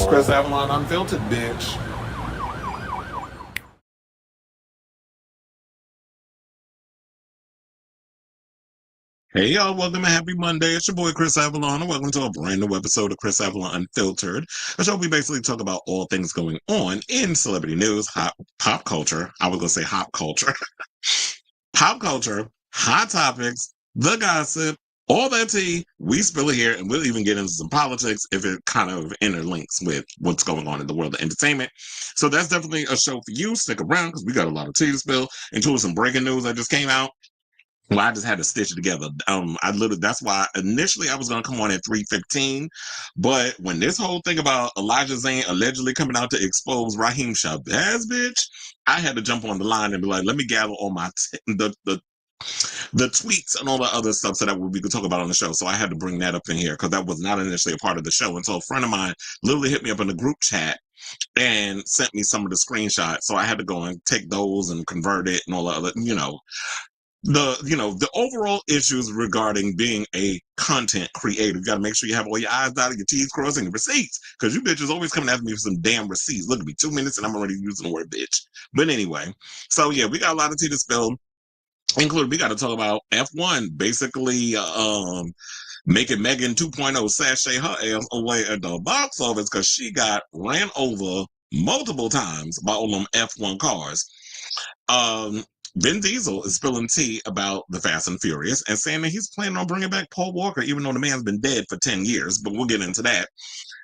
It's Chris Avalon Unfiltered, bitch. Hey y'all, welcome to Happy Monday. It's your boy Chris Avalon, and welcome to a brand new episode of Chris Avalon Unfiltered, a show we basically talk about all things going on in celebrity news, pop culture. I was gonna say hop culture, pop culture, hot topics, the gossip, all that tea. We spill it here, and we'll even get into some politics if it kind of interlinks with what's going on in the world of entertainment. So that's definitely a show for you. Stick around because we got a lot of tea to spill, including some breaking news that just came out. Well, I just had to stitch it together. That's why initially I was gonna come on at 3:15, but when this whole thing about Elijah Zayne allegedly coming out to expose Rhyheim Shabazz, bitch, I had to jump on the line and be like, let me gather all my the tweets and all the other stuff so that we could talk about on the show. So I had to bring that up in here because that was not initially a part of the show until a friend of mine literally hit me up in the group chat and sent me some of the screenshots. So I had to go and take those and convert it and all the other, the overall issues regarding being a content creator. You got to make sure you have all your I's dotted, your T's crossed, and your receipts, because you bitches always coming after me for some damn receipts. Look at me, 2 minutes and I'm already using the word bitch. But anyway, so yeah, we got a lot of tea to spill. Including, we got to talk about F1 basically making M3GAN 2.0 sashay her ass away at the box office because she got ran over multiple times by all them F1 cars. Vin Diesel is spilling tea about the Fast and Furious and saying that he's planning on bringing back Paul Walker, even though the man's been dead for 10 years, but we'll get into that.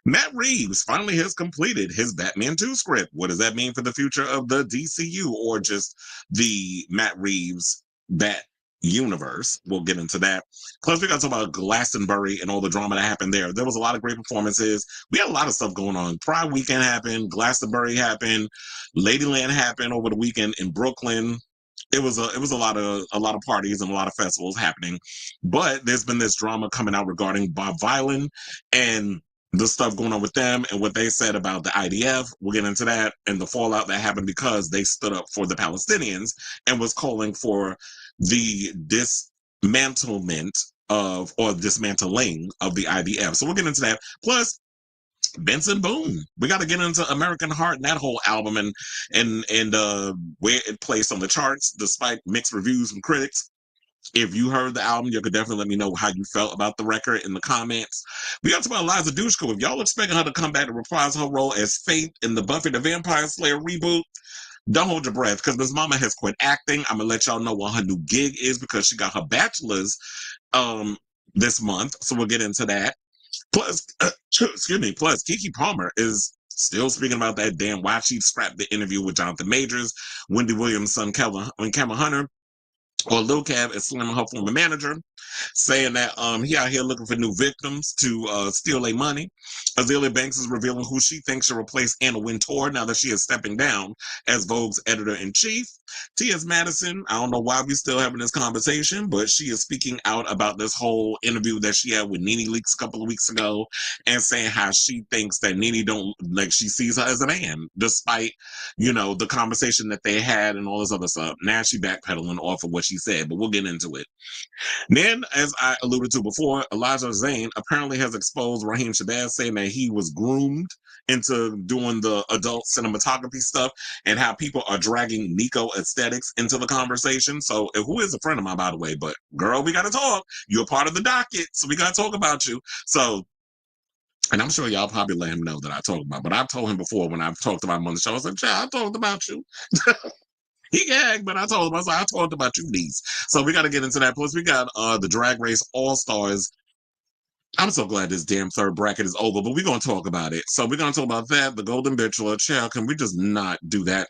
Matt Reeves finally has completed his Batman 2 script. What does that mean for the future of the DCU or just the Matt Reeves Bat universe? We'll get into that. Plus, we got to talk about Glastonbury and all the drama that happened there. There was a lot of great performances. We had a lot of stuff going on. Pride Weekend happened. Glastonbury happened. Ladyland happened over the weekend in Brooklyn. It was a lot of parties and a lot of festivals happening, but there's been this drama coming out regarding Vylan and the stuff going on with them and what they said about the IDF. We'll get into that and the fallout that happened because they stood up for the Palestinians and was calling for the dismantling of the IDF. So we'll get into that. Plus, Benson Boone. We got to get into American Heart and that whole album and where it placed on the charts despite mixed reviews from critics. If you heard the album, you could definitely let me know how you felt about the record in the comments. We got to talk about Eliza Dushku. If y'all expecting her to come back to reprise her role as Faith in the Buffy the Vampire Slayer reboot, don't hold your breath because Miss Mama has quit acting. I'm gonna let y'all know what her new gig is because she got her bachelor's this month. So we'll get into that. Plus, plus Keke Palmer is still speaking about that damn why she scrapped the interview with Jonathan Majors, Wendy Williams' son, Cameron Hunter, or Lil Cab is slamming her former manager, saying that he out here looking for new victims to steal their money. Azealia Banks is revealing who she thinks should replace Anna Wintour now that she is stepping down as Vogue's editor-in-chief. T.S. Madison, I don't know why we still having this conversation, but she is speaking out about this whole interview that she had with NeNe Leakes a couple of weeks ago and saying how she thinks that NeNe she sees her as a man, despite, the conversation that they had and all this other stuff. Now she backpedaling off of what she said, but we'll get into it. Then, as I alluded to before, Eliza Zayne apparently has exposed Rhyheim Shabazz, saying that he was groomed into doing the adult cinematography stuff and how people are dragging Nico aesthetics into the conversation. So, who is a friend of mine, by the way, but girl, we got to talk. You're part of the docket, so we got to talk about you. So, and I'm sure y'all probably let him know that I talked about, but I've told him before when I've talked about him on the show, I said, I talked about you. He gagged, but I told him, I talked about you, niece. So we got to get into that. Plus, we got the Drag Race All-Stars. I'm so glad this damn third bracket is over, but we're going to talk about it. So we're going to talk about that, the Golden Bitchelor. Child, can we just not do that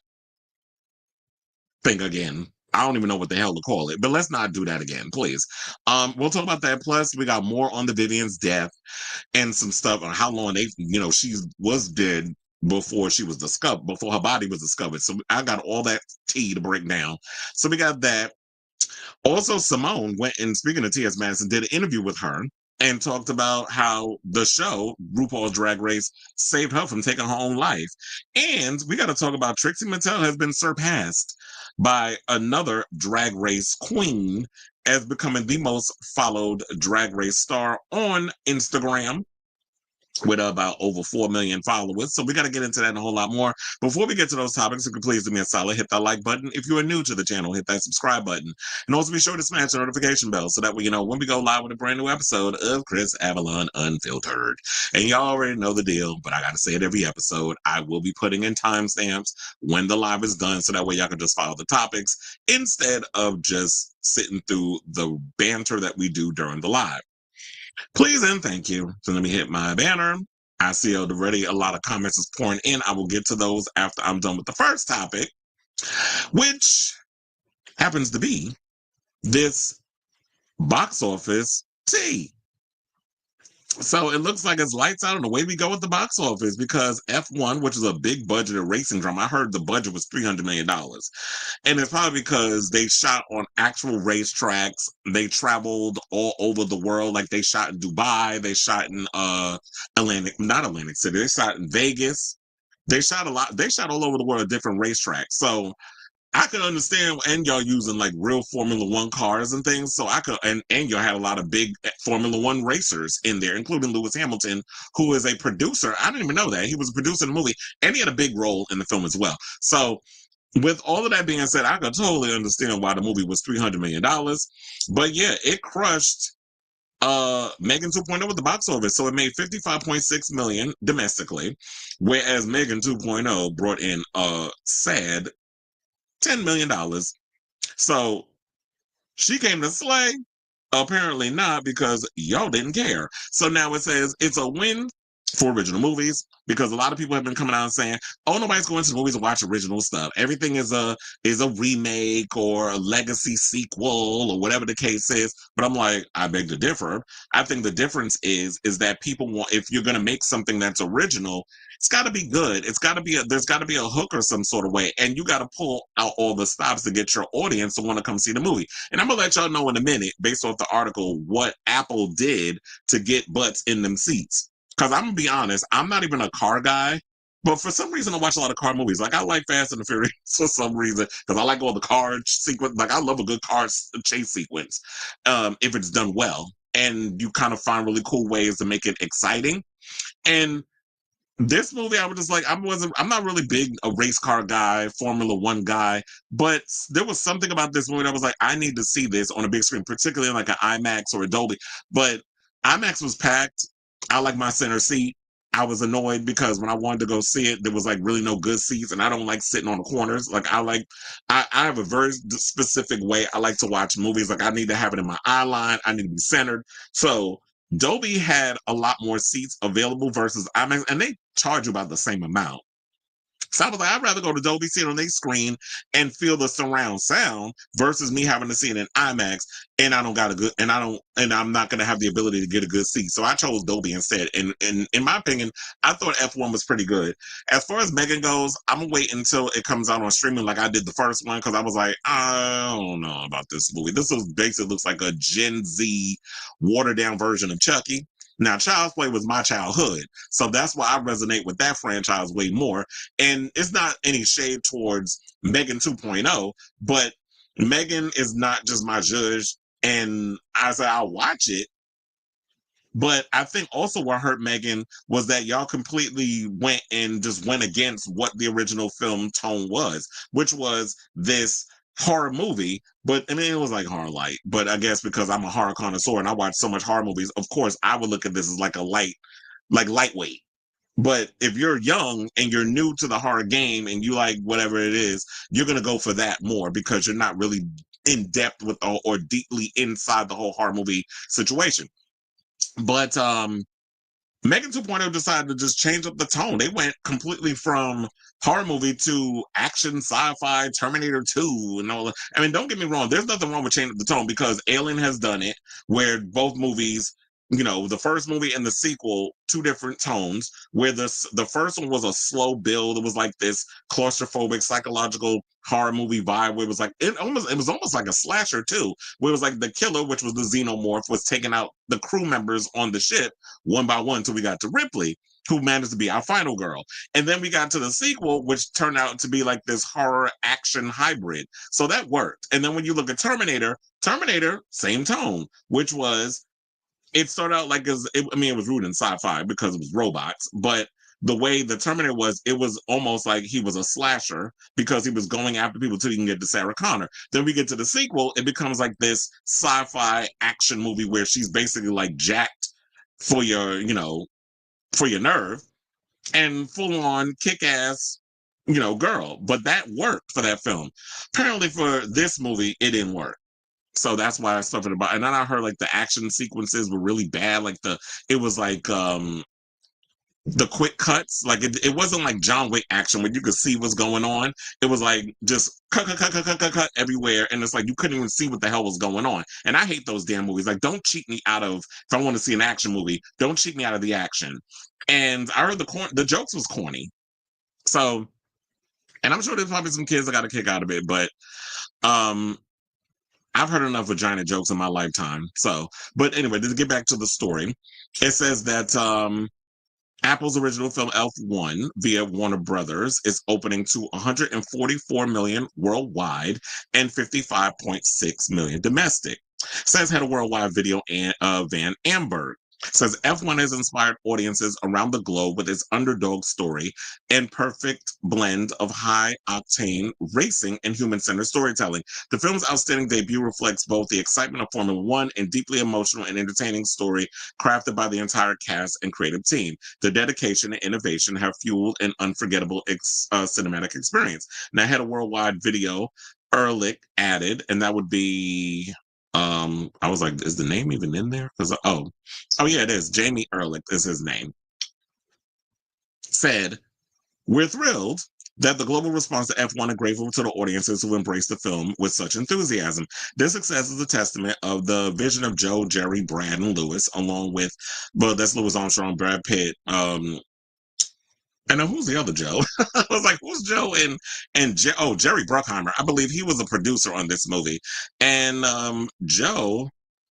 thing again? I don't even know what the hell to call it, but let's not do that again, please. We'll talk about that. Plus, we got more on the Vivienne's death and some stuff on how long she was dead before she was discovered, before her body was discovered. So I got all that tea to break down. So we got that. Also, Simone went and, speaking of T.S. Madison, did an interview with her and talked about how the show, RuPaul's Drag Race, saved her from taking her own life. And we got to talk about Trixie Mattel has been surpassed by another Drag Race queen as becoming the most followed Drag Race star on Instagram. with about over 4 million followers. So we got to get into that and a whole lot more. Before we get to those topics, if you could please do me a solid, hit that like button. If you are new to the channel, hit that subscribe button. And also be sure to smash the notification bell so that way you know when we go live with a brand new episode of Chris Avalon Unfiltered. And y'all already know the deal, but I got to say it every episode. I will be putting in timestamps when the live is done so that way y'all can just follow the topics instead of just sitting through the banter that we do during the live. Please and thank you. So let me hit my banner. I see already a lot of comments is pouring in. I will get to those after I'm done with the first topic, which happens to be this box office tea. So it looks like it's lights out, and away we go with the box office because F1, which is a big budgeted racing drama, I heard the budget was $300 million. And it's probably because they shot on actual racetracks. They traveled all over the world. Like they shot in Dubai, they shot in not Atlantic City, they shot in Vegas. They shot a lot, they shot all over the world at different racetracks. So I could understand, and y'all using like real Formula One cars and things. So I could, and y'all had a lot of big Formula One racers in there, including Lewis Hamilton, who is a producer. I didn't even know that he was a producer in the movie, and he had a big role in the film as well. So with all of that being said, I could totally understand why the movie was $300 million. But yeah, it crushed M3GAN 2.0 with the box office. So it made 55.6 million domestically, whereas M3GAN 2.0 brought in a sad $10 million. So she came to slay. Apparently not, because y'all didn't care. So now it says it's a win for original movies because a lot of people have been coming out and saying, "Oh, nobody's going to the movies to watch original stuff. Everything is a remake or a legacy sequel or whatever the case is." But I'm like, I beg to differ. I think the difference is that people want, if you're going to make something that's original, it's got to be good. It's got to be there's got to be a hook or some sort of way, and you got to pull out all the stops to get your audience to want to come see the movie. And I'm gonna let y'all know in a minute, based off the article, what Apple did to get butts in them seats. Because I'm gonna be honest, I'm not even a car guy, but for some reason I watch a lot of car movies. Like I like Fast and the Furious for some reason because I like all the car sequence. Like I love a good car chase sequence, if it's done well, and you kind of find really cool ways to make it exciting. And this movie, I was just like, I'm not really big a race car guy, Formula One guy, but there was something about this movie that was like, I need to see this on a big screen, particularly like an IMAX or a Dolby. But IMAX was packed. I like my center seat. I was annoyed because when I wanted to go see it, there was like really no good seats, and I don't like sitting on the corners. Like I have a very specific way I like to watch movies. Like I need to have it in my eye line. I need to be centered. So Dolby had a lot more seats available versus IMAX, and they charge you about the same amount. So I was like, I'd rather go to Dolby, see it on their screen, and feel the surround sound versus me having to see it in IMAX, and I don't got a good, and I'm not going to have the ability to get a good seat. So I chose Dolby instead. And in my opinion, I thought F1 was pretty good. As far as M3GAN goes, I'm gonna wait until it comes out on streaming, like I did the first one, because I was like, I don't know about this movie. This was basically looks like a Gen Z watered down version of Chucky. Now, Child's Play was my childhood, so that's why I resonate with that franchise way more. And it's not any shade towards M3GAN 2.0, but M3GAN is not just my judge. And I said, I'll watch it. But I think also what hurt M3GAN was that y'all completely went against what the original film tone was, which was this horror movie. But I mean, it was like horror light. But I guess because I'm a horror connoisseur and I watch so much horror movies, of course, I would look at this as like a lightweight. But if you're young and you're new to the horror game and you like whatever it is, you're going to go for that more because you're not really in depth with or deeply inside the whole horror movie situation. But M3GAN 2.0 decided to just change up the tone. They went completely from horror movie to action, sci-fi, Terminator 2, and all that. I mean, don't get me wrong. There's nothing wrong with changing the tone because Alien has done it, where both movies, the first movie and the sequel, two different tones, where the first one was a slow build. It was like this claustrophobic, psychological horror movie vibe where it was like, it was almost like a slasher too, where it was like the killer, which was the xenomorph, was taking out the crew members on the ship one by one until we got to Ripley, who managed to be our final girl. And then we got to the sequel, which turned out to be like this horror action hybrid. So that worked. And then when you look at Terminator, same tone, which was it started out like it was rooted in sci-fi because it was robots, but the way the Terminator was, it was almost like he was a slasher because he was going after people till you can get to Sarah Connor. Then we get to the sequel, it becomes like this sci-fi action movie where she's basically like jacked for your, for your nerve and full on kick ass, girl. But that worked for that film. Apparently for this movie, it didn't work. So that's why I suffered about. And then I heard like the action sequences were really bad. Like it was like the quick cuts. Like it wasn't like John Wick action where you could see what's going on. It was like just cut everywhere, and it's like you couldn't even see what the hell was going on. And I hate those damn movies. Like, don't cheat me out of if I want to see an action movie. Don't cheat me out of the action. And I heard the jokes was corny. So, and I'm sure there's probably some kids that got a kick out of it, but I've heard enough vagina jokes in my lifetime. So, but anyway, to get back to the story, it says that Apple's original film Elf 1 via Warner Brothers is opening to 144 million worldwide and 55.6 million domestic. Says head of worldwide video Van Amberg. Says F1 has inspired audiences around the globe with its underdog story and perfect blend of high-octane racing and human-centered storytelling. The film's outstanding debut reflects both the excitement of Formula One and deeply emotional and entertaining story crafted by the entire cast and creative team. The dedication and innovation have fueled an unforgettable cinematic experience. Now, head of worldwide video, Ehrlich added, and that would be I was like, is the name even in there? Because oh yeah, it is. Jamie Ehrlich is his name. Said, we're thrilled that the global response to F1 and grateful to the audiences who embraced the film with such enthusiasm. This success is a testament of the vision of Joe, Jerry, Brad, and Lewis, along with, well, that's Louis Armstrong, Brad Pitt, and then who's the other Joe? I was like, who's Joe? Jerry Bruckheimer. I believe he was a producer on this movie. And Joe,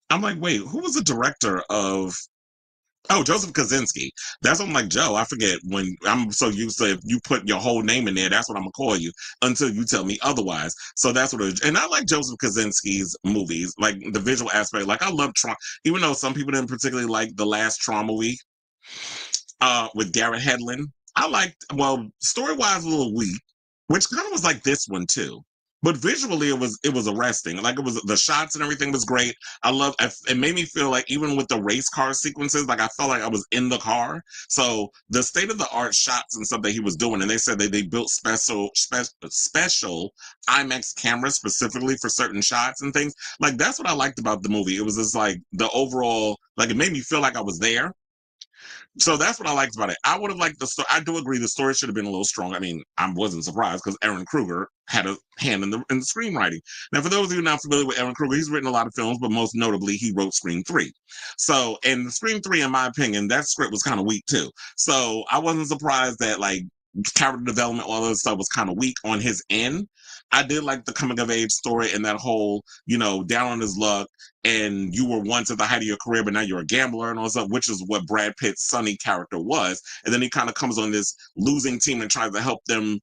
I'm like, wait, who was the director of? Oh, Joseph Kosinski. That's what I'm like, Joe. I forget when I'm so used to if you put your whole name in there, that's what I'm gonna call you until you tell me otherwise. So that's what it is. And I like Joseph Kosinski's movies, like the visual aspect. Like I love Tron, even though some people didn't particularly like the last Tron movie with Garrett Hedlund. I liked, well, story-wise, a little weak, which kind of was like this one too. But visually, it was arresting. Like it was the shots and everything was great. It made me feel like even with the race car sequences, like I felt like I was in the car. So the state of the art shots and stuff that he was doing, and they said that they built special IMAX cameras specifically for certain shots and things. Like that's what I liked about the movie. It was just like the overall, like it made me feel like I was there. So that's what I liked about it. I would have liked the story. I do agree the story should have been a little stronger. I mean, I wasn't surprised because Aaron Kruger had a hand in the screenwriting. Now, for those of you not familiar with Aaron Kruger, he's written a lot of films, but most notably, he wrote Scream 3. So, and Scream 3, in my opinion, that script was kind of weak too. So I wasn't surprised that like character development, all that stuff was kind of weak on his end. I did like the coming of age story and that whole, down on his luck and you were once at the height of your career, but now you're a gambler and all that stuff, which is what Brad Pitt's Sonny character was. And then he kind of comes on this losing team and tries to help them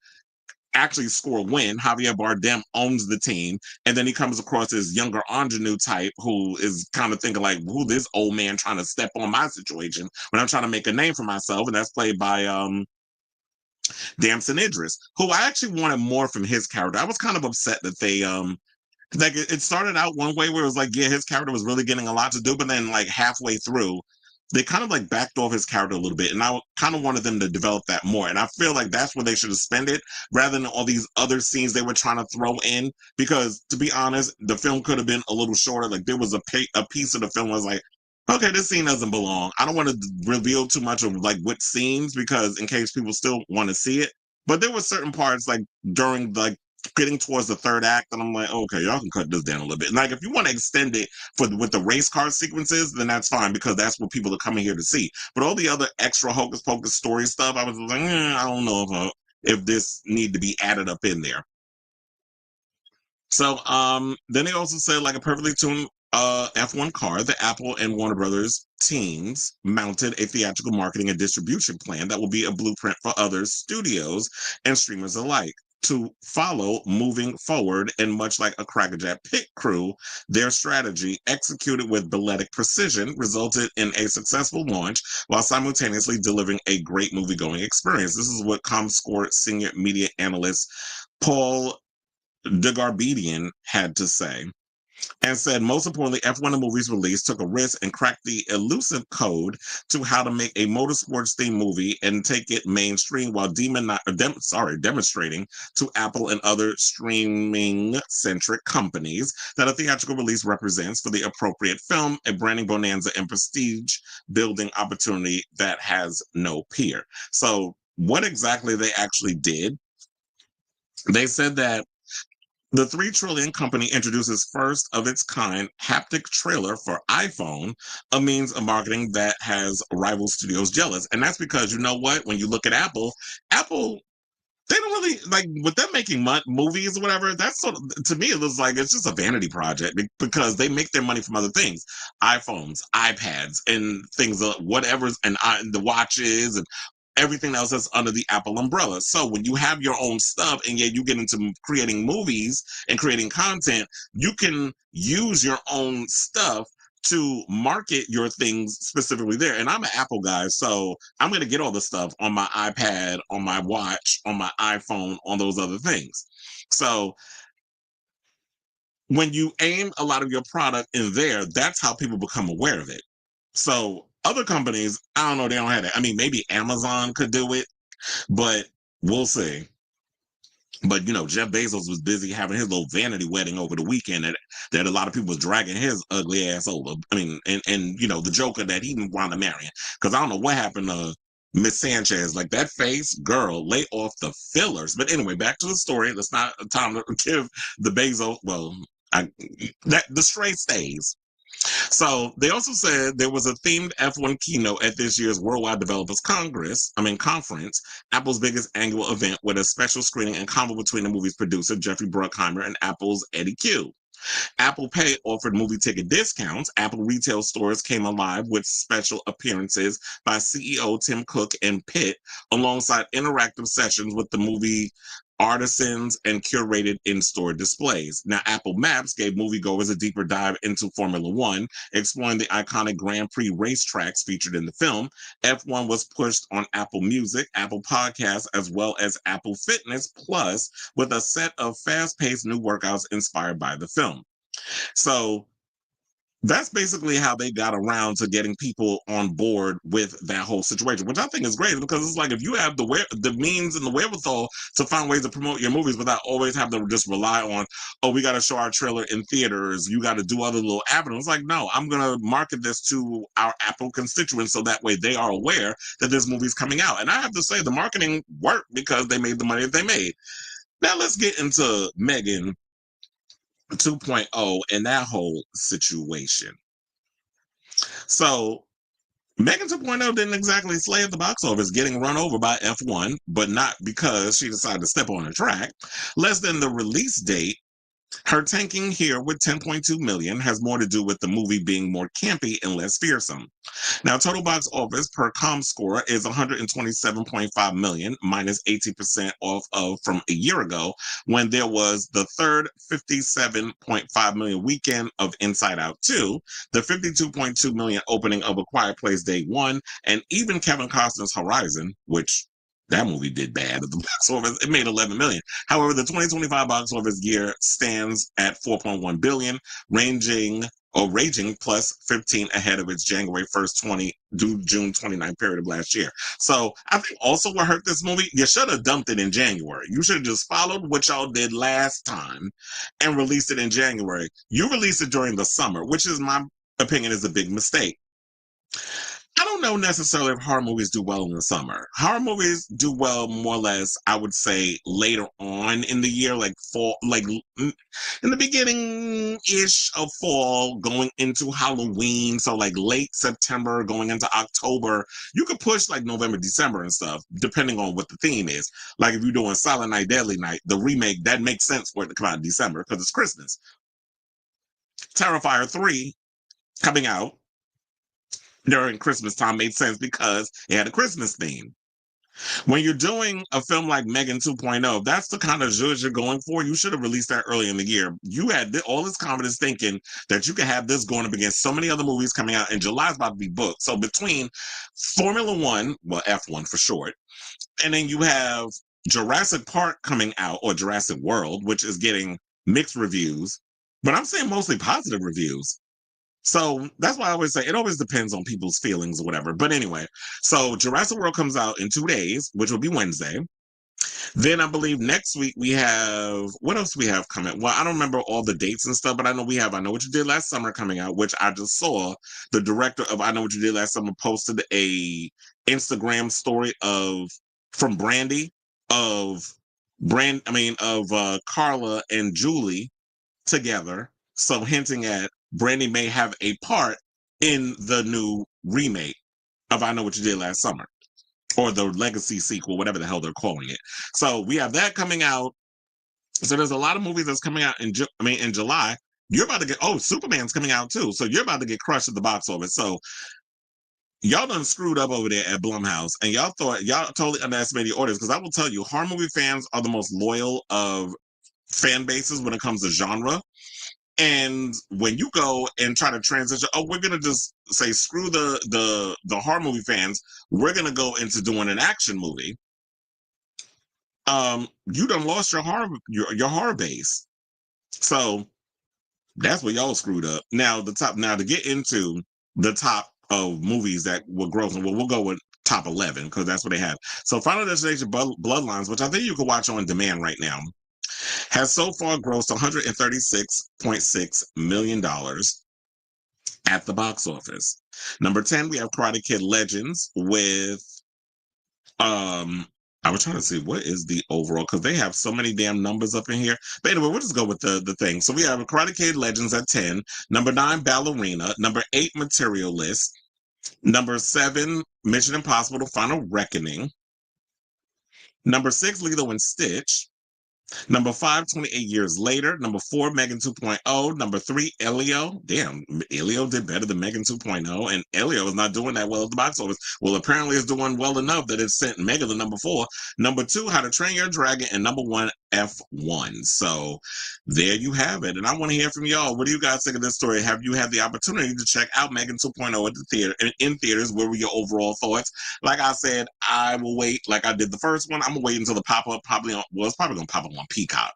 actually score a win. Javier Bardem owns the team. And then he comes across this younger ingenue type who is kind of thinking like, who this old man trying to step on my situation when I'm trying to make a name for myself. And that's played by Damson Idris, who I actually wanted more from his character. I was kind of upset that they like it started out one way where it was like, yeah, his character was really getting a lot to do, but then like halfway through, they kind of like backed off his character a little bit, and I kind of wanted them to develop that more. And I feel like that's where they should have spent it rather than all these other scenes they were trying to throw in. Because to be honest, the film could have been a little shorter. Like there was a piece of the film was like, okay, this scene doesn't belong. I don't want to reveal too much of like what scenes because in case people still want to see it. But there were certain parts like during like getting towards the third act, and I'm like, okay, y'all can cut this down a little bit. And like if you want to extend it with the race car sequences, then that's fine because that's what people are coming here to see. But all the other extra hocus pocus story stuff, I was like, I don't know if this need to be added up in there. So then they also said like a perfectly tuned F1 car, the Apple and Warner Brothers teams mounted a theatrical marketing and distribution plan that will be a blueprint for other studios and streamers alike. to follow moving forward, and much like a crackerjack pit crew, their strategy, executed with balletic precision, resulted in a successful launch while simultaneously delivering a great movie-going experience. This is what Comscore senior media analyst Paul DeGarbedian had to say, and said, most importantly, F1 the movie's release took a risk and cracked the elusive code to how to make a motorsports themed movie and take it mainstream while demonstrating to Apple and other streaming centric companies that a theatrical release represents, for the appropriate film, a branding bonanza and prestige building opportunity that has no peer. So what exactly they actually did, they said that the 3 Trillion company introduces first of its kind haptic trailer for iPhone, a means of marketing that has rival studios jealous. And that's because, you know what, when you look at Apple, they don't really, like, with them making movies or whatever, that's sort of, to me, it looks like it's just a vanity project because they make their money from other things. iPhones, iPads, and things, whatever's, and the watches, and everything else that's under the Apple umbrella. So when you have your own stuff and yet you get into creating movies and creating content, you can use your own stuff to market your things specifically there. And I'm an Apple guy, so I'm going to get all the stuff on my iPad, on my watch, on my iPhone, on those other things. So when you aim a lot of your product in there, that's how people become aware of it. So other companies, I don't know, they don't have that. I mean, maybe Amazon could do it, but we'll see. But, you know, Jeff Bezos was busy having his little vanity wedding over the weekend that a lot of people was dragging his ugly ass over. I mean, and you know, the Joker that he wound up marrying. Because I don't know what happened to Miss Sanchez. Like, that face, girl, lay off the fillers. But anyway, back to the story. Let's not time to give the Bezos, well, that the stray stays. So they also said there was a themed F1 keynote at this year's Worldwide Developers Conference, Apple's biggest annual event, with a special screening and convo between the movie's producer, Jeffrey Bruckheimer, and Apple's Eddie Q. Apple Pay offered movie ticket discounts. Apple retail stores came alive with special appearances by CEO Tim Cook and Pitt, alongside interactive sessions with the movie artisans and curated in-store displays. Now, Apple Maps gave moviegoers a deeper dive into Formula One, exploring the iconic Grand Prix racetracks featured in the film. F1 was pushed on Apple Music, Apple Podcasts, as well as Apple Fitness Plus, with a set of fast-paced new workouts inspired by the film. So that's basically how they got around to getting people on board with that whole situation, which I think is great, because it's like, if you have the means and the wherewithal to find ways to promote your movies without always having to just rely on, oh, we got to show our trailer in theaters, you got to do other little avenues. Like, no, I'm going to market this to our Apple constituents so that way they are aware that this movie's coming out. And I have to say, the marketing worked because they made the money that they made. Now let's get into M3GAN 2.0 and that whole situation. So M3GAN 2.0 didn't exactly slay at the box office, getting run over by F1, but not because she decided to step on a track. Less than the release date, her tanking here with 10.2 million has more to do with the movie being more campy and less fearsome. Now, total box office per ComScore is 127.5 million, minus 18% off of from a year ago, when there was the third 57.5 million weekend of Inside Out 2, the 52.2 million opening of A Quiet Place Day 1, and even Kevin Costner's Horizon, which that movie did bad at the box office. It made 11 million. However, the 2025 box office year stands at 4.1 billion, raging plus 15 ahead of its January 1st, June 29th period of last year. So I think also what hurt this movie, you should have dumped it in January. You should have just followed what y'all did last time and released it in January. You released it during the summer, which is my opinion is a big mistake. I don't know necessarily if horror movies do well in the summer. Horror movies do well more or less, I would say, later on in the year, like fall, like in the beginning-ish of fall, going into Halloween. So like late September, going into October. You could push like November, December and stuff, depending on what the theme is. Like if you're doing Silent Night, Deadly Night, the remake, that makes sense for it to come out in December because it's Christmas. Terrifier 3 coming out during Christmas time made sense because it had a Christmas theme. When you're doing a film like M3GAN 2.0, that's the kind of zhuzh you're going for. You should have released that early in the year. You had all this confidence thinking that you could have this going up against so many other movies coming out, and July's about to be booked. So between Formula One, well, F1 for short, and then you have Jurassic Park coming out, or Jurassic World, which is getting mixed reviews, but I'm seeing mostly positive reviews. So that's why I always say it always depends on people's feelings or whatever. But anyway, so Jurassic World comes out in 2 days, which will be Wednesday. Then I believe next week we have, what else we have coming? Well, I don't remember all the dates and stuff, but I know we have I Know What You Did Last Summer coming out, which I just saw. The director of I Know What You Did Last Summer posted a Instagram story from Brandy of Carla and Julie together. So hinting at Brandy may have a part in the new remake of I Know What You Did Last Summer, or the legacy sequel, whatever the hell they're calling it. So we have that coming out. So there's a lot of movies that's coming out in July. You're about to get, Superman's coming out too. So you're about to get crushed at the box office. So y'all done screwed up over there at Blumhouse, and y'all totally underestimated your audience. Because I will tell you, horror movie fans are the most loyal of fan bases when it comes to genre. And when you go and try to transition, we're gonna just say screw the horror movie fans. We're gonna go into doing an action movie. You done lost your horror base. So that's where y'all screwed up. Now to get into the top of movies that were grossing, well, we'll go with top 11 because that's what they have. So Final Destination Bloodlines, which I think you can watch on demand right now, has so far grossed $136.6 million at the box office. Number 10, we have Karate Kid Legends with I was trying to see what is the overall, because they have so many damn numbers up in here. But anyway, we'll just go with the thing. So we have Karate Kid Legends at 10, number 9, Ballerina, number 8, Materialist, number 7, Mission Impossible: The Final Reckoning, number 6, Lilo and Stitch, number 5, 28 Years Later. Number 4, M3GAN 2.0. Number 3, Elio. Damn, Elio did better than M3GAN 2.0, and Elio is not doing that well at the box office. Well, apparently it's doing well enough that it sent Mega to number 4. Number 2, How to Train Your Dragon, and number 1, F1. So there you have it. And I want to hear from y'all. What do you guys think of this story? Have you had the opportunity to check out M3GAN 2.0 at the theater, in theaters? What were your overall thoughts? Like I said, I will wait. Like I did the first one, I'm gonna wait until the pop-up it's probably gonna pop up on Peacock,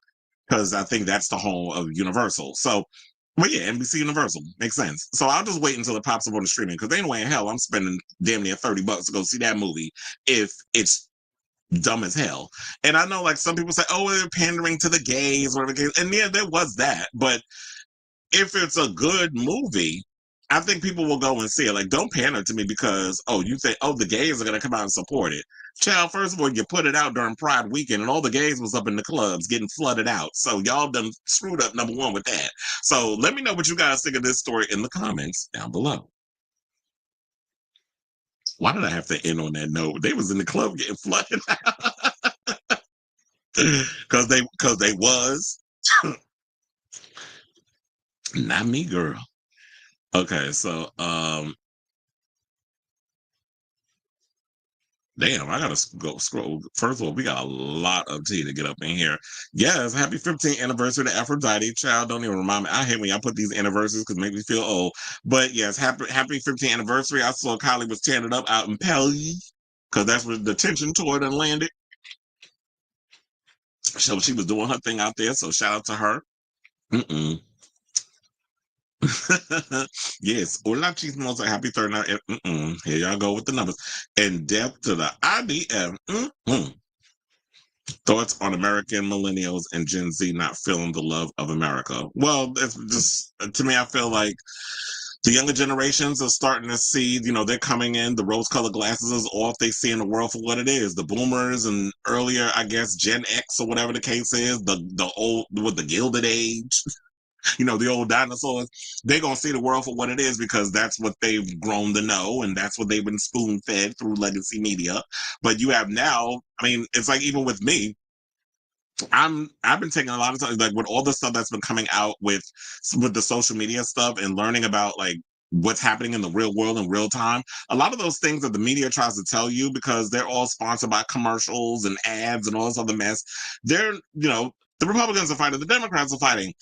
because I think that's the home of Universal. So, well, yeah, NBC Universal makes sense. So I'll just wait until it pops up on the streaming, because ain't no way in hell I'm spending damn near $30 to go see that movie if it's dumb as hell. And I know, like, some people say, "Oh, they're pandering to the gays," whatever. And yeah, there was that. But if it's a good movie, I think people will go and see it. Like, don't pander to me because, you think, the gays are going to come out and support it. Child, first of all, you put it out during Pride weekend and all the gays was up in the clubs getting flooded out. So y'all done screwed up number one with that. So let me know what you guys think of this story in the comments down below. Why did I have to end on that note? They was in the club getting flooded out. Because they was. Not me, girl. Okay, so damn, I gotta go scroll. First of all, we got a lot of tea to get up in here. Yes, happy 15th anniversary to Aphrodite. Child, don't even remind me. I hate when y'all put these anniversaries because it makes me feel old. But yes, happy 15th anniversary. I saw Kylie was tearing it up out in Pelly, because that's where the detention tour done landed. So she was doing her thing out there. So shout out to her. Mm-mm. Yes, hola chismosa, happy third night. Here y'all go with the numbers. And death to the IDF. Thoughts on American millennials and Gen Z not feeling the love of America? Well, it's just, to me, I feel like the younger generations are starting to see, they're coming in, the rose-colored glasses is off, they see in the world for what it is. The boomers and earlier, I guess, Gen X or whatever the case is, the old, with the Gilded Age, the old dinosaurs, they're going to see the world for what it is, because that's what they've grown to know, and that's what they've been spoon-fed through legacy media. But you have now, it's like, even with me, I've been taking a lot of time, like, with all the stuff that's been coming out with the social media stuff, and learning about, like, what's happening in the real world in real time. A lot of those things that the media tries to tell you, because they're all sponsored by commercials and ads and all this other mess, they're, the Republicans are fighting, the Democrats are fighting,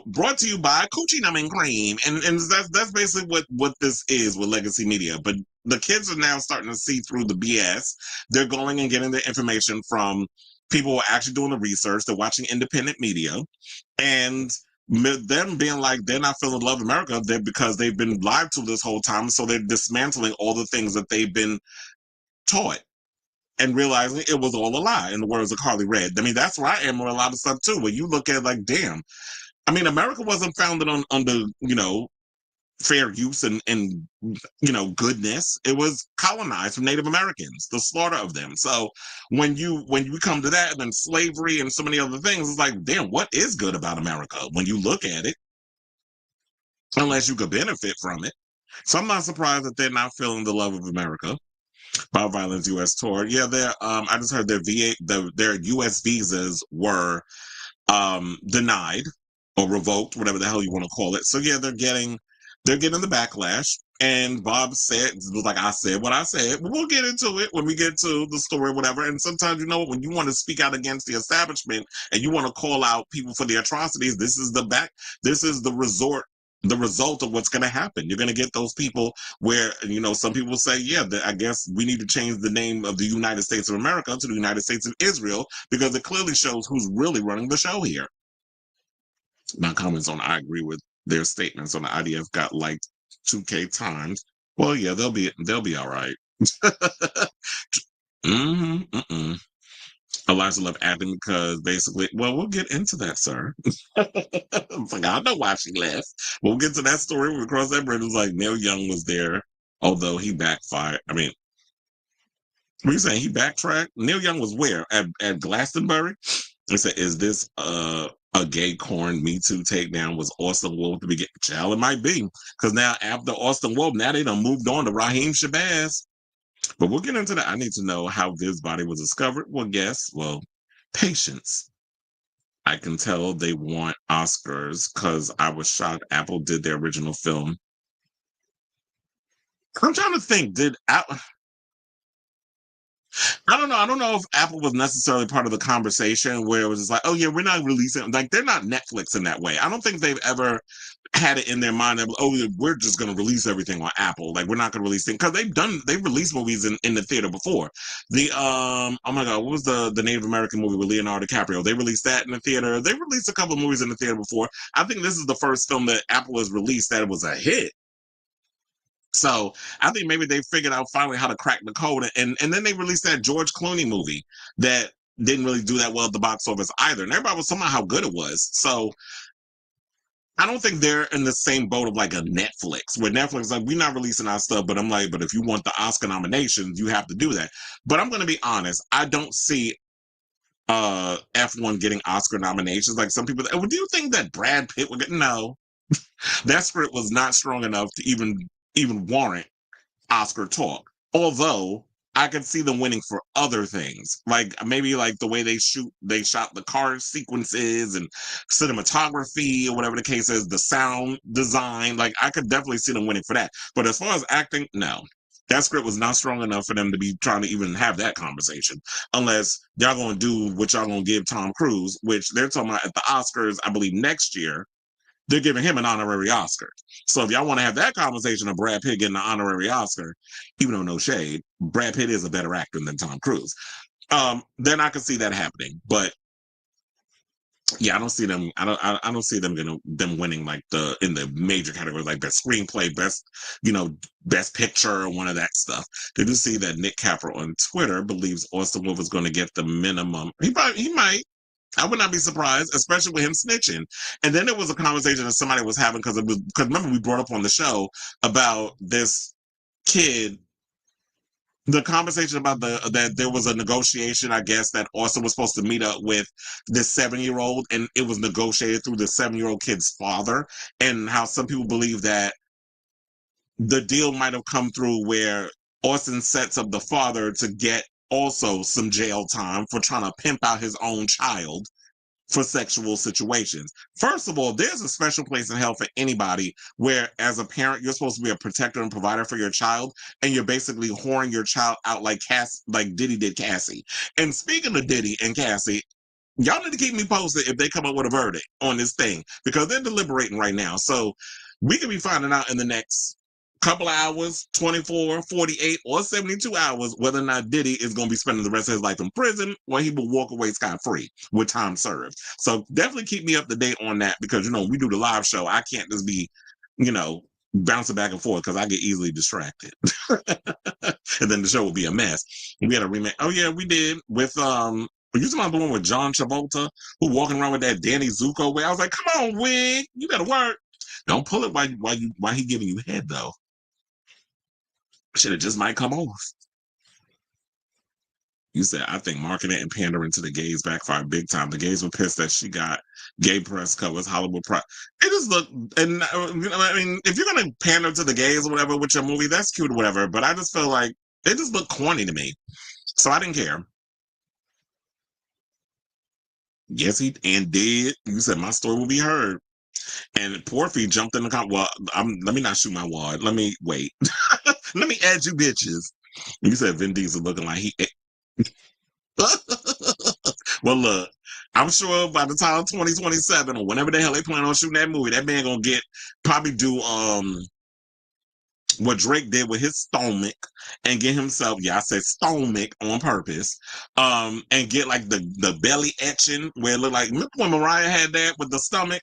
brought to you by Coochie Numbing Cream. And that's basically what this is with legacy media. But the kids are now starting to see through the BS. They're going and getting their information from people who are actually doing the research. They're watching independent media. And them being like they're not feeling love America, because they've been lied to this whole time, so they're dismantling all the things that they've been taught and realizing it was all a lie, in the words of Carly Red. I mean, that's where I am with a lot of stuff too, when you look at like, damn, I mean, America wasn't founded on under fair use and goodness. It was colonized from Native Americans, the slaughter of them. So when you come to that, and then slavery and so many other things, it's like, damn, what is good about America when you look at it, unless you could benefit from it? So I'm not surprised that they're not feeling the love of America. Bob Vylan's U.S. tour. Yeah, I just heard their U.S. visas were denied or revoked, whatever the hell you want to call it. So yeah, they're getting the backlash. And Bob was like, I said what I said. But we'll get into it when we get to the story, whatever. And sometimes, when you want to speak out against the establishment and you want to call out people for the atrocities, this is the result of what's going to happen. You're going to get those people where, some people say, yeah, I guess we need to change the name of the United States of America to the United States of Israel, because it clearly shows who's really running the show here. My comments on I agree with their statements on the IDF got liked 2K times. Well, yeah, they'll be all right. Eliza left acting because basically, well, we'll get into that, sir. It's like, I know why she left. We'll get to that story when we cross that bridge. It was like Neil Young was there, although he backfired. I mean, what are you saying? He backtracked? Neil Young was where? At Glastonbury? He said, is this a gay corn Me Too takedown? Was Austin Wolf to begin? Child, it might be. Because now after Austin Wolf, now they done moved on to Rhyheim Shabazz. But we'll get into that. I need to know how Viv's body was discovered. Well, guess. Well, patience. I can tell they want Oscars, because I was shocked Apple did their original film. I'm trying to think. I don't know. I don't know if Apple was necessarily part of the conversation where it was just like, oh yeah, we're not releasing. Like, they're not Netflix in that way. I don't think they've ever had it in their mind that, oh, we're just going to release everything on Apple. Like, we're not going to release things, because they've released movies in the theater before. The oh my god, what was the Native American movie with Leonardo DiCaprio? They released that in the theater. They released a couple of movies in the theater before. I think this is the first film that Apple has released that was a hit. So I think maybe they figured out finally how to crack the code, and then they released that George Clooney movie that didn't really do that well at the box office either. And everybody was talking about how good it was. So I don't think they're in the same boat of like a Netflix, where Netflix is like, we're not releasing our stuff, but I'm like, but if you want the Oscar nominations, you have to do that. But I'm going to be honest, I don't see F1 getting Oscar nominations. Like some people, do you think that Brad Pitt would get? No, that script was not strong enough to even warrant Oscar talk. Although I could see them winning for other things, like maybe like the way they shot the car sequences and cinematography or whatever the case is, the sound design. Like I could definitely see them winning for that. But as far as acting, no. That script was not strong enough for them to be trying to even have that conversation, unless y'all gonna do what y'all gonna give Tom Cruise, which they're talking about at the Oscars, I believe next year. They're giving him an honorary Oscar. So if y'all want to have that conversation of Brad Pitt getting an honorary Oscar, even though no shade, Brad Pitt is a better actor than Tom Cruise. Then I can see that happening. But yeah, I don't see them. I don't see them winning like in the major categories, like best screenplay, best picture, or one of that stuff. Did you see that Nick Capper on Twitter believes Austin Wolf is going to get the minimum? He might. I would not be surprised, especially with him snitching. And then there was a conversation that somebody was having, because remember we brought up on the show about this kid, the conversation about that there was a negotiation, I guess, that Austin was supposed to meet up with this 7-year-old, and it was negotiated through the 7-year-old kid's father, and how some people believe that the deal might have come through where Austin sets up the father to get also some jail time for trying to pimp out his own child. for sexual situations. First of all, there's a special place in hell for anybody where, as a parent, you're supposed to be a protector and provider for your child, and you're basically whoring your child out like like Diddy did Cassie. And speaking of Diddy and Cassie, y'all need to keep me posted if they come up with a verdict on this thing, because they're deliberating right now. So we could be finding out in the next couple of hours, 24, 48, or 72 hours, whether or not Diddy is going to be spending the rest of his life in prison or he will walk away scot-free with time served. So definitely keep me up to date on that, because, you know, we do the live show. I can't just be, you know, bouncing back and forth because I get easily distracted. And then the show will be a mess. We had a remake. Oh, yeah, we did with, you talking about the one with John Travolta, who walking around with that Danny Zuko way? I was like, come on, Wig, you better work. Don't pull it while he giving you head, though. Shit, it just might come off. You said, I think marketing and pandering to the gays backfired big time. The gays were pissed that she got gay press covers, Hollywood press. It just looked, and I mean, if you're going to pander to the gays or whatever with your movie, that's cute or whatever, but I just feel like it just looked corny to me. So I didn't care. Yes, he and did. You said my story will be heard. And Porfy jumped in the car. Well, let me not shoot my wad. Let me wait. Let me add you bitches. You said Vin Diesel looking like he. Well, look, I'm sure by the time 2027 or whenever the hell they plan on shooting that movie, that man gonna probably do what Drake did with his stomach and get himself, yeah, I said stomach on purpose, and get like the belly etching where it looked like, remember when Mariah had that with the stomach?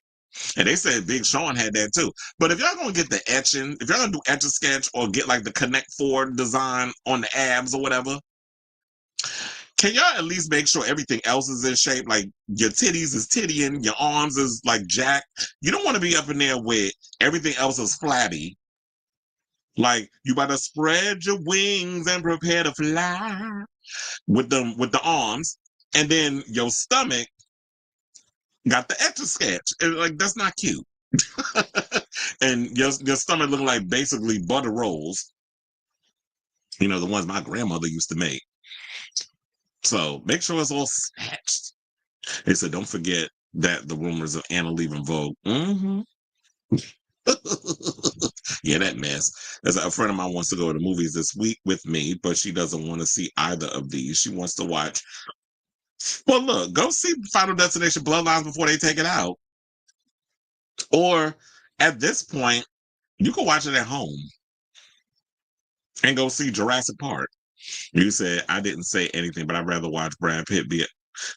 And they said Big Sean had that too. But if y'all gonna get the etching, if y'all gonna do etch a sketch or get like the Connect Four design on the abs or whatever, can y'all at least make sure everything else is in shape? Like your titties is tittying, your arms is like jacked. You don't want to be up in there with everything else is flabby. Like you better spread your wings and prepare to fly with the arms, and then your stomach got the etch a sketch. And, like, that's not cute. And your stomach looking like basically butter rolls. You know, the ones my grandmother used to make. So make sure it's all snatched. They said, don't forget that the rumors of Anna leaving Vogue. Mm-hmm. Yeah, that mess. As a friend of mine wants to go to the movies this week with me, but she doesn't want to see either of these. She wants to watch. Well, look, go see Final Destination Bloodlines before they take it out. Or at this point, you can watch it at home and go see Jurassic Park. You said, I didn't say anything, but I'd rather watch Brad Pitt be it.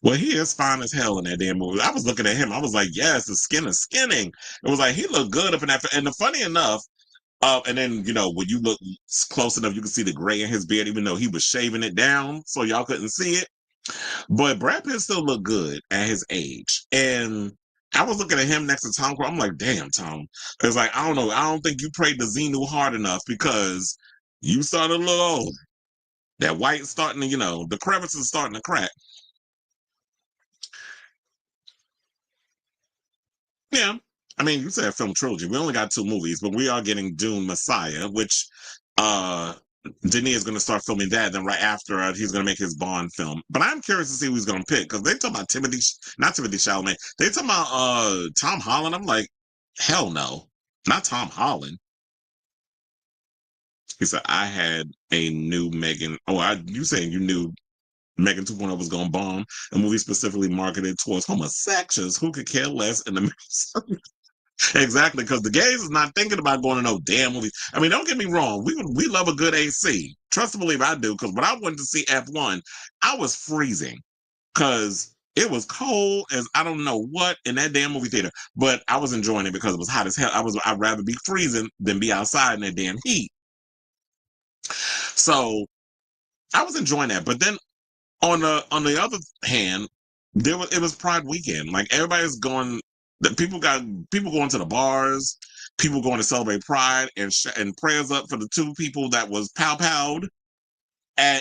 Well, he is fine as hell in that damn movie. I was looking at him. I was like, yes, the skin is skinning. It was like, he looked good up in that. And the funny enough, and then, you know, when you look close enough, you can see the gray in his beard, even though he was shaving it down so y'all couldn't see it. But Brad Pitt still looked good at his age. And I was looking at him next to Tom Cruise. I'm like, damn, Tom. It's like, I don't know. I don't think you prayed to Xenu hard enough, because you started a little old. That white is starting to, you know, the crevices is starting to crack. Yeah. I mean, you said film trilogy. We only got 2 movies, but we are getting Dune Messiah, which Denis is going to start filming that. Then right after, he's going to make his Bond film. But I'm curious to see who he's going to pick, because they talk about not Timothy Chalamet. They talk about Tom Holland. I'm like, hell no, not Tom Holland. He said, I had a new Megan. Oh, you saying you knew M3GAN 2.0 was going to bomb a movie specifically marketed towards homosexuals who could care less in the Exactly, because the gays is not thinking about going to no damn movies. I mean, don't get me wrong. We love a good AC. Trust and believe I do, because when I went to see F1, I was freezing because it was cold as I don't know what in that damn movie theater. But I was enjoying it because it was hot as hell. I'd rather be freezing than be outside in that damn heat. So I was enjoying that. But then on the other hand, it was Pride weekend. Like everybody's going. People going to the bars, people going to celebrate Pride, and prayers up for the 2 people that was pow-powed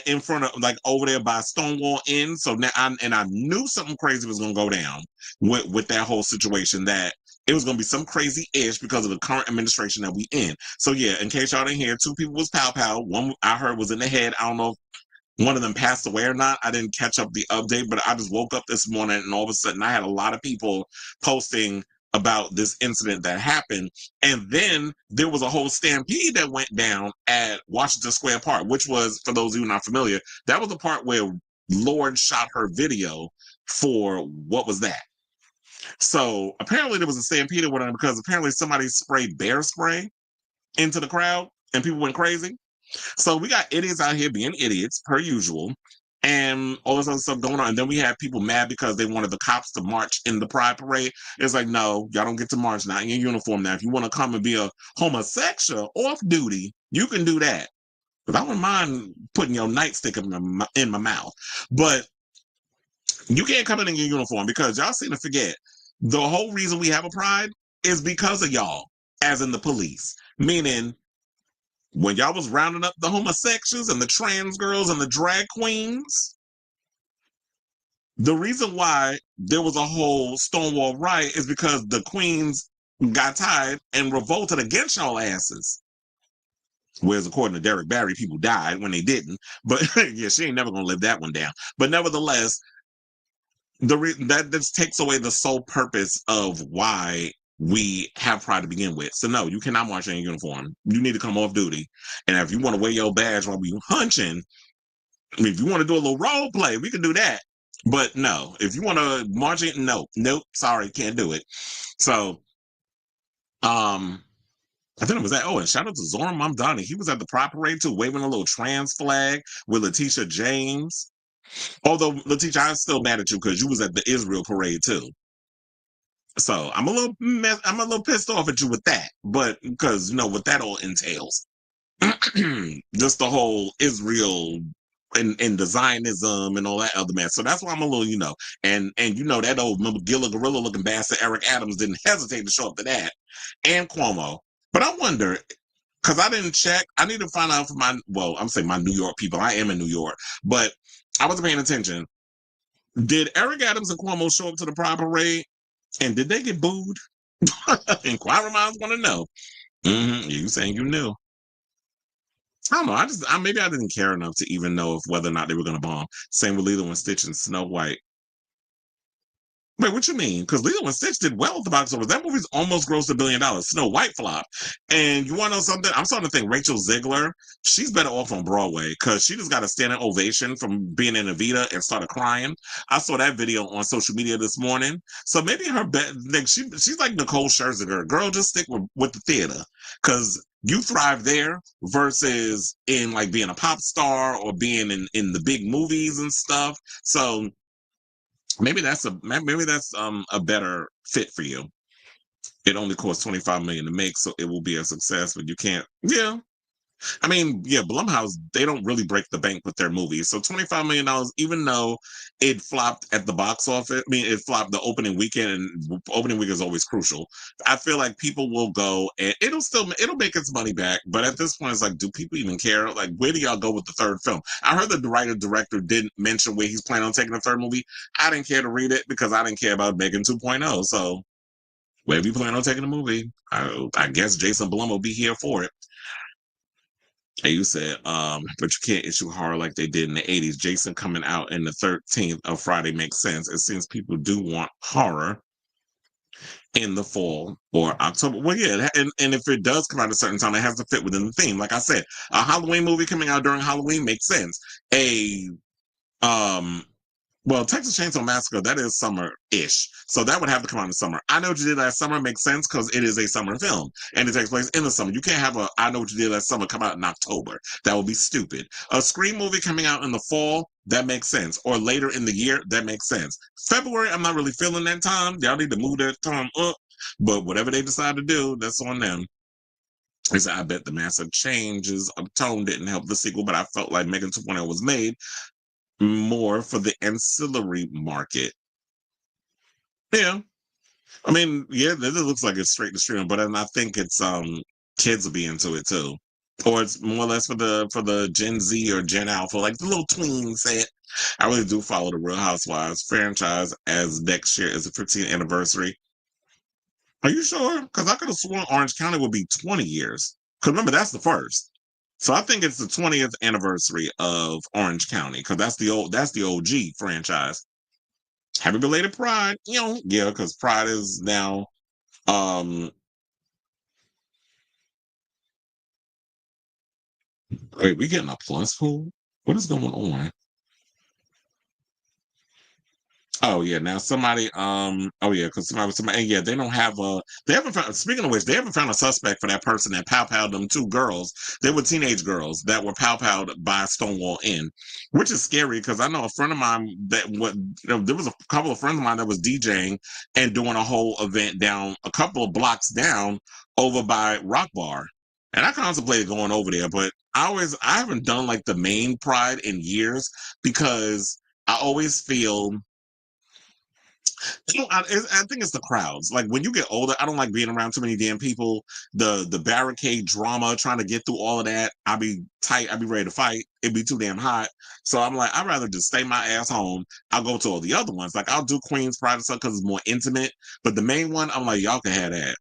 in front of, like, over there by Stonewall Inn. So now I knew something crazy was going to go down with that whole situation, that it was going to be some crazy ish because of the current administration that we in. So yeah, in case y'all didn't hear, 2 people was pow-pow. One I heard was in the head. I don't know one of them passed away or not. I didn't catch up the update, but I just woke up this morning and all of a sudden I had a lot of people posting about this incident that happened. And then there was a whole stampede that went down at Washington Square Park, which was, for those of you not familiar, that was the part where Lorde shot her video for what was that? So apparently there was a stampede or whatever because apparently somebody sprayed bear spray into the crowd and people went crazy. So we got idiots out here being idiots, per usual, and all this other stuff going on. And then we had people mad because they wanted the cops to march in the Pride Parade. It's like, no, y'all don't get to march now in your uniform now. If you want to come and be a homosexual off duty, you can do that. But I wouldn't mind putting your nightstick in my mouth. But you can't come in your uniform because y'all seem to forget the whole reason we have a Pride is because of y'all, as in the police. Meaning, when y'all was rounding up the homosexuals and the trans girls and the drag queens, the reason why there was a whole Stonewall riot is because the queens got tired and revolted against y'all asses. Whereas, according to Derek Barry, people died when they didn't. But yeah, she ain't never gonna live that one down. But nevertheless, that just takes away the sole purpose of why we have Pride to begin with. So no, you cannot march in uniform. You need to come off duty. And if you want to wear your badge while we hunching, if you want to do a little role play, we can do that. But no, if you want to march in, nope, sorry, can't do it. So, I think it was that. Oh, and shout out to Zoran Mamdani. He was at the Pride Parade too, waving a little trans flag with Letitia James. Although, Letitia, I'm still mad at you because you was at the Israel Parade too. So I'm a little pissed off at you with that, but because you know what that all entails, just the whole Israel and the Zionism and all that other mess. So that's why I'm a little, and that old Gilla Gorilla looking bastard Eric Adams didn't hesitate to show up to that, and Cuomo. But I wonder, because I didn't check, I need to find out for I'm saying my New York people. I am in New York, but I wasn't paying attention. Did Eric Adams and Cuomo show up to the Pride Parade? And did they get booed? Inquiring minds want to know. You saying you knew. I don't know. Maybe I didn't care enough to even know whether or not they were going to bomb. Same with Lilo and Stitch and Snow White. Wait, what you mean? Because Lilo and Stitch did well at the box office. That movie's almost grossed $1 billion. Snow White flop. And you want to know something? I'm starting to think Rachel Ziegler, she's better off on Broadway because she just got a standing ovation from being in Evita and started crying. I saw that video on social media this morning. So maybe she's like Nicole Scherzinger. Girl, just stick with the theater because you thrive there versus in like being a pop star or being in the big movies and stuff. So maybe that's a better fit for you. It only costs $25 million to make, so it will be a success. But you can't. Yeah, I mean, yeah, Blumhouse, they don't really break the bank with their movies. So $25 million, even though it flopped at the box office, I mean, it flopped the opening weekend, and opening week is always crucial. I feel like people will go and it'll make its money back. But at this point, it's like, do people even care? Like, where do y'all go with the third film? I heard the writer-director didn't mention where he's planning on taking the third movie. I didn't care to read it because I didn't care about M3GAN 2.0. So wherever you plan on taking the movie, I guess Jason Blum will be here for it. And you said, but you can't issue horror like they did in the 80s. Jason coming out in the 13th of Friday makes sense. It seems people do want horror in the fall or October. Well, yeah, and if it does come out at a certain time, it has to fit within the theme. Like I said, a Halloween movie coming out during Halloween makes sense. Texas Chainsaw Massacre, that is summer-ish. So that would have to come out in the summer. I Know What You Did Last Summer makes sense because it is a summer film and it takes place in the summer. You can't have I Know What You Did Last Summer come out in October. That would be stupid. A Scream movie coming out in the fall, that makes sense. Or later in the year, that makes sense. February, I'm not really feeling that time. Y'all need to move that time up. But whatever they decide to do, that's on them. I bet the massive changes of tone didn't help the sequel, but I felt like M3GAN 2.0 was made more for the ancillary market. Yeah. I mean, yeah, it looks like it's straight to stream, but I think it's kids will be into it too. Or it's more or less for the Gen Z or Gen Alpha, like the little tween set. I really do follow the Real Housewives franchise as next year is the 15th anniversary. Are you sure? Because I could have sworn Orange County would be 20 years. Because remember, that's the first. So I think it's the 20th anniversary of Orange County because that's the OG franchise. Happy belated Pride, yeah, because Pride is now. Um, wait, we getting a plus pool? What is going on? Oh yeah, now somebody oh yeah, because somebody and yeah, they don't have they haven't found, speaking of which, they haven't found a suspect for that person that pow them two girls. They were teenage girls that were pow by Stonewall Inn, which is scary because I know a friend of mine that there was a couple of friends of mine that was DJing and doing a whole event down a couple of blocks down over by Rock Bar. And I contemplated going over there, but I haven't done like the main Pride in years because I always feel I think it's the crowds. Like when you get older, I don't like being around too many damn people. The barricade drama, trying to get through all of that. I'll be tight. I'll be ready to fight. It'd be too damn hot. So I'm like, I'd rather just stay my ass home. I'll go to all the other ones. Like I'll do Queen's Pride and stuff because it's more intimate. But the main one, I'm like, y'all can have that.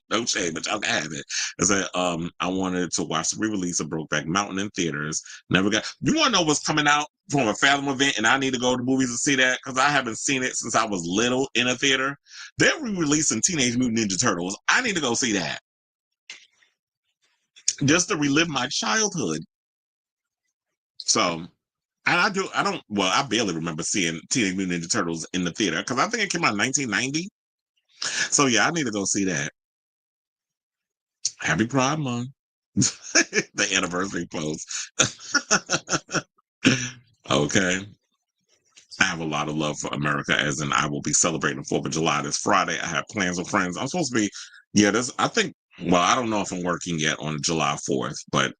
No shame, but y'all can have it. I said, I wanted to watch the re-release of Brokeback Mountain in theaters. Never got. You want to know what's coming out from a Fathom event, and I need to go to movies to see that because I haven't seen it since I was little in a theater. They're re-releasing Teenage Mutant Ninja Turtles. I need to go see that just to relive my childhood. So, and I do. I don't. Well, I barely remember seeing Teenage Mutant Ninja Turtles in the theater because I think it came out in 1990. So yeah, I need to go see that. Happy Pride Month. The anniversary post. Okay. I have a lot of love for America, as in I will be celebrating the 4th of July this Friday. I have plans with friends. I'm supposed to be, yeah, I think, well, I don't know if I'm working yet on July 4th, but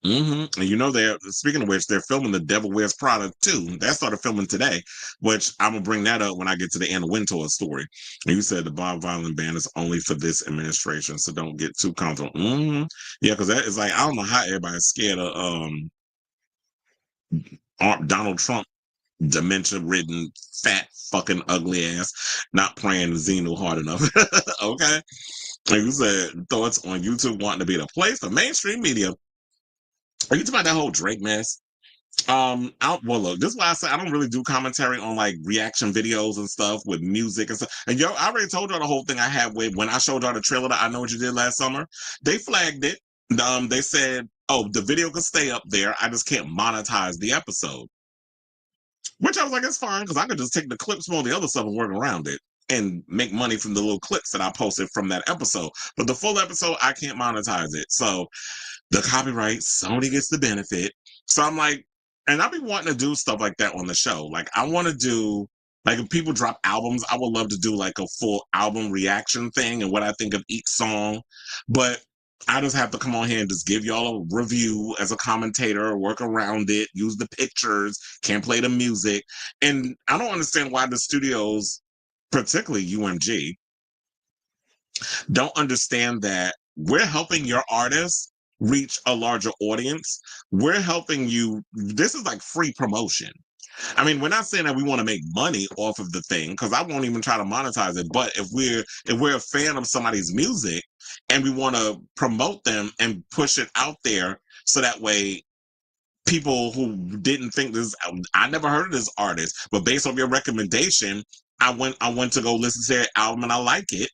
and they're, speaking of which, they're filming The Devil Wears Prada too. That started filming today, which I'm going to bring that up when I get to the end of Wintour story. And you said the Bob Vylan ban is only for this administration, so don't get too comfortable. Yeah, because that is like, I don't know how everybody's scared of Donald Trump, dementia-ridden, fat, fucking ugly ass, not praying to Zayne hard enough. Okay. Like you said, thoughts on YouTube wanting to be the place for mainstream media. Are you talking about that whole Drake mess? Well, look, this is why I say I don't really do commentary on like reaction videos and stuff with music and stuff. And I already told y'all the whole thing I had with when I showed y'all the trailer that I Know What You Did last summer. They flagged it. They said, "Oh, the video could stay up there. I just can't monetize the episode." Which I was like, "It's fine because I could just take the clips from all the other stuff and work around it and make money from the little clips that I posted from that episode. But the full episode, I can't monetize it. So the copyright, Sony gets the benefit." So I'm like, and I'll be wanting to do stuff like that on the show. Like I want to do, like if people drop albums, I would love to do like a full album reaction thing and what I think of each song. But I just have to come on here and just give y'all a review as a commentator, work around it, use the pictures, can't play the music. And I don't understand why the studios, particularly UMG, don't understand that we're helping your artists reach a larger audience. We're helping you. This is like free promotion. I mean, we're not saying that we want to make money off of the thing because I won't even try to monetize it. But if we're a fan of somebody's music and we want to promote them and push it out there so that way people who didn't think this, I never heard of this artist, but based on your recommendation, I went to go listen to their album and I like it.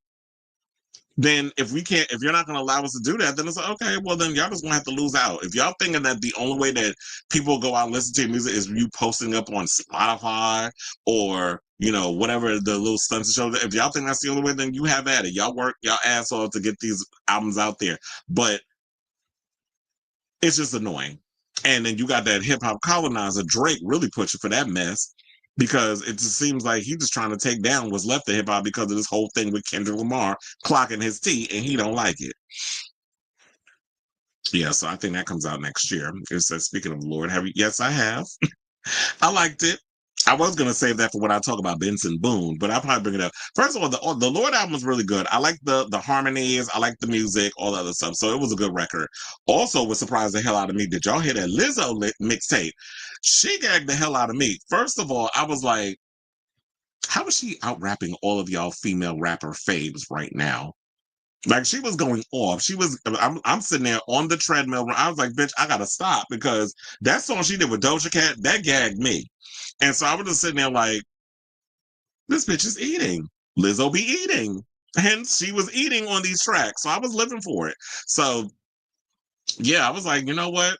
Then if you're not going to allow us to do that, then it's like, okay, well then y'all just gonna have to lose out. If y'all thinking that the only way that people go out and listen to your music is you posting up on Spotify or whatever the little stunts show, if y'all think that's the only way, then you have at it. Y'all work y'all ass off to get these albums out there, but it's just annoying. And then you got that hip hop colonizer Drake really pushing for that mess because it just seems like he's just trying to take down what's left of hip hop because of this whole thing with Kendrick Lamar clocking his T and he don't like it. Yeah, so I think that comes out next year. It says, speaking of Lord, have you? Yes, I have. I liked it. I was gonna save that for when I talk about Benson Boone, but I'll probably bring it up. First of all, the Lord album was really good. I like the harmonies, I like the music, all the other stuff. So it was a good record. Also, was surprised the hell out of me. Did y'all hear that Lizzo mixtape? She gagged the hell out of me. First of all, I was like, how is she out rapping all of y'all female rapper faves right now? Like she was going off. I'm sitting there on the treadmill. I was like, bitch, I gotta stop because that song she did with Doja Cat, that gagged me. And so I was just sitting there like, this bitch is eating. Lizzo be eating. And she was eating on these tracks. So I was living for it. So yeah, I was like, you know what?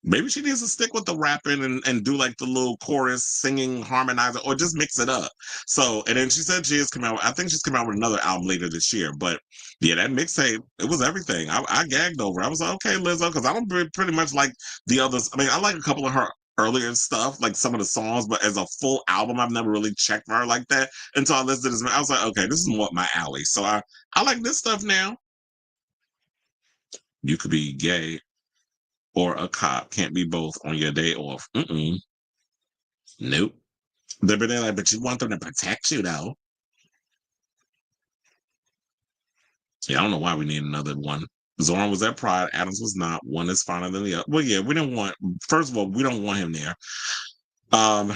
Maybe she needs to stick with the rapping and do like the little chorus singing, harmonizer, or just mix it up. So, and then she said she is coming out. I think she's coming out with another album later this year. But yeah, that mixtape, it was everything. I gagged over. I was like, okay, Lizzo, because I don't pretty much like the others. I mean, I like a couple of her earlier stuff, like some of the songs, but as a full album, I've never really checked for her like that until I listened to this. I was like, okay, this is more my alley. So I like this stuff now. You could be gay or a cop. Can't be both on your day off. Nope. They're like, but you want them to protect you, though. Yeah, I don't know why we need another one. Zorn was at Pride. Adams was not. One is finer than the other. Well, yeah, we don't want. First of all, we don't want him there. Um,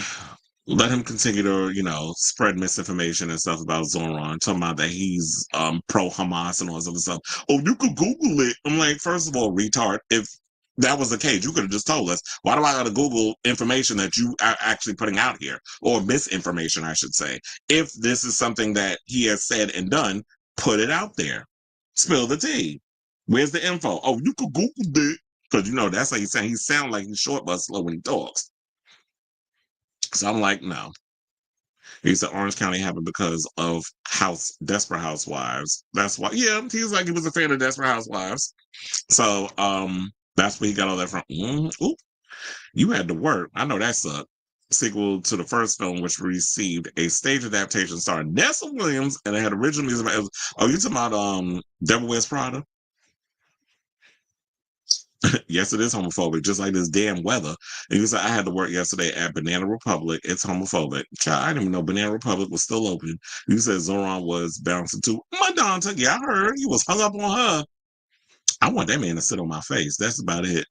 Let him continue to, spread misinformation and stuff about Zoran, talking about that he's pro Hamas and all this other stuff. Oh, you could Google it. I'm like, first of all, retard, if that was the case, you could have just told us. Why do I gotta Google information that you are actually putting out here? Or misinformation, I should say. If this is something that he has said and done, put it out there. Spill the tea. Where's the info? Oh, you could Google it. Because that's how he's saying. He sounds like he's short but slow when he talks. So I'm like, no. He said Orange County happened because of Desperate Housewives. That's why. Yeah, he was like he was a fan of Desperate Housewives. So that's where he got all that from. Oop, you had to work. I know that sucked. Sequel to the first film, which received a stage adaptation starring Nessa Williams, and it had original music. Oh, you talking about Devil Wears Prada? Yes, it is homophobic, just like this damn weather. And you said I had to work yesterday at Banana Republic. It's homophobic. Child, I didn't even know Banana Republic was still open. You said Zoran was bouncing to Madonna. Yeah, I heard he was hung up on her. I want that man to sit on my face. That's about it.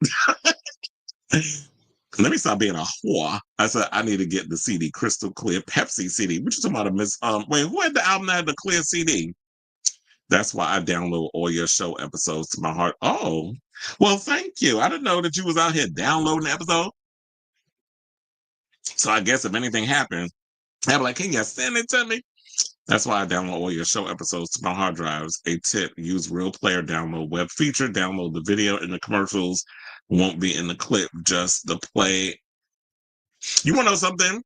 Let me stop being a whore. I said I need to get the CD, Crystal Clear Pepsi CD. What you talking about? Wait, who had the album that had the clear CD? That's why I download all your show episodes to my heart. Oh, well, thank you. I didn't know that you was out here downloading the episode. So I guess if anything happened, I'd be like, can you send it to me? That's why I download all your show episodes to my hard drives. A tip, use Real Player download web feature, download the video and the commercials won't be in the clip, just the play. You want to know something?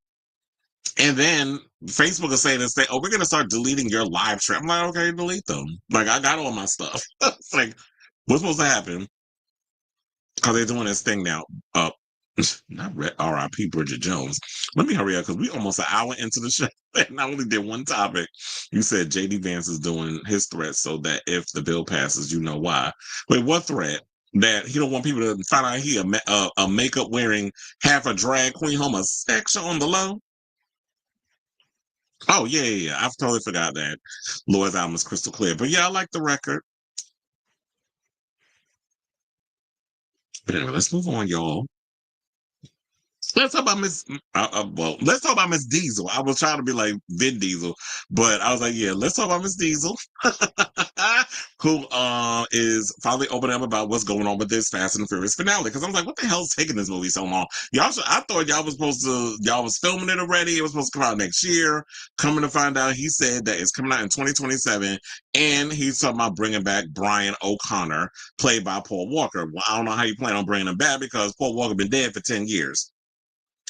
And then Facebook is saying this thing, oh, we're going to start deleting your live stream. I'm like, okay, delete them. Like, I got all my stuff. It's like, what's supposed to happen? Because they're doing this thing now. Not R.I.P. Bridget Jones. Let me hurry up because we almost an hour into the show and I only did one topic. You said J.D. Vance is doing his threat so that if the bill passes, you know why. Wait, what threat? That he don't want people to find out he a makeup wearing half a drag queen homosexual on the low? Oh, yeah. I've totally forgot that. Lloyd's album is crystal clear. But yeah, I like the record. But anyway, let's move on, y'all. Let's talk about let's talk about Miss Diesel. I was trying to be like Vin Diesel, but I was like, yeah, let's talk about Miss Diesel, who is finally opening up about what's going on with this Fast and the Furious finale. Because I'm like, what the hell's taking this movie so long? I thought y'all was filming it already. It was supposed to come out next year. Coming to find out, he said that it's coming out in 2027, and he's talking about bringing back Brian O'Connor, played by Paul Walker. Well, I don't know how you plan on bringing him back because Paul Walker been dead for 10 years.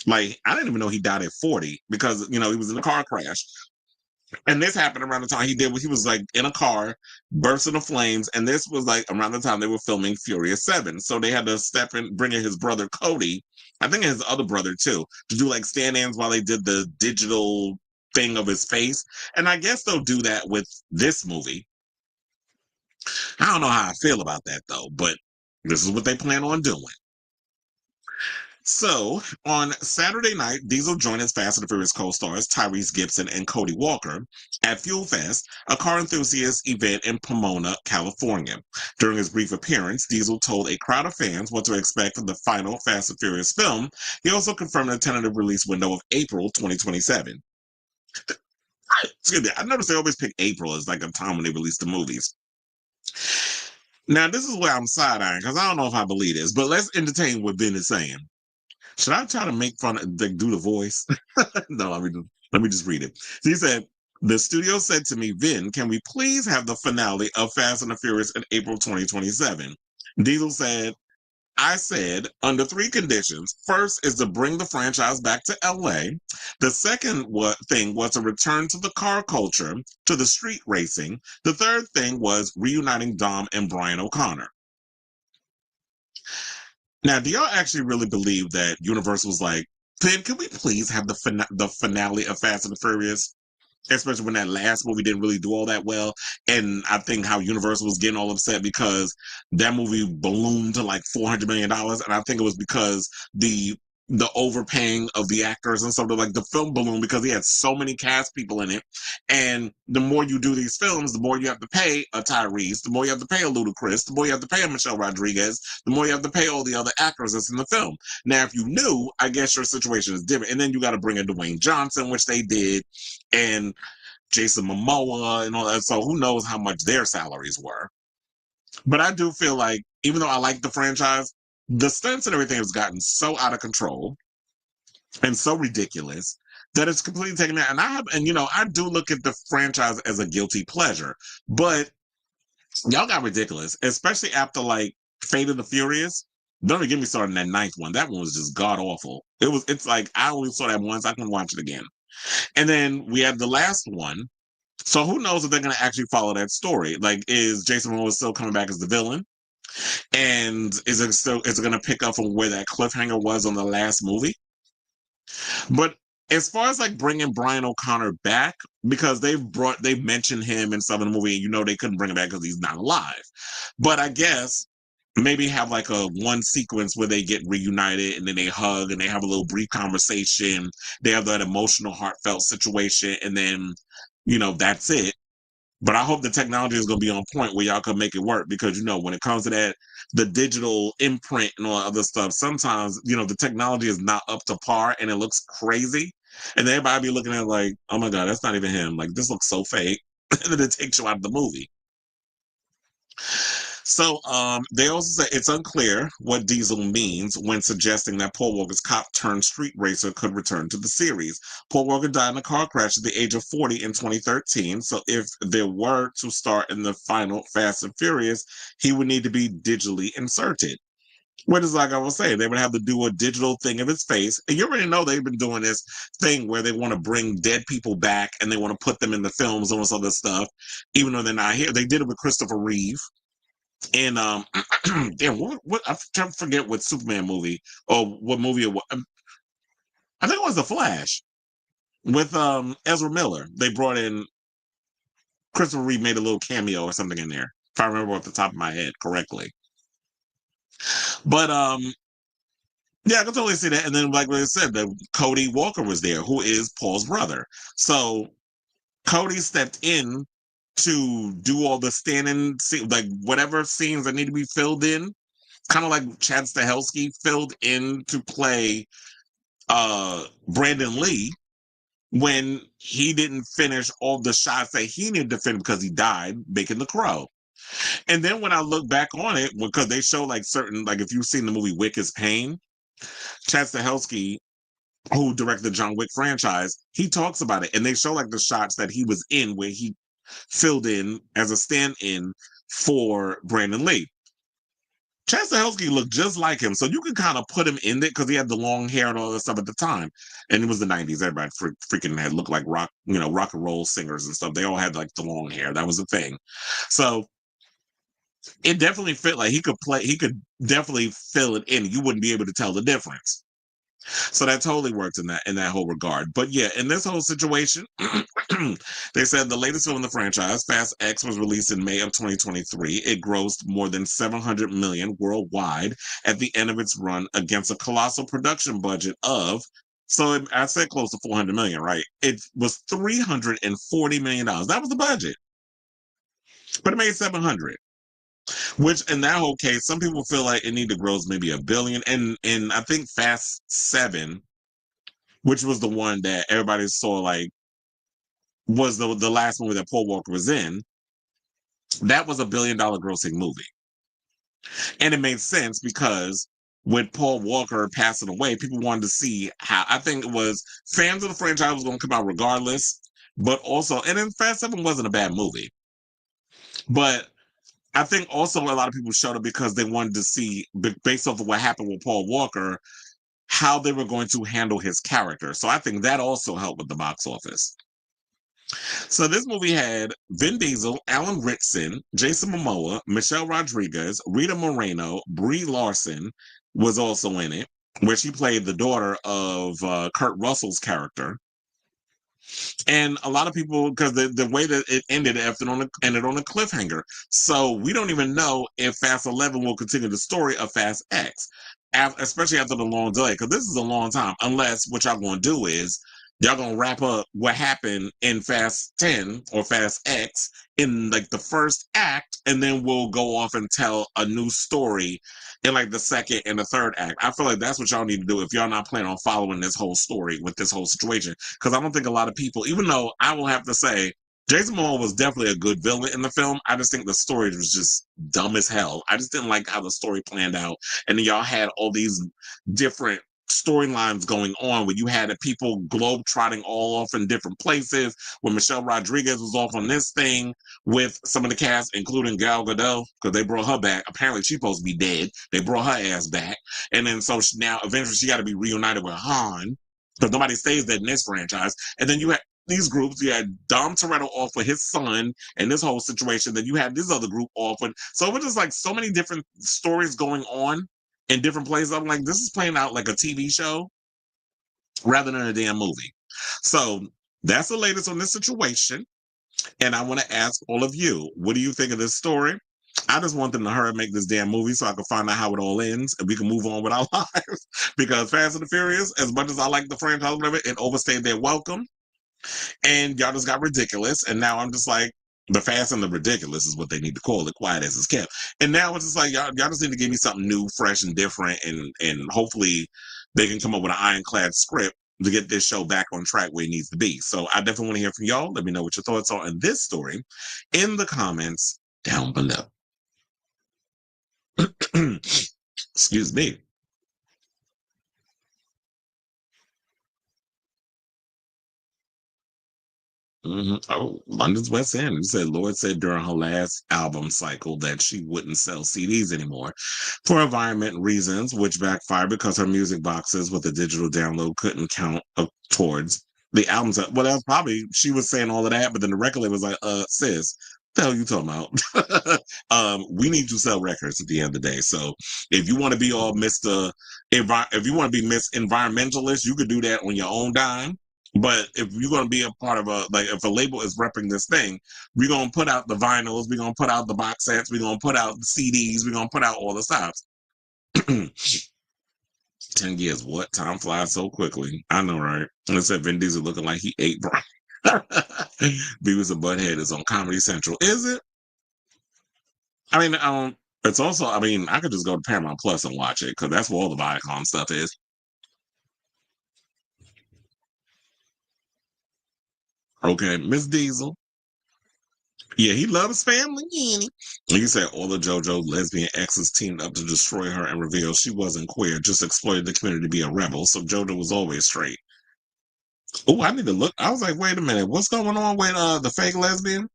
Like, I didn't even know he died at 40 because, he was in a car crash. And this happened around the time he was like in a car, burst into flames. And this was like around the time they were filming Furious 7. So they had to step in, bring in his brother, Cody, I think his other brother too, to do like stand-ins while they did the digital thing of his face. And I guess they'll do that with this movie. I don't know how I feel about that though, but this is what they plan on doing. So, on Saturday night, Diesel joined his Fast and the Furious co-stars Tyrese Gibson and Cody Walker at Fuel Fest, a car enthusiast event in Pomona, California. During his brief appearance, Diesel told a crowd of fans what to expect from the final Fast and Furious film. He also confirmed a tentative release window of April 2027. Excuse me, I noticed they always pick April as like a time when they release the movies. Now, this is where I'm side-eyeing, because I don't know if I believe this, but let's entertain what Ben is saying. Should I try to make fun of, like, do the voice? No, let me just read it. So he said, the studio said to me, Vin, can we please have the finale of Fast and the Furious in April 2027? Diesel said, I said, under three conditions. First is to bring the franchise back to LA. The second thing was a return to the car culture, to the street racing. The third thing was reuniting Dom and Brian O'Connor. Now, do y'all actually really believe that Universal was like, Ben, can we please have the finale of Fast and the Furious? Especially when that last movie didn't really do all that well. And I think how Universal was getting all upset because that movie ballooned to like $400 million. And I think it was because the overpaying of the actors and something like the film balloon because he had so many cast people in it. And the more you do these films, the more you have to pay a Tyrese, the more you have to pay a Ludacris, the more you have to pay a Michelle Rodriguez, the more you have to pay all the other actors that's in the film. Now, if you knew, I guess your situation is different. And then you got to bring in Dwayne Johnson, which they did, and Jason Momoa and all that. So who knows how much their salaries were. But I do feel like, even though I like the franchise, the stunts and everything has gotten so out of control and so ridiculous that it's completely taken out. And I do look at the franchise as a guilty pleasure, but y'all got ridiculous, especially after like Fate of the Furious. Don't even get me started on that ninth one. That one was just god awful. It's like I only saw that once. I can watch it again. And then we have the last one. So who knows if they're going to actually follow that story? Like, is Jason Momoa still coming back as the villain? And is it going to pick up from where that cliffhanger was on the last movie? But as far as like bringing Brian O'Connor back, because they've mentioned him in some of the movie, and they couldn't bring him back because he's not alive. But I guess maybe have like a one sequence where they get reunited and then they hug and they have a little brief conversation. They have that emotional, heartfelt situation, and then that's it. But I hope the technology is going to be on point where y'all can make it work because, when it comes to that, the digital imprint and all that other stuff, sometimes, the technology is not up to par and it looks crazy. And then everybody be looking at it like, oh my God, that's not even him. Like, this looks so fake. And then it takes you out of the movie. So they also say it's unclear what Diesel means when suggesting that Paul Walker's cop turned street racer could return to the series. Paul Walker died in a car crash at the age of 40 in 2013. So if there were to start in the final Fast and Furious, he would need to be digitally inserted. What is like I was saying, they would have to do a digital thing of his face. And you already know they've been doing this thing where they want to bring dead people back and they want to put them in the films and all this other stuff, even though they're not here. They did it with Christopher Reeve. And damn, what I'm trying to forget what Superman movie or what movie it was. I think it was The Flash with Ezra Miller. They brought in Christopher Reeve, made a little cameo or something in there, if I remember off the top of my head correctly. But yeah, I can totally see that. And then, like I said, that Cody Walker was there, who is Paul's brother. So Cody stepped in to do all the standing, like whatever scenes that need to be filled in. Kind of like Chad Stahelski filled in to play Brandon Lee when he didn't finish all the shots that he needed to finish because he died making The Crow. And then when I look back on it, because they show like certain, like if you've seen the movie Wick is Pain, Chad Stahelski, who directed the John Wick franchise, he talks about it. And they show like the shots that he was in where he filled in as a stand-in for Brandon Lee. Chad Stahelski looked just like him, so you can kind of put him in it because he had the long hair and all that stuff at the time. And it was the 90s. Everybody freaking had looked like rock and roll singers and stuff. They all had like the long hair. That was the thing. So it definitely fit like he could definitely fill it in. You wouldn't be able to tell the difference. So that totally worked in that whole regard. But yeah, in this whole situation, they said the latest film in the franchise, Fast X, was released in May of 2023. It grossed more than $700 million worldwide at the end of its run against a colossal production budget of, so I said close to $400 million, right? It was $340 million. That was the budget. But it made 700. Which in that whole case, some people feel like it need to gross maybe $1 billion. And I think Fast 7, which was the one that everybody saw like was the last movie that Paul Walker was in. that was $1 billion grossing movie. And it made sense because with Paul Walker passing away, people wanted to see how, I think it was fans of the franchise was going to come out regardless, but also, and then Fast 7 wasn't a bad movie. But I think also a lot of people showed up because they wanted to see, based off of what happened with Paul Walker, how they were going to handle his character. So I think that also helped with the box office. So this movie had Vin Diesel, Alan Ritson, Jason Momoa, Michelle Rodriguez, Rita Moreno, Brie Larson was also in it, where she played the daughter of Kurt Russell's character. And a lot of people, because the way that it ended, ended on a cliffhanger. So we don't even know if Fast 11 will continue the story of Fast X, especially after the long delay, because this is a long time. Unless what y'all going to do is y'all going to wrap up what happened in Fast 10 or Fast X in like the first act, and then we'll go off and tell a new story in like the second and the third act. I feel like that's what y'all need to do if y'all not planning on following this whole story with this whole situation. Because I don't think a lot of people, even though I will have to say, Jason Momoa was definitely a good villain in the film. I just think the story was just dumb as hell. I just didn't like how the story planned out. And then y'all had all these different storylines going on where you had people globe trotting all off in different places, where Michelle Rodriguez was off on this thing with some of the cast, including Gal Gadot, because they brought her back. Apparently she's supposed to be dead. They brought her ass back. And then so now eventually she got to be reunited with Han, because nobody stays dead in this franchise. And then you had these groups. You had Dom Toretto off with his son and this whole situation. Then you had this other group off with. So it was just like so many different stories going on in different places. I'm like, this is playing out like a TV show rather than a damn movie. So that's the latest on this situation. And I want to ask all of you, what do you think of this story? I just want them to hurry and make this damn movie so I can find out how it all ends and we can move on with our lives. Because Fast and the Furious, as much as I like the franchise, whatever, it overstayed their welcome. And y'all just got ridiculous. And now I'm just like, the Fast and the Ridiculous is what they need to call it, quiet as it's kept. And now it's just like, y'all just need to give me something new, fresh, and different. And hopefully they can come up with an ironclad script to get this show back on track where it needs to be. So I definitely want to hear from y'all. Let me know what your thoughts are on this story in the comments down below. Excuse me. Oh, London's West End. You said Lord said during her last album cycle that she wouldn't sell CDs anymore for environment reasons, which backfired because her music boxes with a digital download couldn't count towards the albums. Well, that was probably, she was saying all of that, but then the record label was like, sis, the hell you talking about? We need to sell records at the end of the day. So if you want to be all if you want to be Miss Environmentalist, you could do that on your own dime. But if you're going to be a part of if a label is repping this thing, we're going to put out the vinyls, we're going to put out the box sets, we're going to put out the CDs, we're going to put out all the stops. 10 years, what? Time flies so quickly. I know, right? And it said Vin Diesel looking like he ate Brian. Beavis and Butthead is on Comedy Central. Is it? I mean, it's also, I mean, I could just go to Paramount Plus and watch it because that's where all the Viacom stuff is. Okay, Miss Diesel. Yeah, he loves family. You said all of JoJo's lesbian exes teamed up to destroy her and reveal she wasn't queer, just exploited the community to be a rebel. So JoJo was always straight. Oh, I need to look. I was like, wait a minute, what's going on with the fake lesbian?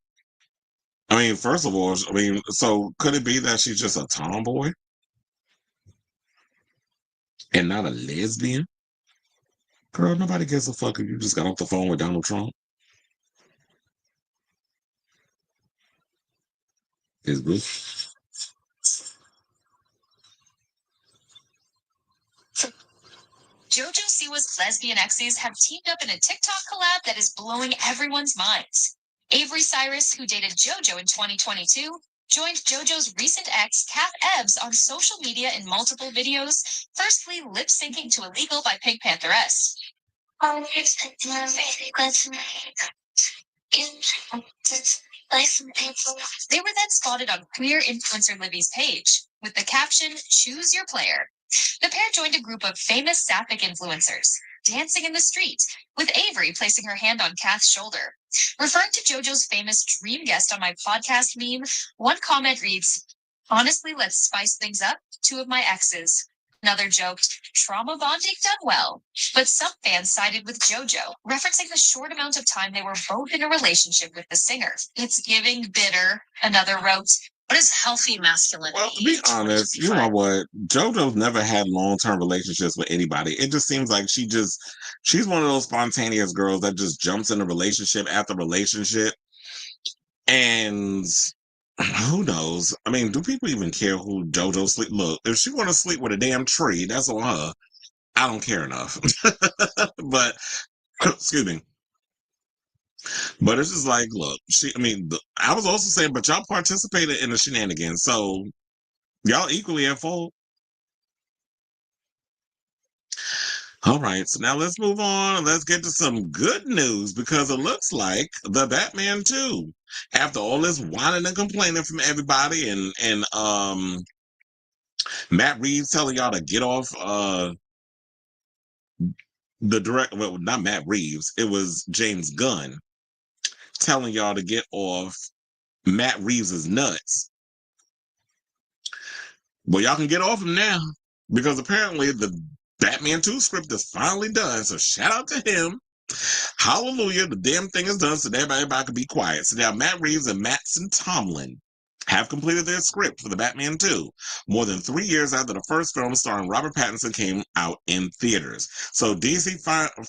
I mean, first of all, I mean, so could it be that she's just a tomboy and not a lesbian? Girl, nobody gives a fuck if you just got off the phone with Donald Trump. Is this? JoJo Siwa's lesbian exes have teamed up in a TikTok collab that is blowing everyone's minds. Avery Cyrus, who dated JoJo in 2022, joined JoJo's recent ex, Kath Ebbs, on social media in multiple videos, firstly lip-syncing to Illegal by Pink Pantheress. They were then spotted on queer influencer Livy's page, with the caption, "Choose your player." The pair joined a group of famous sapphic influencers, dancing in the street, with Avery placing her hand on Kath's shoulder. Referring to JoJo's famous dream guest on my podcast meme, one comment reads, "Honestly, let's spice things up. 2 of my exes." Another joked, "Trauma bonding done well." But some fans sided with JoJo, referencing the short amount of time they were both in a relationship with the singer. "It's giving bitter," another wrote. "What is healthy masculinity?" Well, to be honest, you know what? JoJo's never had long-term relationships with anybody. It just seems like she's one of those spontaneous girls that just jumps in a relationship after relationship. And who knows? I mean, do people even care who JoJo sleep? Look, if she want to sleep with a damn tree, that's on her. I don't care enough. But excuse me. But it's just like, look, I was also saying, but y'all participated in the shenanigans, so y'all equally at fault. All right, so now let's move on. Let's get to some good news because it looks like the Batman 2, after all this whining and complaining from everybody, and Matt Reeves telling y'all to get off well, not Matt Reeves, it was James Gunn telling y'all to get off Matt Reeves's nuts. Well, y'all can get off him now because apparently the Batman 2 script is finally done. So shout out to him. Hallelujah. The damn thing is done so that everybody can be quiet. So now Matt Reeves and Madison Tomlin have completed their script for the Batman 2, more than 3 years after the first film starring Robert Pattinson came out in theaters. So DC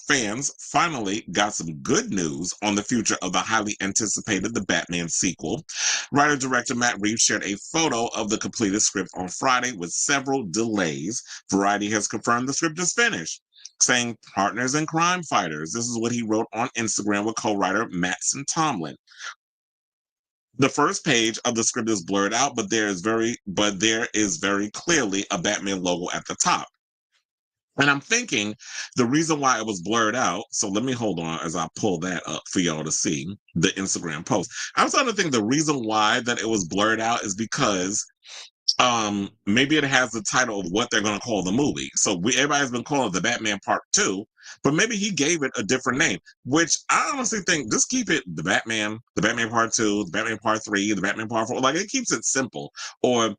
fans finally got some good news on the future of the highly anticipated The Batman sequel. Writer-director Matt Reeves shared a photo of the completed script on Friday with several delays. Variety has confirmed the script is finished, saying partners and crime fighters. This is what he wrote on Instagram with co-writer Madison Tomlin. The first page of the script is blurred out, but there is very clearly a Batman logo at the top. And I'm thinking the reason why it was blurred out, so let me hold on as I pull that up for y'all to see the Instagram post. I'm starting to think the reason why that it was blurred out is because maybe it has the title of what they're going to call the movie. So everybody's been calling it the Batman Part 2, but maybe he gave it a different name, which I honestly think just keep it the Batman Part 2, the Batman Part 3, the Batman Part 4. Like, it keeps it simple. Or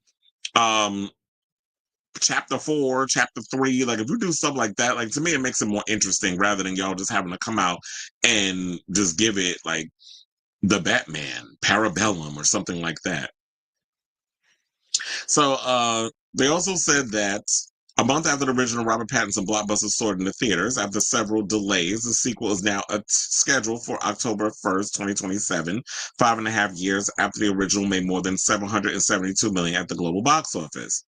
Chapter 4, Chapter 3. Like, if you do stuff like that, like, to me, it makes it more interesting rather than y'all just having to come out and just give it like the Batman Parabellum or something like that. So they also said that a month after the original Robert Pattinson blockbuster soared into theaters, after several delays, the sequel is now scheduled for October 1st, 2027, 5.5 years after the original made more than $772 million at the global box office.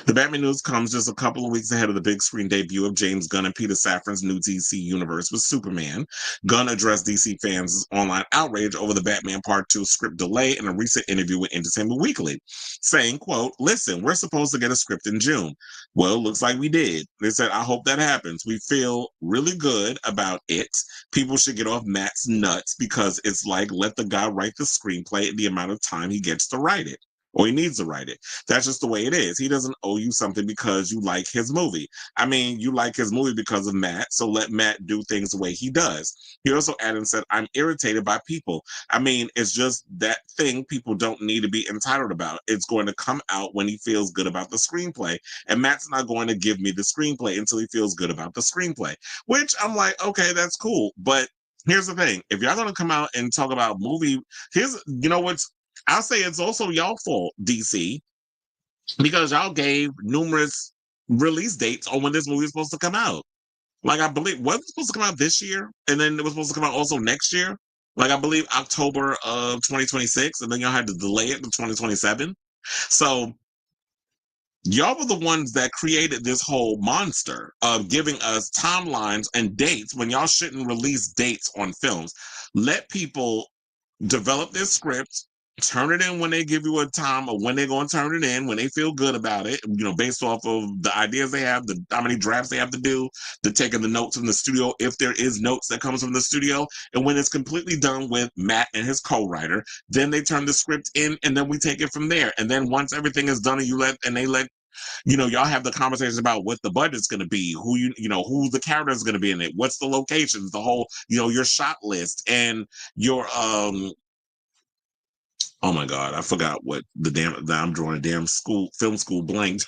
The Batman news comes just a couple of weeks ahead of the big screen debut of James Gunn and Peter Safran's new DC universe with Superman. Gunn addressed DC fans' online outrage over the Batman Part 2 script delay in a recent interview with Entertainment Weekly, saying, quote, "Listen, we're supposed to get a script in June. Well, looks like we did. They said, I hope that happens. We feel really good about it. People should get off Matt's nuts because it's like, let the guy write the screenplay in the amount of time he gets to write it. Or he needs to write it. That's just the way it is. He doesn't owe you something because you like his movie. I mean, you like his movie because of Matt, so let Matt do things the way he does." He also added and said, "I'm irritated by people. I mean, it's just that thing people don't need to be entitled about. It's going to come out when he feels good about the screenplay. And Matt's not going to give me the screenplay until he feels good about the screenplay." Which I'm like, okay, that's cool. But here's the thing. If y'all going to come out and talk about movie, I'll say it's also y'all fault, DC, because y'all gave numerous release dates on when this movie is supposed to come out. Like, I believe, was it supposed to come out this year? And then it was supposed to come out also next year? Like, I believe October of 2026, and then y'all had to delay it to 2027. So, y'all were the ones that created this whole monster of giving us timelines and dates when y'all shouldn't release dates on films. Let people develop their scripts, turn it in when they give you a time or when they're going to turn it in, when they feel good about it, based off of the ideas they have, how many drafts they have to do, the taking the notes from the studio, if there is notes that comes from the studio. And when it's completely done with Matt and his co-writer, then they turn the script in and then we take it from there. And then once everything is done and they let Y'all have the conversations about what the budget's going to be, who the character's going to be in it, what's the locations, the whole, your shot list, and your oh my God, I forgot what I'm drawing a damn film school blank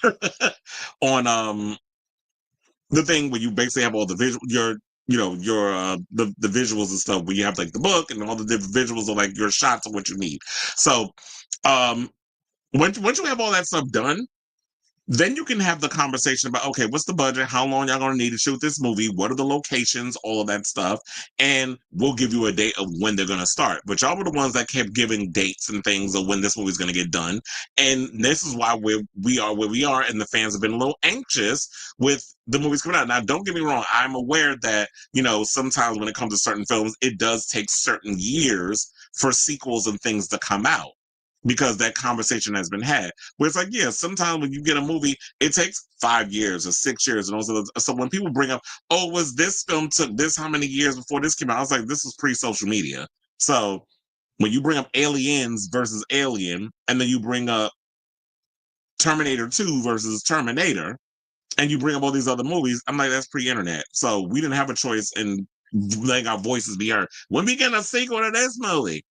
on the thing where you basically have all the visual, the visuals and stuff, where you have like the book and all the different visuals of like your shots of what you need. So once you have all that stuff done, then you can have the conversation about, okay, what's the budget? How long y'all going to need to shoot this movie? What are the locations? All of that stuff. And we'll give you a date of when they're going to start. But y'all were the ones that kept giving dates and things of when this movie's going to get done. And this is why we are where we are. And the fans have been a little anxious with the movies coming out. Now, don't get me wrong. I'm aware that, sometimes when it comes to certain films, it does take certain years for sequels and things to come out, because that conversation has been had. Where it's like, yeah, sometimes when you get a movie, it takes 5 years or 6 years. And also, so when people bring up, oh, was this film took this how many years before this came out? I was like, this was pre-social media. So when you bring up Aliens versus Alien, and then you bring up Terminator 2 versus Terminator, and you bring up all these other movies, I'm like, that's pre-internet. So we didn't have a choice in letting our voices be heard. When we get a sequel to this movie,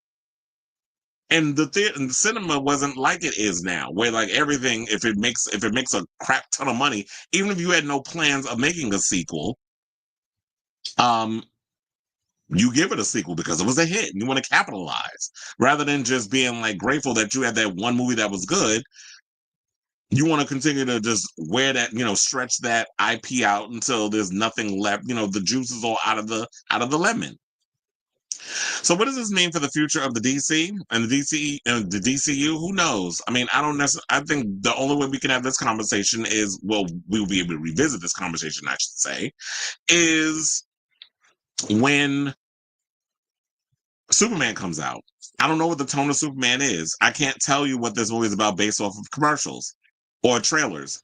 and the cinema wasn't like it is now, where like everything, if it makes a crap ton of money, even if you had no plans of making a sequel, you give it a sequel because it was a hit and you want to capitalize, rather than just being like grateful that you had that one movie that was good. You want to continue to just wear that, stretch that IP out until there's nothing left. The juice is all out of the lemon. So what does this mean for the future of the DC and the DCU? Who knows? I mean, I don't necessarily. I think the only way we can have this conversation is, well, we will be able to revisit this conversation, I should say, is when Superman comes out. I don't know what the tone of Superman is. I can't tell you what this movie is about based off of commercials or trailers.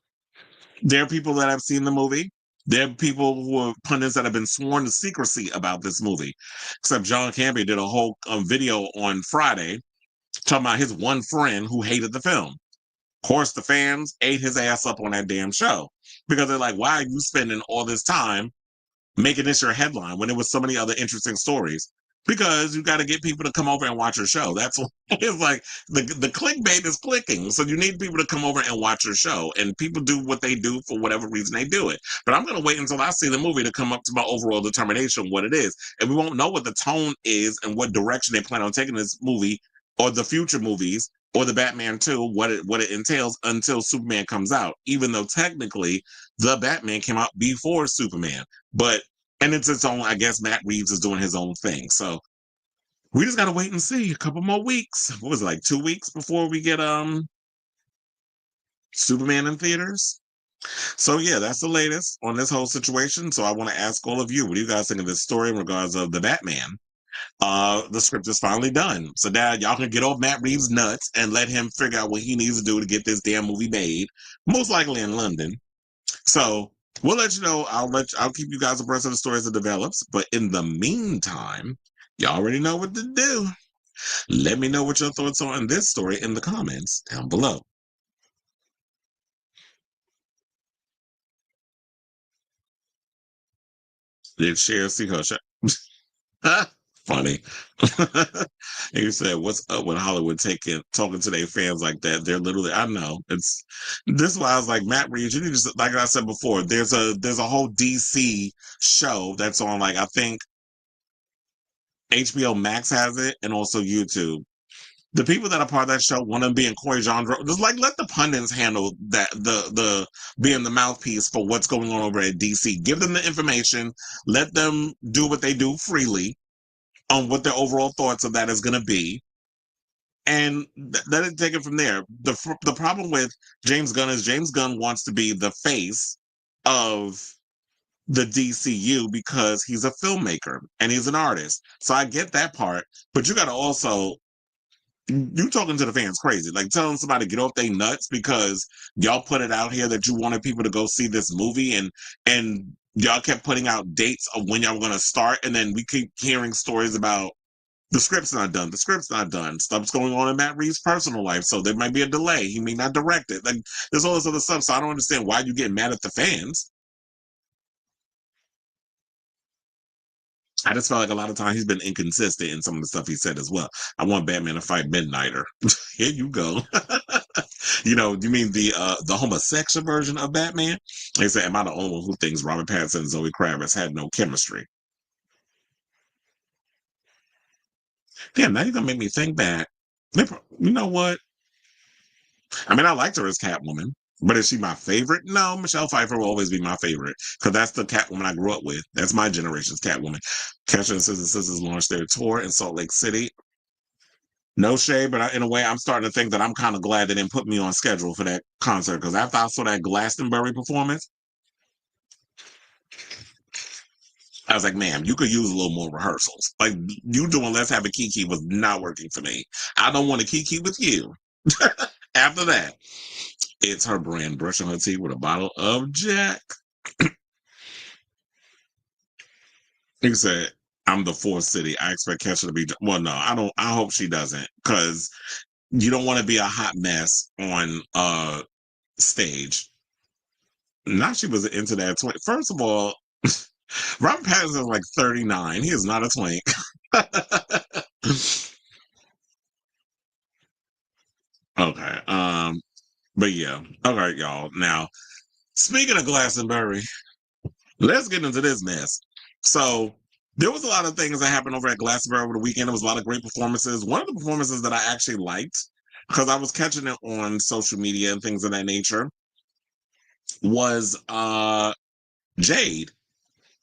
There are people that have seen the movie. There are people who are pundits that have been sworn to secrecy about this movie. Except John Campbell did a whole video on Friday talking about his one friend who hated the film. Of course, the fans ate his ass up on that damn show, because they're like, why are you spending all this time making this your headline when there was so many other interesting stories? Because you got to get people to come over and watch your show. That's what it's like. The clickbait is clicking. So you need people to come over and watch your show. And people do what they do for whatever reason they do it. But I'm going to wait until I see the movie to come up to my overall determination of what it is. And we won't know what the tone is and what direction they plan on taking this movie or the future movies or the Batman 2, what it entails, until Superman comes out. Even though technically the Batman came out before Superman. And it's its own, I guess Matt Reeves is doing his own thing. So we just got to wait and see. A couple more weeks. What was it, like 2 weeks before we get Superman in theaters? So yeah, that's the latest on this whole situation. So I want to ask all of you, what do you guys think of this story in regards of the Batman? The script is finally done. So now y'all can get off Matt Reeves' nuts and let him figure out what he needs to do to get this damn movie made. Most likely in London. So we'll let you know. I'll keep you guys abreast of the story as it develops. But in the meantime, y'all already know what to do. Let me know what your thoughts are on this story in the comments down below. Did Cher see her shot? Funny. You said, what's up with Hollywood talking to their fans like that? They're literally, I know. This is why I was like, Matt Reeves, you need to, like I said before, there's a whole DC show that's on, like, I think HBO Max has it, and also YouTube. The people that are part of that show, one of them being Corey Jandro, just like, let the pundits handle that, the being the mouthpiece for what's going on over at DC. Give them the information, let them do what they do freely on what their overall thoughts of that is going to be, and let it take it from there. The problem with James Gunn is James Gunn wants to be the face of the DCU because he's a filmmaker and he's an artist. So I get that part, but you got to also, you talking to the fans crazy, like telling somebody to get off their nuts because y'all put it out here that you wanted people to go see this movie, and y'all kept putting out dates of when y'all were going to start, and then we keep hearing stories about The script's not done. The script's not done. Stuff's going on in Matt Reeves' personal life, so there might be a delay. He may not direct it. Like, there's all this other stuff, so I don't understand why you get mad at the fans. I just felt like a lot of times he's been inconsistent in some of the stuff he said as well. I want Batman to fight Midnighter. Here you go. You mean the homosexual version of Batman? They say, am I the only one who thinks Robert Pattinson and Zoe Kravitz had no chemistry? Damn, now you're gonna make me think back. You know what? I mean, I liked her as Catwoman, but is she my favorite? No, Michelle Pfeiffer will always be my favorite because that's the Catwoman I grew up with. That's my generation's Catwoman. Catcher and Sisters launched their tour in Salt Lake City. No shade, but in a way, I'm starting to think that I'm kind of glad they didn't put me on schedule for that concert because after I saw that Glastonbury performance, I was like, ma'am, you could use a little more rehearsals. Like, you doing Let's Have a Kiki was not working for me. I don't want to Kiki with you. After that, it's her brand brushing her teeth with a bottle of Jack. He said, I'm the fourth city. I expect Kesha to be. Well, no, I don't. I hope she doesn't because you don't want to be a hot mess on stage. Not she was into that 20. First of all, Robert Pattinson is like 39. He is not a twink. Okay. But yeah. All right, y'all. Now, speaking of Glastonbury, let's get into this mess. So there was a lot of things that happened over at Glastonbury over the weekend. There was a lot of great performances. One of the performances that I actually liked, because I was catching it on social media and things of that nature, was Jade,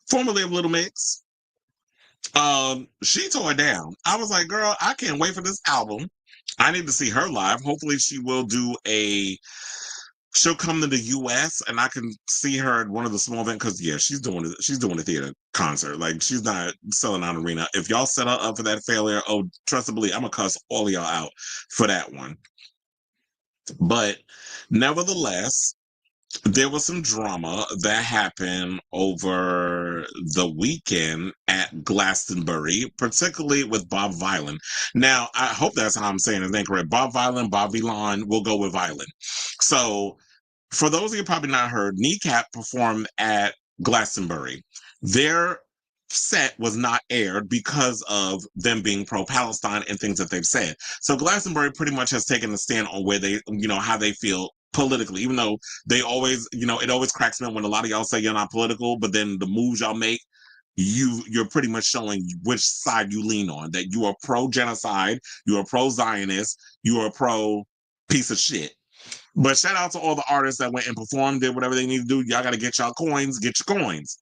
formerly of Little Mix. She tore it down. I was like, girl, I can't wait for this album. I need to see her live. Hopefully she will she'll come to the US and I can see her at one of the small events because yeah, she's doing a theater concert. Like she's not selling out arena. If y'all set her up for that failure, oh, trust and believe, I'm gonna cuss all of y'all out for that one. But nevertheless, there was some drama that happened over the weekend at Glastonbury, particularly with Bob Vylan. Now, I hope that's how I'm saying his name correct. Bob Vylan, we'll go with Vylan. So, for those of you probably not heard, Kneecap performed at Glastonbury. Their set was not aired because of them being pro-Palestine and things that they've said. So Glastonbury pretty much has taken a stand on where they, how they feel politically, even though they always, it always cracks me up when a lot of y'all say you're not political, but then the moves y'all make, you're pretty much showing which side you lean on, that you are pro-genocide, you are pro-Zionist, you are pro-piece of shit. But shout out to all the artists that went and performed, did whatever they need to do. Y'all got to get y'all coins, get your coins.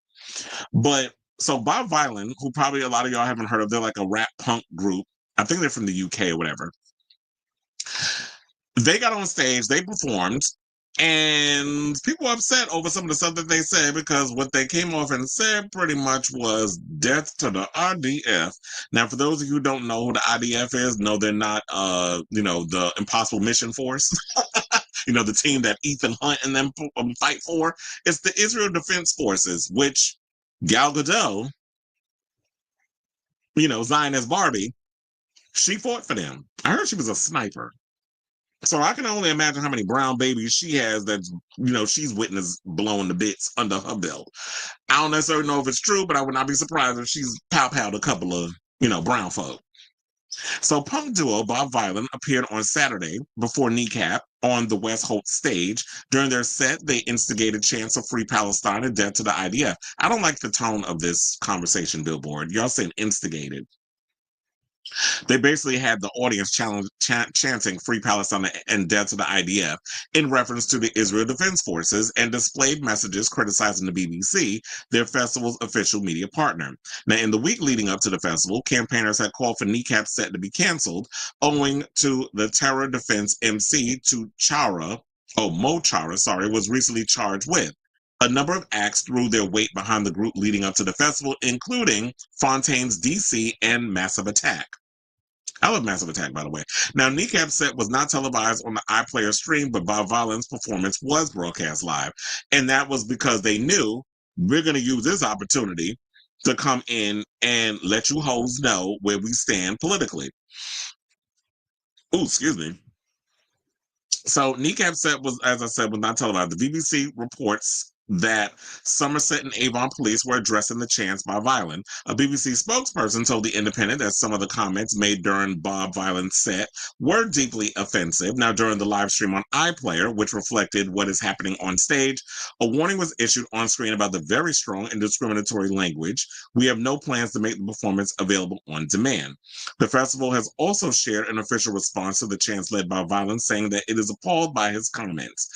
But so Bob Vylan, who probably a lot of y'all haven't heard of, they're like a rap punk group. I think they're from the UK or whatever. They got on stage, they performed, and people were upset over some of the stuff that they said because what they came off and said pretty much was death to the IDF. Now, for those of you who don't know who the IDF is, no, they're not, the Impossible Mission Force. The team that Ethan Hunt and them fight for. It's the Israel Defense Forces, which Gal Gadot, Zionist Barbie, she fought for them. I heard she was a sniper. So I can only imagine how many brown babies she has that, she's witnessed blowing the bits under her belt. I don't necessarily know if it's true, but I would not be surprised if she's pow-powed a couple of, brown folk. So punk duo Bob Vylan appeared on Saturday before Kneecap on the West Holt stage. During their set, they instigated chants of Free Palestine and death to the IDF. I don't like the tone of this conversation, Billboard. Y'all saying instigated. They basically had the audience chanting Free Palestine and death to the IDF in reference to the Israel Defense Forces and displayed messages criticizing the BBC, their festival's official media partner. Now, in the week leading up to the festival, campaigners had called for Kneecap's set to be canceled owing to the terror defense MC Mo Chara, was recently charged with. A number of acts threw their weight behind the group leading up to the festival, including Fontaine's DC and Massive Attack. I love Massive Attack, by the way. Now, Kneecap's set was not televised on the iPlayer stream, but Bob Vylan's performance was broadcast live. And that was because they knew we're going to use this opportunity to come in and let you hoes know where we stand politically. Oh, excuse me. So kneecap set was, as I said, was not televised. The BBC reports that Somerset and Avon police were addressing the chants by Vylan. A BBC spokesperson told The Independent that some of the comments made during Bob Vylan's set were deeply offensive. Now, during the live stream on iPlayer, which reflected what is happening on stage, a warning was issued on screen about the very strong and discriminatory language. We have no plans to make the performance available on demand. The festival has also shared an official response to the chants led by Vylan, saying that it is appalled by his comments.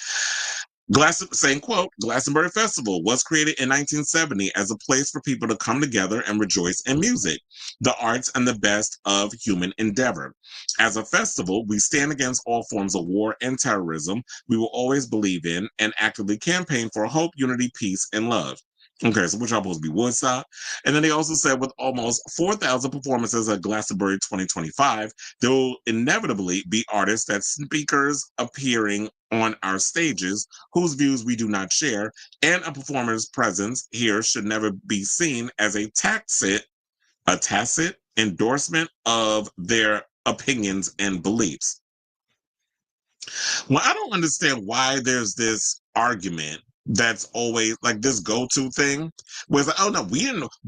Saying, quote, Glastonbury Festival was created in 1970 as a place for people to come together and rejoice in music, the arts, and the best of human endeavor. As a festival, we stand against all forms of war and terrorism. We will always believe in and actively campaign for hope, unity, peace, and love. Okay, so which are supposed to be Woodstock. And then they also said with almost 4,000 performances at Glastonbury 2025, there will inevitably be artists and speakers appearing on our stages whose views we do not share, and a performer's presence here should never be seen as a tacit endorsement of their opinions and beliefs. Well, I don't understand why there's this argument that's always like this go-to thing where it's like, oh no,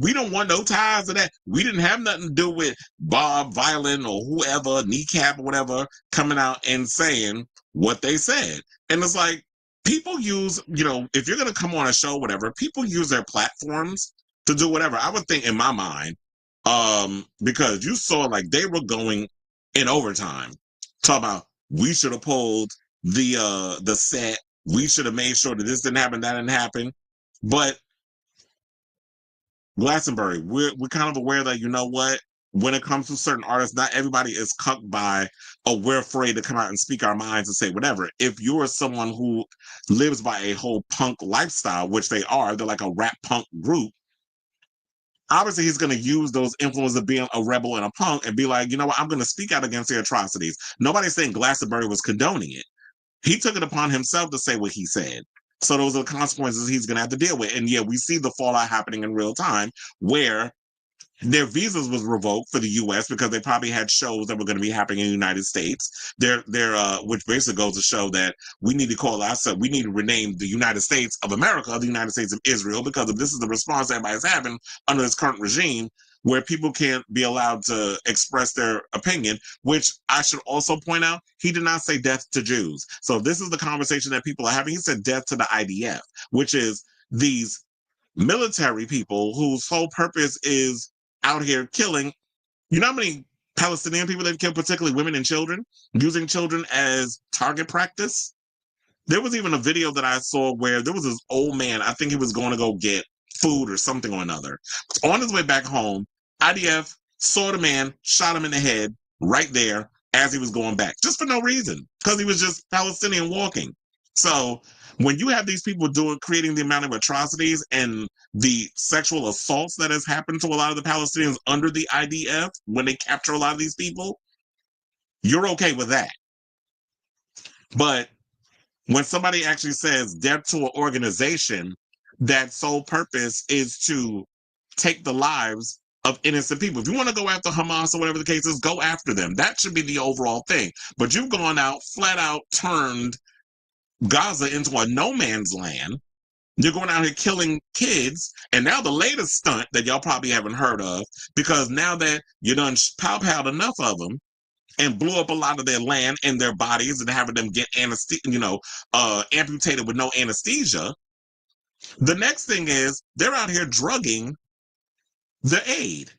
we don't want no ties to that. We didn't have nothing to do with Bob Vylan or whoever, kneecap or whatever, coming out and saying what they said. And it's like people use, if you're gonna come on a show, whatever, people use their platforms to do whatever. I would think in my mind, because you saw like they were going in overtime, talk about we should have pulled the set. We should have made sure that this didn't happen, that didn't happen. But Glastonbury, we're kind of aware that, you know what, when it comes to certain artists, not everybody is cucked by, oh, we're afraid to come out and speak our minds and say whatever. If you're someone who lives by a whole punk lifestyle, which they are, they're like a rap punk group, obviously he's going to use those influences of being a rebel and a punk and be like, you know what, I'm going to speak out against the atrocities. Nobody's saying Glastonbury was condoning it. He took it upon himself to say what he said. So those are the consequences he's going to have to deal with. And yeah, we see the fallout happening in real time where their visas was revoked for the U.S. because they probably had shows that were going to be happening in the United States. Which basically goes to show that we need to call ourselves, we need to rename the United States of America, the United States of Israel, because if this is the response everybody's having under this current regime, where people can't be allowed to express their opinion, which I should also point out, he did not say death to Jews. So if this is the conversation that people are having, he said death to the IDF, which is these military people whose sole purpose is out here killing. You know how many Palestinian people they've killed, particularly women and children, using children as target practice? There was even a video that I saw where there was this old man, I think he was going to go get food or something or another. On his way back home, IDF saw the man, shot him in the head right there as he was going back, just for no reason, because he was just Palestinian walking. So when you have these people creating the amount of atrocities and the sexual assaults that has happened to a lot of the Palestinians under the IDF when they capture a lot of these people, you're okay with that. But when somebody actually says death to an organization that sole purpose is to take the lives of innocent people. If you want to go after Hamas or whatever the case is, go after them. That should be the overall thing. But you've gone out, flat out turned Gaza into a no man's land. You're going out here killing kids. And now the latest stunt that y'all probably haven't heard of, because now that you done pow-powed enough of them and blew up a lot of their land and their bodies and having them get amputated with no anesthesia, the next thing is they're out here drugging the aid.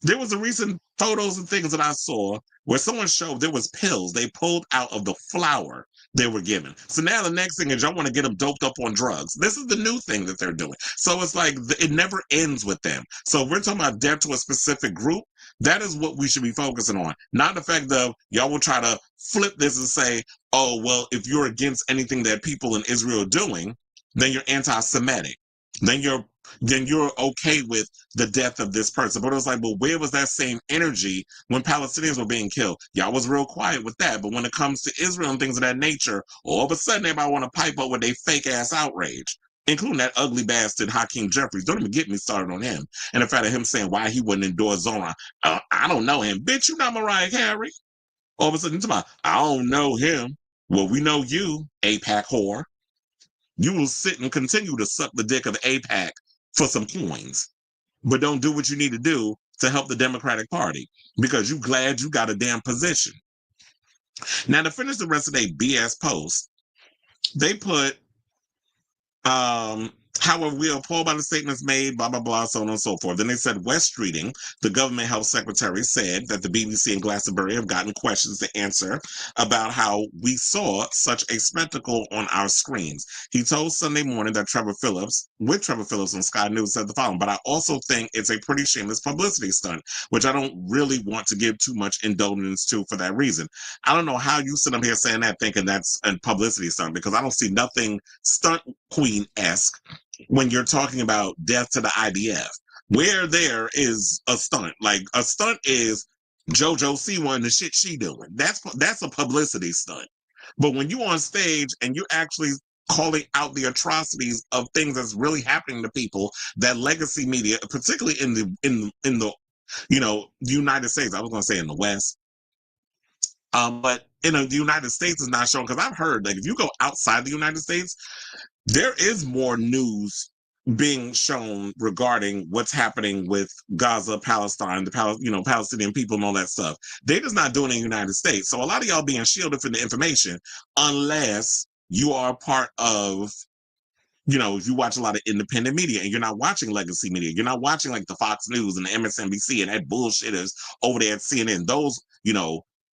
There was a recent photos and things that I saw where someone showed there was pills they pulled out of the flour they were given. So now the next thing is y'all want to get them doped up on drugs. This is the new thing that they're doing. So it's like it never ends with them. So if we're talking about death to a specific group, that is what we should be focusing on. Not the fact that y'all will try to flip this and say, oh, well, if you're against anything that people in Israel are doing, then you're anti-Semitic. Then you're okay with the death of this person. But it was like, well, where was that same energy when Palestinians were being killed? Y'all was real quiet with that. But when it comes to Israel and things of that nature, all of a sudden everybody want to pipe up with their fake ass outrage. including that ugly bastard Hakeem Jeffries. Don't even get me started on him. And the fact of him saying why he wouldn't endorse Zona. I don't know him. Bitch, you not Mariah Carey. All of a sudden, I don't know him. Well, we know you, APAC whore. You will sit and continue to suck the dick of APAC for some coins, but don't do what you need to do to help the Democratic Party because you glad you got a damn position. Now, to finish the rest of their BS post, they put, however, we are appalled by the statements made, blah, blah, blah, so on and so forth. Then they said West Streeting, the government health secretary, said that the BBC and Glastonbury have gotten questions to answer about how we saw such a spectacle on our screens. He told Sunday Morning that Trevor Phillips on Sky News, said the following, but I also think it's a pretty shameless publicity stunt, which I don't really want to give too much indulgence to for that reason. I don't know how you sit up here saying that thinking that's a publicity stunt, because I don't see nothing stunt queen-esque when you're talking about death to the IDF. Where there is a stunt, like a stunt is JoJo Siwa and the shit she doing. That's a publicity stunt. But when you on stage and you're actually calling out the atrocities of things that's really happening to people, that legacy media, particularly in the United States, I was going to say in the West, but the United States is not showing, because I've heard that if you go outside the United States, there is more news being shown regarding what's happening with Gaza, Palestine, the Palestinian people and all that stuff. They're just not doing it in the United States. So a lot of y'all being shielded from the information unless you are part of, if you watch a lot of independent media and you're not watching legacy media. You're not watching like the Fox News and the MSNBC and that bullshitters over there at CNN. Those,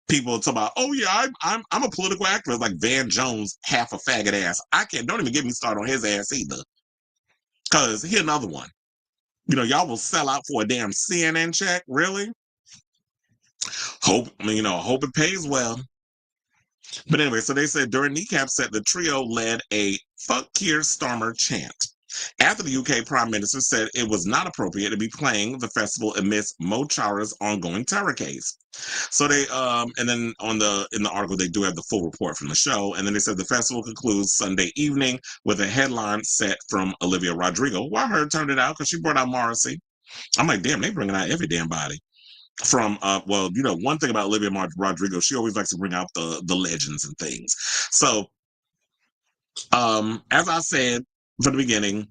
people talk about, oh yeah, I'm a political activist like Van Jones, half a faggot ass. Don't even get me started on his ass either. Cause here's another one. Y'all will sell out for a damn CNN check, really? Hope it pays well. But anyway, so they said during kneecap set, the trio led a "fuck Keir Starmer" chant. After the UK Prime Minister said it was not appropriate to be playing the festival amidst Mo Chara's ongoing terror case. So they and then in the article they do have the full report from the show, and then they said the festival concludes Sunday evening with a headline set from Olivia Rodrigo. Well, I heard turned it out because she brought out Morrissey. I'm like, damn, they bringing out every damn body. From one thing about Olivia Rodrigo, she always likes to bring out the legends and things. So as I said from the beginning,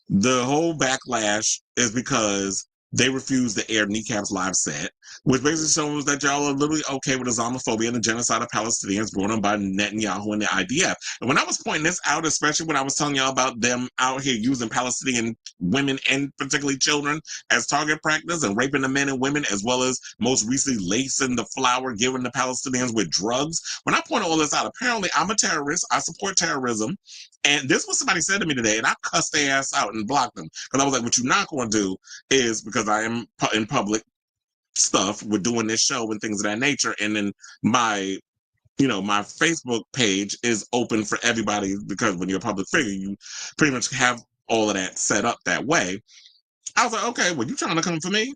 the whole backlash is because they refused to air Kneecap's live set, which basically shows that y'all are literally okay with Islamophobia and the genocide of Palestinians brought on by Netanyahu and the IDF. And when I was pointing this out, especially when I was telling y'all about them out here using Palestinian women and particularly children as target practice and raping the men and women, as well as most recently lacing the flour given the Palestinians with drugs. When I point all this out, apparently I'm a terrorist. I support terrorism. And this was somebody said to me today, and I cussed their ass out and blocked them. Because I was like, what you're not going to do is, because I am in public stuff, we're doing this show and things of that nature. And then my Facebook page is open for everybody, because when you're a public figure, you pretty much have all of that set up that way. I was like, okay, well, you trying to come for me?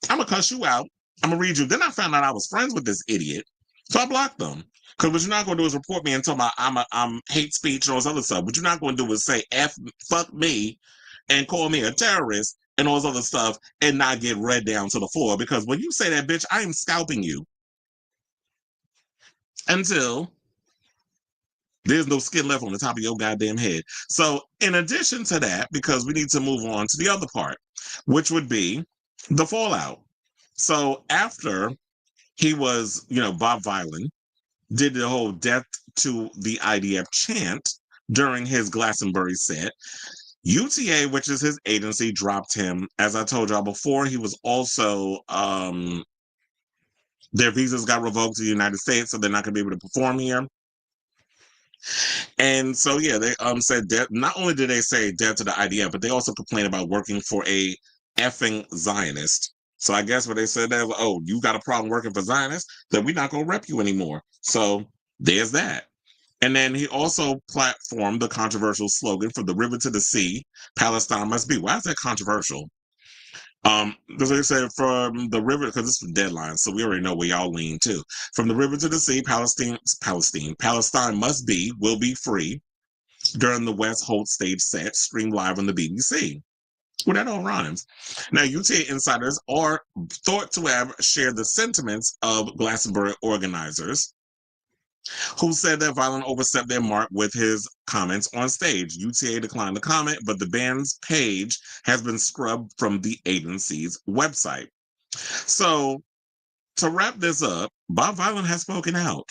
I'm going to cuss you out. I'm going to read you. Then I found out I was friends with this idiot. So I blocked them. Because what you're not going to do is report me and tell me I'm hate speech and all this other stuff. What you're not going to do is say fuck me and call me a terrorist and all this other stuff and not get read down to the floor. Because when you say that, bitch, I am scalping you until there's no skin left on the top of your goddamn head. So in addition to that, because we need to move on to the other part, which would be the fallout. So after he was, Bob Vylan did the whole death to the IDF chant during his Glastonbury set, UTA, which is his agency, dropped him. As I told y'all before, he was also, their visas got revoked to the United States, so they're not going to be able to perform here. And so, yeah, they said death. Not only did they say death to the IDF, but they also complained about working for a effing Zionist. So I guess what they said that was, oh, you got a problem working for Zionists, then we're not going to rep you anymore. So there's that. And then he also platformed the controversial slogan, "From the river to the sea, Palestine must be." Why is that controversial? Because they said from the river, because it's from Deadline, so we already know where y'all lean to. From the river to the sea, Palestine must be, will be free. during the West Holt stage set streamed live on the BBC. Well, that all rhymes. Now, UTA insiders are thought to have shared the sentiments of Glastonbury organizers, who said that Vylan overstepped their mark with his comments on stage. UTA declined to comment, but the band's page has been scrubbed from the agency's website. So, to wrap this up, Bob Vylan has spoken out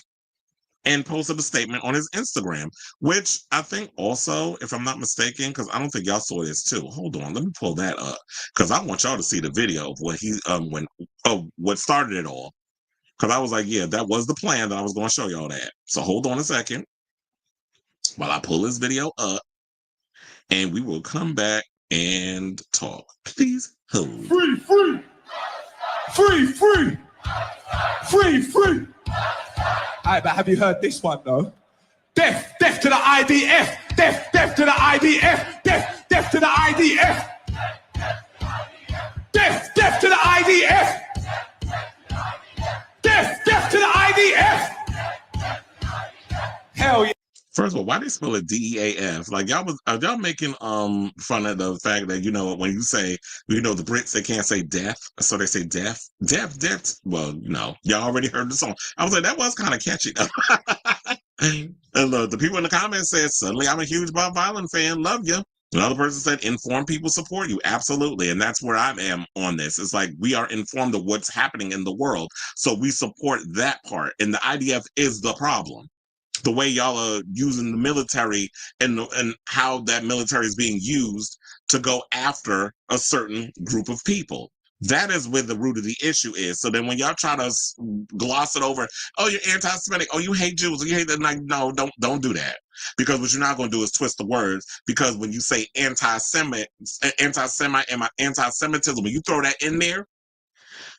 and posted a statement on his Instagram, which I think also, if I'm not mistaken, because I don't think y'all saw this too. Hold on, let me pull that up because I want y'all to see the video of what what started it all. Because I was like, yeah, that was the plan that I was going to show y'all that. So hold on a second while I pull this video up, and we will come back and talk. Please hold. Free, free, free, free, free, free. All right, but have you heard this one though? Death, death to the IDF, death, death to the IDF, death, death to the IDF, death, death to the IDF, death, death to the IDF. Hell yeah. First of all, why they spell it DEAF? Like are y'all making fun of the fact that, you know, when you say, you know, the Brits, they can't say death, so they say death. Well, no, y'all already heard the song. I was like, that was kind of catchy. And the people in the comments said, suddenly I'm a huge Bob Vylan fan, love you. Another person said, informed people support you. Absolutely. And that's where I am on this. It's like, we are informed of what's happening in the world, so we support that part. And the IDF is the problem. The way y'all are using the military and how that military is being used to go after a certain group of people. That is where the root of the issue is. So then when y'all try to gloss it over, oh, you're anti-Semitic, oh, you hate Jews, you hate that, like, no, don't do that. Because what you're not going to do is twist the words. Because when you say anti-Semite, anti-Semitism, when you throw that in there,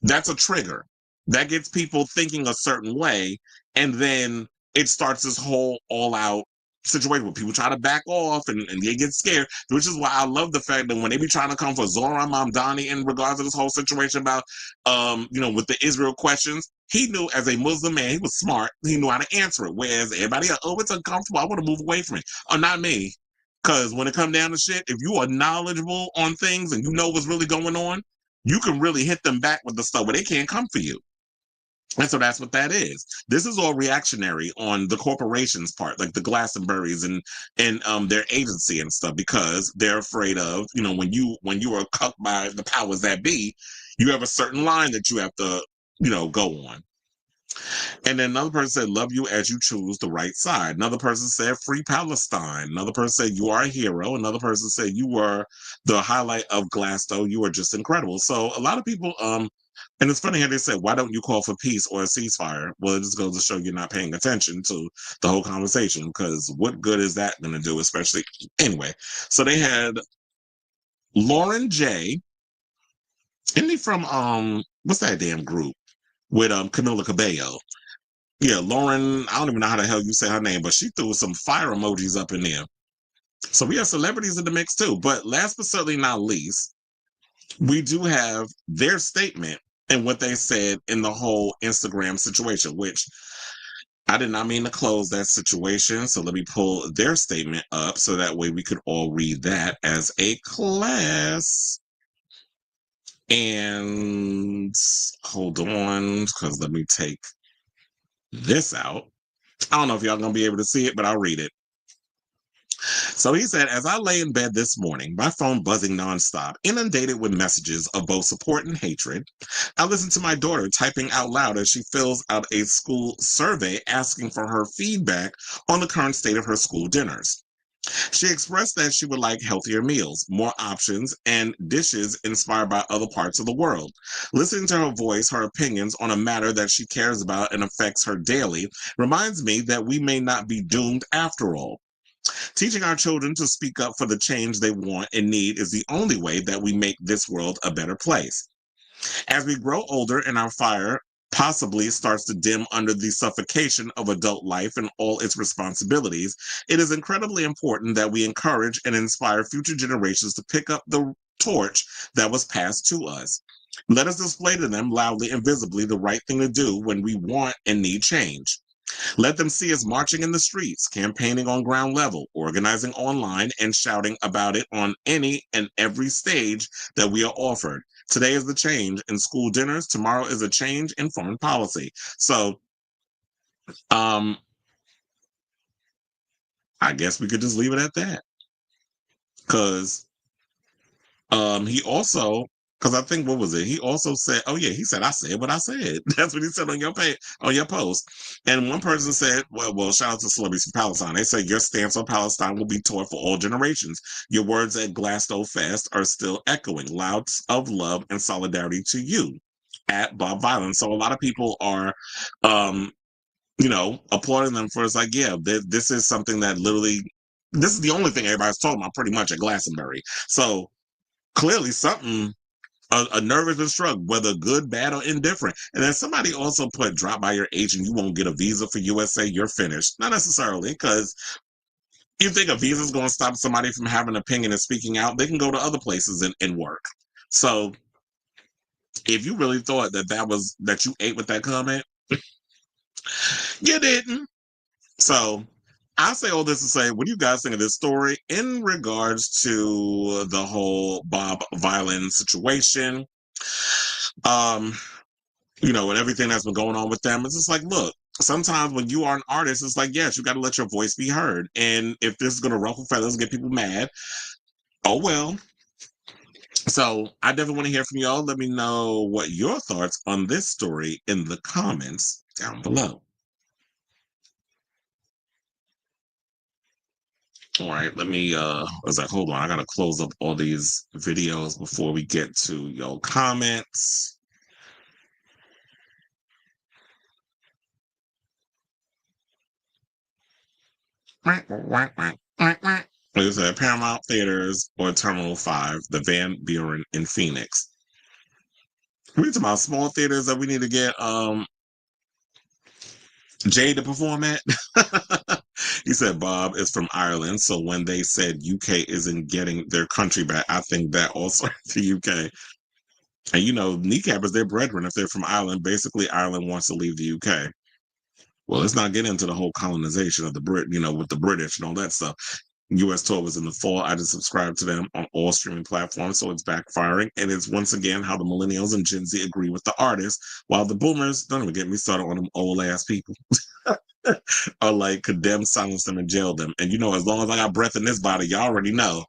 that's a trigger. That gets people thinking a certain way, and then it starts this whole all-out situation where people try to back off and they get scared, which is why I love the fact that when they be trying to come for Zohran Mamdani in regards to this whole situation about, with the Israel questions, he knew as a Muslim man, he was smart, he knew how to answer it, whereas everybody else, oh, it's uncomfortable, I want to move away from it. Oh, not me. Because when it comes down to shit, if you are knowledgeable on things and you know what's really going on, you can really hit them back with the stuff where they can't come for you. And so that's what that is. This is all reactionary on the corporation's part, like the Glastonburys and their agency and stuff, because they're afraid of, when you are cucked by the powers that be, you have a certain line that you have to, go on. And then another person said, love you as you choose the right side. Another person said, free Palestine. Another person said, you are a hero. Another person said, you were the highlight of Glasto. You are just incredible. So a lot of people, and it's funny how they said, why don't you call for peace or a ceasefire? Well, it just goes to show you're not paying attention to the whole conversation, because what good is that going to do, especially anyway? So they had Lauren J. Isn't he from, what's that damn group with Camila Cabello? Yeah, Lauren, I don't even know how the hell you say her name, but she threw some fire emojis up in there. So we have celebrities in the mix too. But last but certainly not least, we do have their statement and what they said in the whole Instagram situation, which I did not mean to close that situation. So let me pull their statement up so that way we could all read that as a class. And hold on, because let me take this out. I don't know if y'all gonna be able to see it, but I'll read it. So he said, as I lay in bed this morning, my phone buzzing nonstop, inundated with messages of both support and hatred, I listened to my daughter typing out loud as she fills out a school survey asking for her feedback on the current state of her school dinners. She expressed that she would like healthier meals, more options, and dishes inspired by other parts of the world. Listening to her voice, her opinions on a matter that she cares about and affects her daily reminds me that we may not be doomed after all. Teaching our children to speak up for the change they want and need is the only way that we make this world a better place. As we grow older and our fire possibly starts to dim under the suffocation of adult life and all its responsibilities, it is incredibly important that we encourage and inspire future generations to pick up the torch that was passed to us. Let us display to them loudly and visibly the right thing to do when we want and need change. Let them see us marching in the streets, campaigning on ground level, organizing online, and shouting about it on any and every stage that we are offered. Today is the change in school dinners. Tomorrow is a change in foreign policy. So, I guess we could just leave it at that. Because he also, because I think, what was it? He also said, oh yeah, he said, I said what I said. That's what he said on your page, on your post. And one person said, well, shout out to celebrities from Palestine. They say your stance on Palestine will be taught for all generations. Your words at Glasgow Fest are still echoing, louds of love and solidarity to you at Bob Vylan. So a lot of people are, applauding them for, it's like, yeah, this is something that literally, this is the only thing everybody's talking about pretty much at Glastonbury. So clearly something, a nerve has been struck, whether good, bad, or indifferent. And then somebody also put, drop by your agent, you won't get a visa for USA, you're finished. Not necessarily, because you think a visa is going to stop somebody from having an opinion and speaking out, they can go to other places and work. So if you really thought that you ate with that comment, you didn't. So I say all this to say, what do you guys think of this story in regards to the whole Bob Vylan situation? And everything that's been going on with them. It's just like, look, sometimes when you are an artist, it's like, yes, you got to let your voice be heard. And if this is going to ruffle feathers and get people mad, oh well. So I definitely want to hear from y'all. Let me know what your thoughts on this story in the comments down below. All right, let me hold on, I gotta close up all these videos before we get to your comments. Like I said, Paramount Theaters or Terminal 5, the Van Buren in Phoenix. We talking about small theaters that we need to get Jay to perform at. He said Bob is from Ireland, so when they said UK isn't getting their country back, I think that also the UK. And kneecap is their brethren if they're from Ireland. Basically, Ireland wants to leave the UK. Well, let's not get into the whole colonization of the with the British and all that stuff. US tour was in the fall. I just subscribed to them on all streaming platforms, so it's backfiring. And it's once again how the millennials and Gen Z agree with the artists, while the boomers, don't even get me started on them old ass people, are like condemn, silence them, and jail them. And as long as I got breath in this body, y'all already know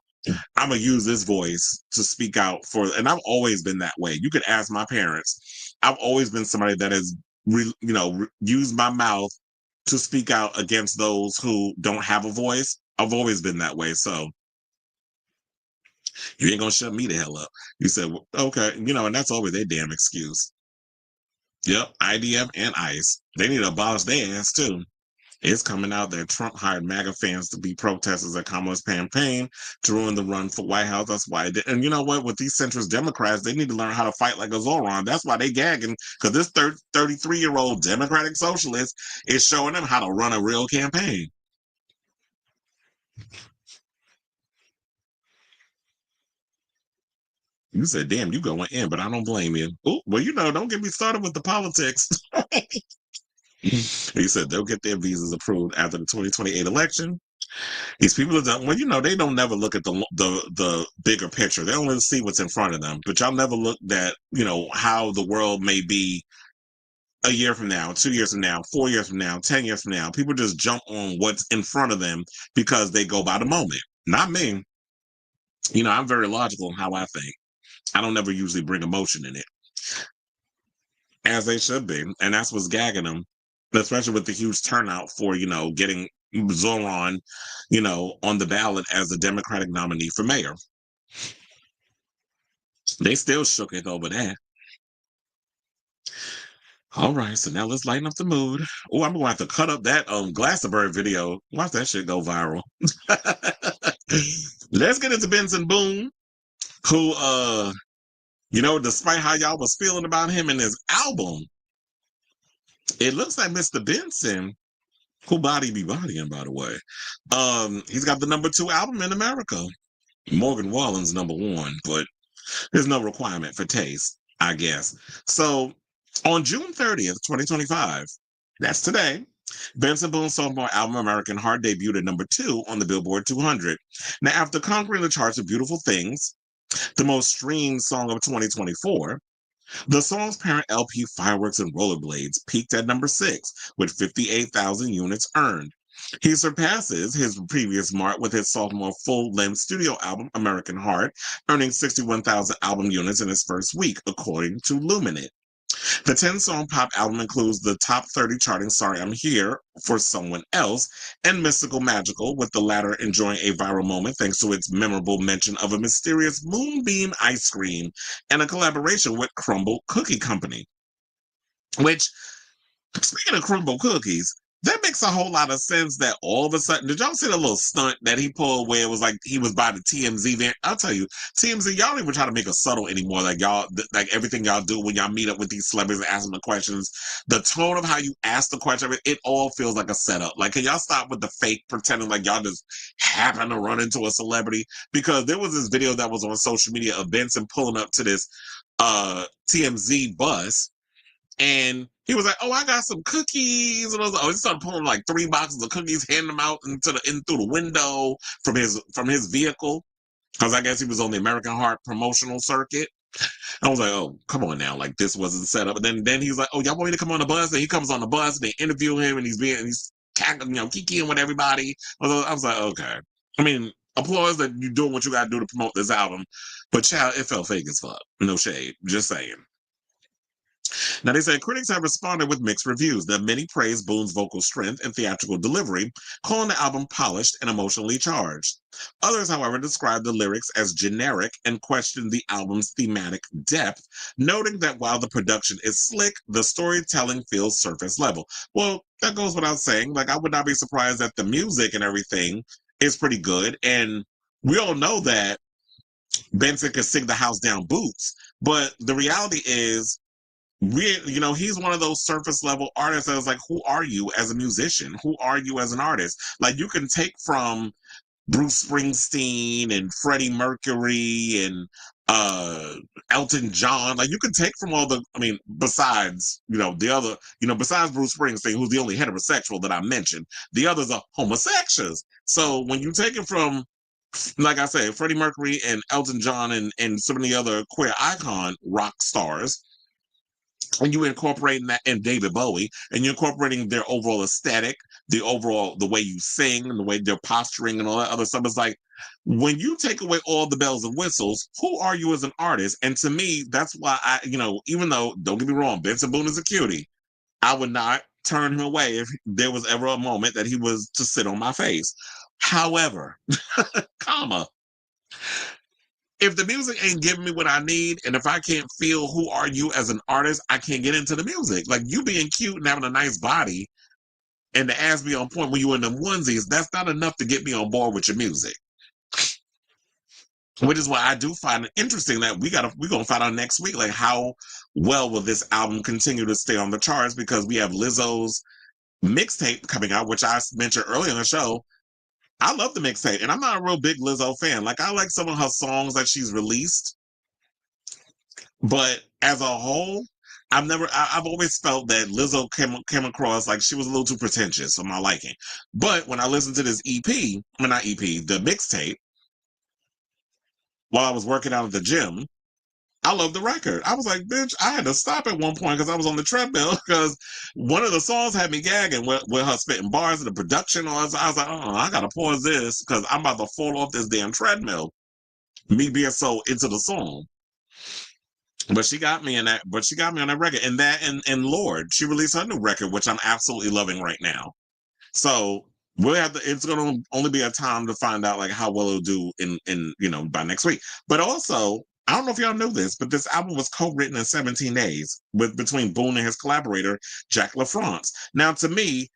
I'm gonna use this voice to speak out for. And I've always been that way. You could ask my parents. I've always been somebody that has, used my mouth to speak out against those who don't have a voice. I've always been that way. So you ain't gonna shut me the hell up. You said, okay, and that's always their damn excuse. Yep, IDF and ICE. They need to abolish their ass too. It's coming out that Trump hired MAGA fans to be protesters at Kamala's campaign to ruin the run for White House. That's why. And you know what? With these centrist Democrats, they need to learn how to fight like a Zoran. That's why they gagging, because this 33-year-old Democratic socialist is showing them how to run a real campaign. You said, damn, you going in, but I don't blame you. Oh, well, don't get me started with the politics. He said they'll get their visas approved after the 2028 election. These people are done. Well, they don't never look at the bigger picture. They only see what's in front of them. But y'all never looked at, how the world may be a year from now, 2 years from now, 4 years from now, 10 years from now. People just jump on what's in front of them because they go by the moment. Not me. I'm very logical in how I think. I don't ever usually bring emotion in it, as they should be. And that's what's gagging them, especially with the huge turnout for, getting Zoran, on the ballot as a Democratic nominee for mayor. They still shook it over that. All right, so now let's lighten up the mood. Oh, I'm going to have to cut up that Glastonbury video. Watch that shit go viral. Let's get into Benson Boone, who, despite how y'all was feeling about him and his album, it looks like Mr. Benson, who body be bodying, by the way, he's got the #2 album in America. Morgan Wallen's #1, but there's no requirement for taste, I guess. So on June 30th, 2025, that's today, Benson Boone's sophomore album, American Heart, debuted at number 2 on the Billboard 200. Now, after conquering the charts with Beautiful Things, the most streamed song of 2024, the song's parent LP, Fireworks and Rollerblades, peaked at number 6 with 58,000 units earned. He surpasses his previous mark with his sophomore full-length studio album, American Heart, earning 61,000 album units in his first week, according to Luminate. The 10-song pop album includes the top 30 charting Sorry I'm Here for Someone Else and Mystical Magical, with the latter enjoying a viral moment thanks to its memorable mention of a mysterious moonbeam ice cream and a collaboration with Crumble Cookie Company. Which, speaking of Crumble Cookies, that makes a whole lot of sense that all of a sudden, did y'all see the little stunt that he pulled where it was like he was by the TMZ van? I'll tell you, TMZ, y'all don't even try to make us subtle anymore. Like y'all, like everything y'all do when y'all meet up with these celebrities and ask them the questions, the tone of how you ask the question, it all feels like a setup. Like, can y'all stop with the fake pretending like y'all just happen to run into a celebrity? Because there was this video that was on social media of Benson pulling up to this TMZ bus. And he was like, "Oh, I got some cookies." And I was like, he started pulling like 3 boxes of cookies, handing them out in through the window from his vehicle, because I guess he was on the American Heart promotional circuit. I was like, "Oh, come on now, like this wasn't set up." And then he's like, "Oh, y'all want me to come on the bus?" And he comes on the bus, and they interview him, and he's kikiing with everybody. I was like, okay. I mean, applause that you're doing what you got to do to promote this album, but child, it felt fake as fuck. No shade, just saying. Now, they say critics have responded with mixed reviews. That many praise Boone's vocal strength and theatrical delivery, calling the album polished and emotionally charged. Others, however, describe the lyrics as generic and question the album's thematic depth, noting that while the production is slick, the storytelling feels surface level. Well, that goes without saying. Like, I would not be surprised that the music and everything is pretty good. And we all know that Benson can sing the house down boots. But the reality is, he's one of those surface level artists that was like, who are you as a musician? Who are you as an artist? Like, you can take from Bruce Springsteen and Freddie Mercury and Elton John. Like, you can take from besides, besides Bruce Springsteen, who's the only heterosexual that I mentioned, the others are homosexuals. So when you take it from, like I said, Freddie Mercury and Elton John and some of the other queer icon rock stars, and you incorporating that, and David Bowie, and you're incorporating their overall aesthetic, the way you sing and the way they're posturing and all that other stuff. It's like, when you take away all the bells and whistles, who are you as an artist? And to me, that's why even though, don't get me wrong, Benson Boone is a cutie, I would not turn him away if there was ever a moment that he was to sit on my face. However, if the music ain't giving me what I need, and if I can't feel who are you as an artist, I can't get into the music. Like, you being cute and having a nice body and the ass be on point when you in them onesies, that's not enough to get me on board with your music. Which is why I do find it interesting that we're gonna find out next week, like, how well will this album continue to stay on the charts, because we have Lizzo's mixtape coming out, which I mentioned earlier in the show. I love the mixtape, and I'm not a real big Lizzo fan. Like, I like some of her songs that she's released, but as a whole, I've always felt that Lizzo came across like she was a little too pretentious for my liking. But when I listened to this the mixtape, while I was working out at the gym, I love the record. I was like, bitch, I had to stop at one point because I was on the treadmill, because one of the songs had me gagging with her spitting bars and the production. I was like, I gotta pause this because I'm about to fall off this damn treadmill. Me being so into the song. But she got me on that record. And Lord, she released her new record, which I'm absolutely loving right now. So it's gonna only be a time to find out like how well it'll do in by next week. But also, I don't know if y'all know this, but this album was co-written in 17 days between Boone and his collaborator, Jack LaFrance. Now, to me,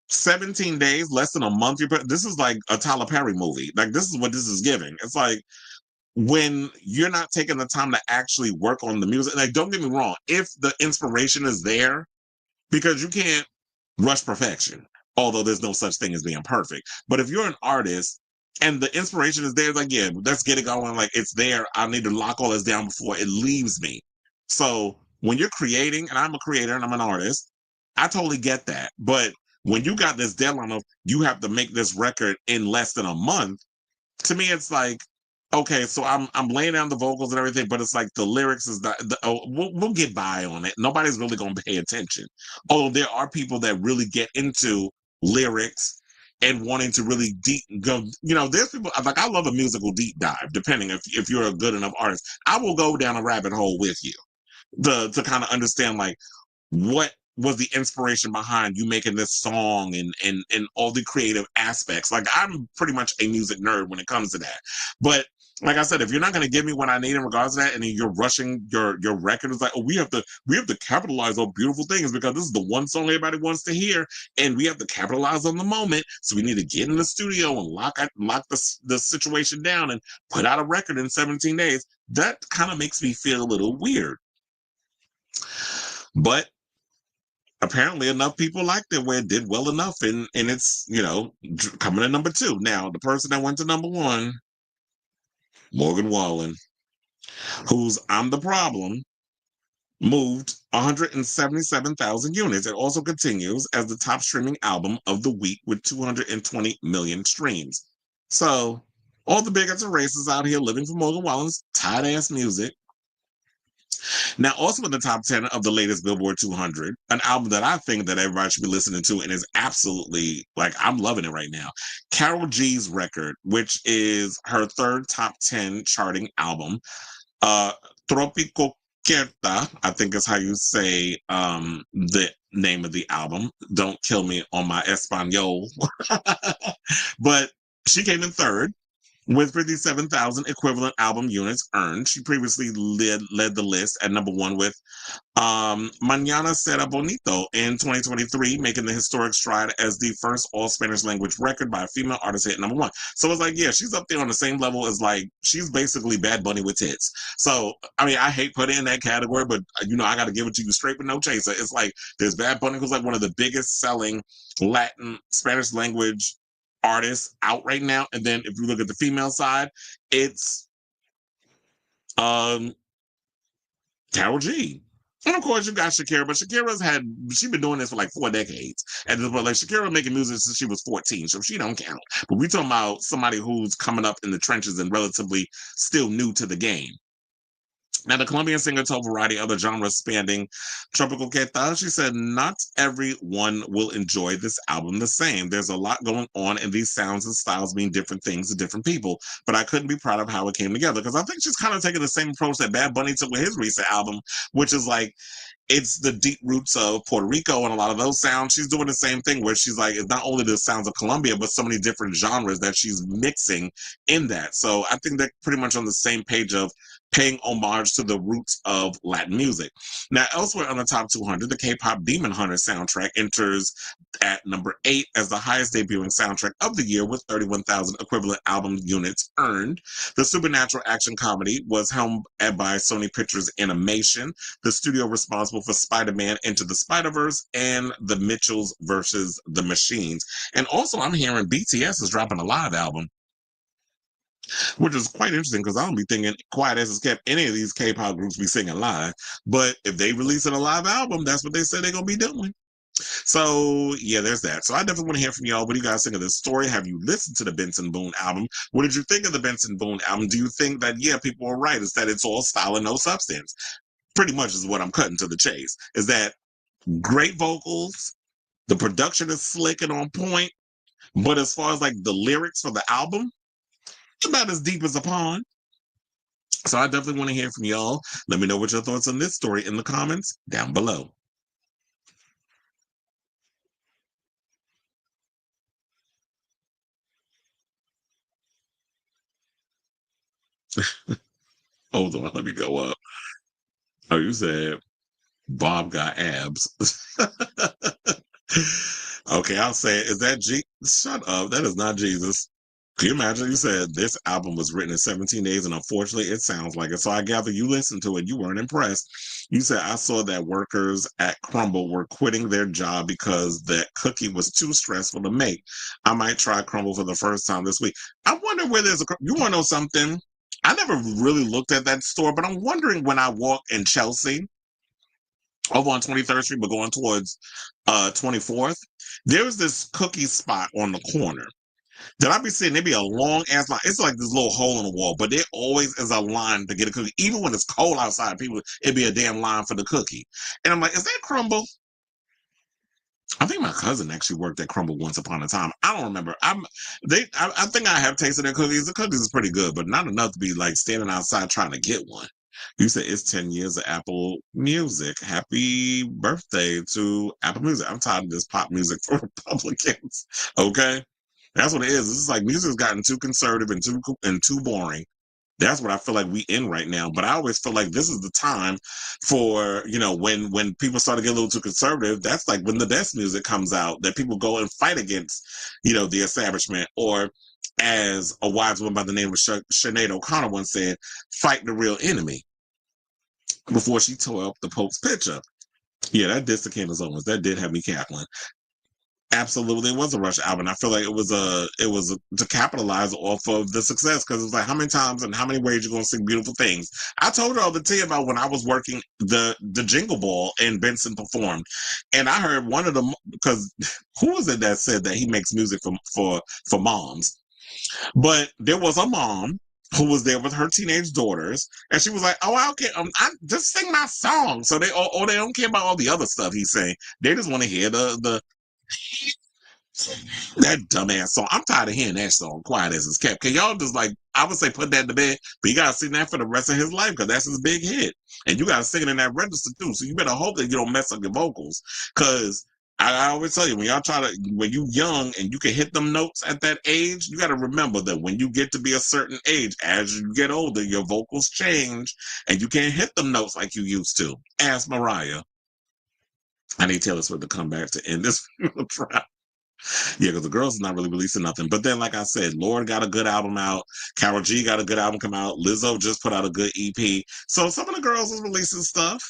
17 days, less than a month, this is like a Tyler Perry movie. Like, this is what this is giving. It's like, when you're not taking the time to actually work on the music, like, don't get me wrong, if the inspiration is there, because you can't rush perfection, although there's no such thing as being perfect. But if you're an artist and the inspiration is there, like, yeah, let's get it going. Like, it's there. I need to lock all this down before it leaves me. So when you're creating, and I'm a creator and I'm an artist, I totally get that. But when you got this deadline of you have to make this record in less than a month, to me it's like, okay, so I'm laying down the vocals and everything, but it's like the lyrics is not. We'll get by on it. Nobody's really going to pay attention. Although there are people that really get into lyrics and wanting to really deep go. You know, there's people like I love a musical deep dive. Depending if you're a good enough artist, I will go down a rabbit hole with you to kind of understand like what was the inspiration behind you making this song and all the creative aspects. Like I'm pretty much a music nerd when it comes to that. But like I said, if you're not going to give me what I need in regards to that, and then you're rushing your record, it's like, oh, we have to capitalize on beautiful things because this is the one song everybody wants to hear, and we have to capitalize on the moment. So we need to get in the studio and lock the situation down and put out a record in 17 days. That kind of makes me feel a little weird. But apparently enough people liked it where it did well enough, and it's, you know, coming in number 2. Now, the person that went to number 1, Morgan Wallen, whose I'm the Problem, moved 177,000 units. It also continues as the top streaming album of the week with 220 million streams. So, all the bigots and racists out here living for Morgan Wallen's tight-ass music. Now, also in the top 10 of the latest Billboard 200, an album that I think that everybody should be listening to and is absolutely, like, I'm loving it right now. Karol G's record, which is her third top 10 charting album. Tropico Quieta, I think is how you say the name of the album. Don't kill me on my Espanol. But she came in third with 57,000 equivalent album units earned. She previously led the list at number 1 with Mañana Será Bonito in 2023, making the historic stride as the first all-Spanish language record by a female artist hit number 1. So it's like, yeah, she's up there on the same level as, like, she's basically Bad Bunny with tits. So, I mean, I hate putting it in that category, but, you know, I got to give it to you straight with no chaser. It's like, there's Bad Bunny, who's like one of the biggest selling Latin Spanish language artists out right now, and then if you look at the female side, it's Karol G, and of course you got Shakira. But she's been doing this for like 4 decades, and like Shakira making music since she was 14, so she don't count. But we talking about somebody who's coming up in the trenches and relatively still new to the game. Now, the Colombian singer told Variety other genres spanning Tropical Quieta. She said, not everyone will enjoy this album the same. There's a lot going on, and these sounds and styles mean different things to different people. But I couldn't be proud of how it came together, because I think she's kind of taking the same approach that Bad Bunny took with his recent album, which is like, it's the deep roots of Puerto Rico and a lot of those sounds. She's doing the same thing where she's like, it's not only the sounds of Colombia, but so many different genres that she's mixing in that. So I think they're pretty much on the same page of paying homage to the roots of Latin music. Now, elsewhere on the top 200, the K-pop Demon Hunter soundtrack enters at number 8 as the highest debuting soundtrack of the year with 31,000 equivalent album units earned. The supernatural action comedy was helmed by Sony Pictures Animation, the studio responsible for Spider-Man Into the Spider-Verse and The Mitchells versus the Machines. And also, I'm hearing BTS is dropping a live album, which is quite interesting because I don't be thinking Quiet As It's Kept any of these K-pop groups be singing live. But if they release a live album, that's what they said they're going to be doing. So, yeah, there's that. So I definitely want to hear from y'all. What do you guys think of this story? Have you listened to the Benson Boone album? What did you think of the Benson Boone album? Do you think that, yeah, people are right? Is that it's all style and no substance? Pretty much is what I'm cutting to the chase. Is that great vocals, the production is slick and on point, but as far as like the lyrics for the album, about as deep as a pond. So I definitely want to hear from y'all. Let me know what your thoughts on this story in the comments down below. Hold on, let me go up. Oh, you said Bob got abs. Okay, I'll say it. Is that Shut up. That is not Jesus. Can you imagine? You said this album was written in 17 days, and unfortunately, it sounds like it. So I gather you listened to it. You weren't impressed. You said, I saw that workers at Crumble were quitting their job because that cookie was too stressful to make. I might try Crumble for the first time this week. I wonder where there's you want to know something? I never really looked at that store, but I'm wondering when I walk in Chelsea, over on 23rd Street, but going towards 24th, there was this cookie spot on the corner that I be seeing. There be a long ass line. It's like this little hole in the wall, but there always is a line to get a cookie. Even when it's cold outside, people, it'd be a damn line for the cookie. And I'm like, is that Crumble? I think my cousin actually worked at Crumble once upon a time. I don't remember. I think I have tasted their cookies. The cookies is pretty good, but not enough to be like standing outside trying to get one. You said it's 10 years of Apple Music. Happy birthday to Apple Music. I'm tired of this pop music for Republicans. Okay? That's what it is. This is like music's gotten too conservative and too boring. That's what I feel like we in right now. But I always feel like this is the time for, when people start to get a little too conservative, that's like when the best music comes out, that people go and fight against, the establishment. Or as a wise woman by the name of Sinead O'Connor once said, fight the real enemy, before she tore up the Pope's picture. Yeah, that did the Candles Owens. That did have me cackling. Absolutely, it was a Rush album. I feel like it was to capitalize off of the success, because it was like, how many times and how many ways you're gonna sing beautiful things. I told y'all to tell you about when I was working the Jingle Ball and Benson performed, and I heard one of them, because who was it that said that he makes music for moms? But there was a mom who was there with her teenage daughters, and she was like, "Oh, I don't care. I just sing my song." So they don't care about all the other stuff he's saying. They just want to hear that dumbass song. I'm tired of hearing that song, Quiet as It's Kept. Can y'all just, like, I would say put that to bed, but you gotta sing that for the rest of his life, because that's his big hit. And you gotta sing it in that register too. So you better hope that you don't mess up your vocals. Cause I always tell you, when you young and you can hit them notes at that age, you gotta remember that when you get to be a certain age, as you get older, your vocals change and you can't hit them notes like you used to. Ask Mariah. I need Taylor Swift to come back to end this trial. Yeah, because the girls is not really releasing nothing. But then, like I said, Lorde got a good album out. Karol G got a good album come out. Lizzo just put out a good EP. So some of the girls is releasing stuff.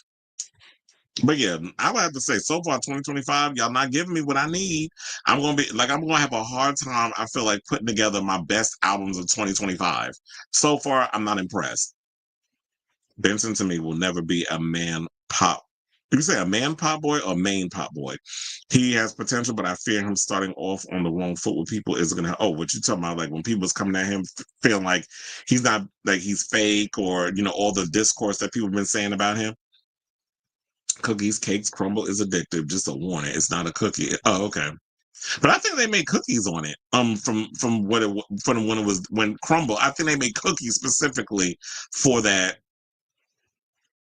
But yeah, I would have to say, so far 2025, y'all not giving me what I need. I'm gonna have a hard time, I feel like, putting together my best albums of 2025. So far, I'm not impressed. Benson to me will never be a man pop. You say a man pop boy or main pop boy? He has potential, but I fear him starting off on the wrong foot with people is going to, what you talking about? Like when people's coming at him feeling like he's not, like he's fake, or, all the discourse that people have been saying about him. Cookies, cakes, crumble is addictive. Just a warning. It's not a cookie. Oh, okay. But I think they made cookies on it. From when crumble, I think they made cookies specifically for that,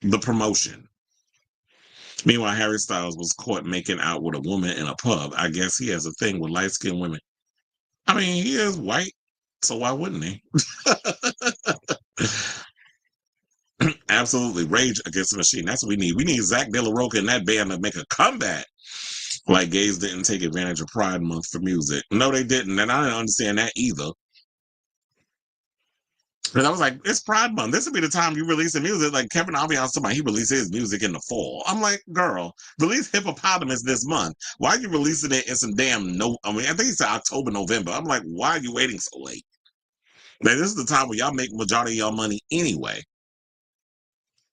the promotion. Meanwhile, Harry Styles was caught making out with a woman in a pub. I guess he has a thing with light-skinned women. I mean, he is white, so why wouldn't he? Absolutely. Rage Against the Machine. That's what we need. We need Zach De La Rocha and that band to make a comeback. Like gays didn't take advantage of Pride Month for music. No, they didn't. And I didn't understand that either. And I was like, it's Pride Month. This would be the time you release the music. Like Kevin Aviance, somebody, he released his music in the fall. I'm like, girl, release Hippopotamus this month. Why are you releasing it in some damn I think he said October, November. I'm like, why are you waiting so late? Like, this is the time where y'all make majority of y'all money anyway.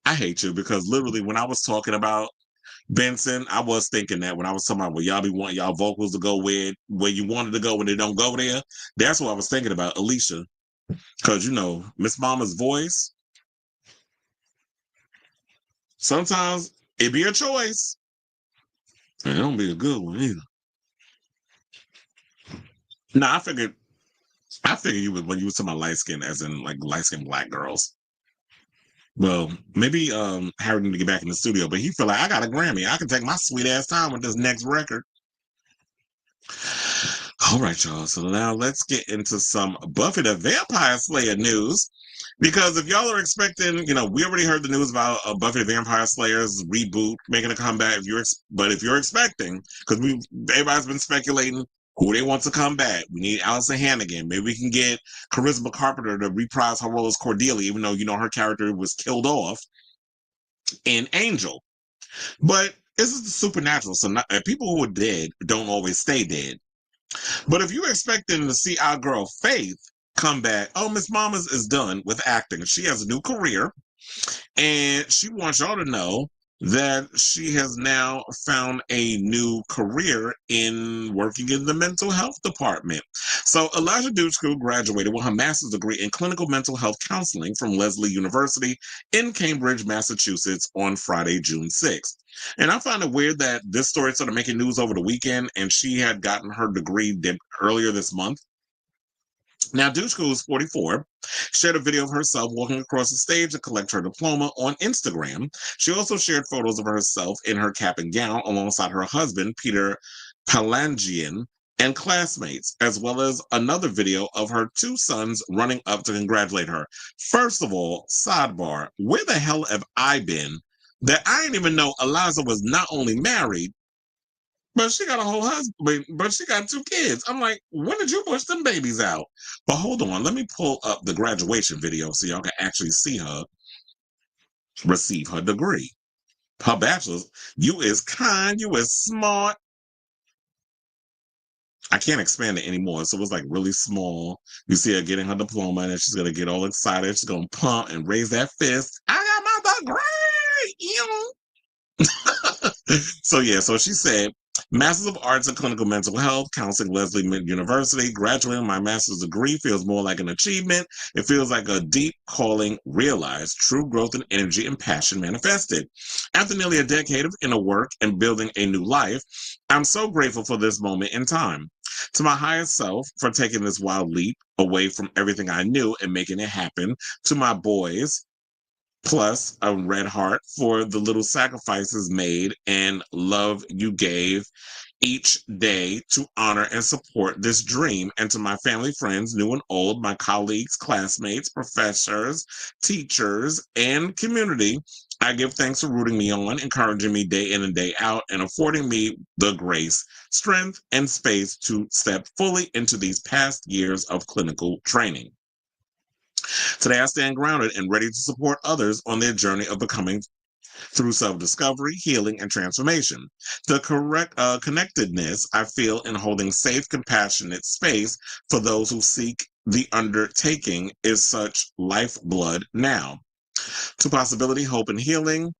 I hate you, because literally when I was talking about Benson, I was thinking that when I was talking about where y'all be wanting y'all vocals to go where you wanted to go when they don't go there. That's what I was thinking about, Alicia. Because, Miss Mama's voice, sometimes it be a choice. And it don't be a good one either. I figured you would, when you was talking about light skin, as in like light skinned black girls. Well, maybe Harry need to get back in the studio, but he feel like, I got a Grammy. I can take my sweet ass time with this next record. All right, y'all. So now let's get into some Buffy the Vampire Slayer news. Because if y'all are expecting, we already heard the news about Buffy the Vampire Slayer's reboot making a comeback. If you're expecting, because everybody's been speculating who they want to come back. We need Allison Hannigan. Maybe we can get Charisma Carpenter to reprise her role as Cordelia, even though, her character was killed off in Angel. But this is the supernatural. So people who are dead don't always stay dead. But if you're expecting to see our girl Faith come back, Miss Mamas is done with acting. She has a new career, and she wants y'all to know that she has now found a new career in working in the mental health department. So Eliza Dushku graduated with her master's degree in clinical mental health counseling from Lesley University in Cambridge, Massachusetts on Friday, June 6th. And I find it weird that this story started making news over the weekend and she had gotten her degree earlier this month. Now, Dushku is 44, shared a video of herself walking across the stage to collect her diploma on Instagram. She also shared photos of herself in her cap and gown alongside her husband, Peter Palangian, and classmates, as well as another video of her two sons running up to congratulate her. First of all, sidebar, where the hell have I been that I didn't even know Eliza was not only married, but she got a whole husband, but she got two kids. I'm like, when did you push them babies out? But hold on, let me pull up the graduation video so y'all can actually see her receive her degree. Her bachelor's. You is kind, you is smart. I can't expand it anymore, so it was like really small. You see her getting her diploma, and she's gonna get all excited. She's gonna pump and raise that fist. I got my degree! You. So she said, Masters of Arts in Clinical Mental Health, Counseling, Lesley University. Graduating my master's degree feels more like an achievement. It feels like a deep calling realized, true growth and energy and passion manifested. After nearly a decade of inner work and building a new life, I'm so grateful for this moment in time. To my highest self for taking this wild leap away from everything I knew and making it happen. To my boys, plus a red heart for the little sacrifices made and love you gave each day to honor and support this dream. And to my family, friends, new and old, my colleagues, classmates, professors, teachers, and community, I give thanks for rooting me on, encouraging me day in and day out, and affording me the grace, strength, and space to step fully into these past years of clinical training. Today, I stand grounded and ready to support others on their journey of becoming through self-discovery, healing, and transformation. The correct connectedness I feel in holding safe, compassionate space for those who seek the undertaking is such lifeblood now. To possibility, hope, and healing,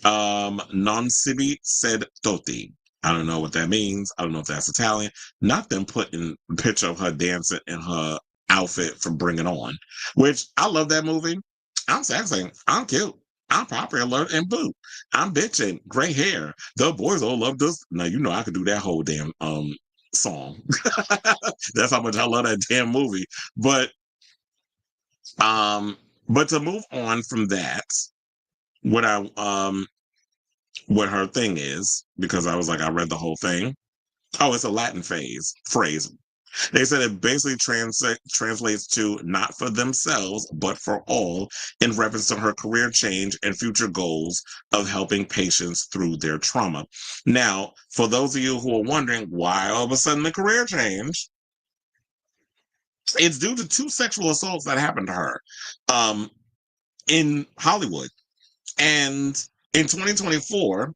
non sibi sed toti. I don't know what that means. I don't know if that's Italian. Not them putting a picture of her dancing in her outfit from Bring It On, which I love that movie. I'm sexy. I'm cute. I'm popular and boo. I'm bitching. Gray hair. The boys all love this. Now you know I could do that whole damn song. That's how much I love that damn movie. But to move on from that, what her thing is, because I was like, I read the whole thing. Oh, it's a Latin phrase. They said it basically translates to not for themselves, but for all, in reference to her career change and future goals of helping patients through their trauma. Now, for those of you who are wondering why all of a sudden the career change, it's due to 2 sexual assaults that happened to her in Hollywood. And in 2024,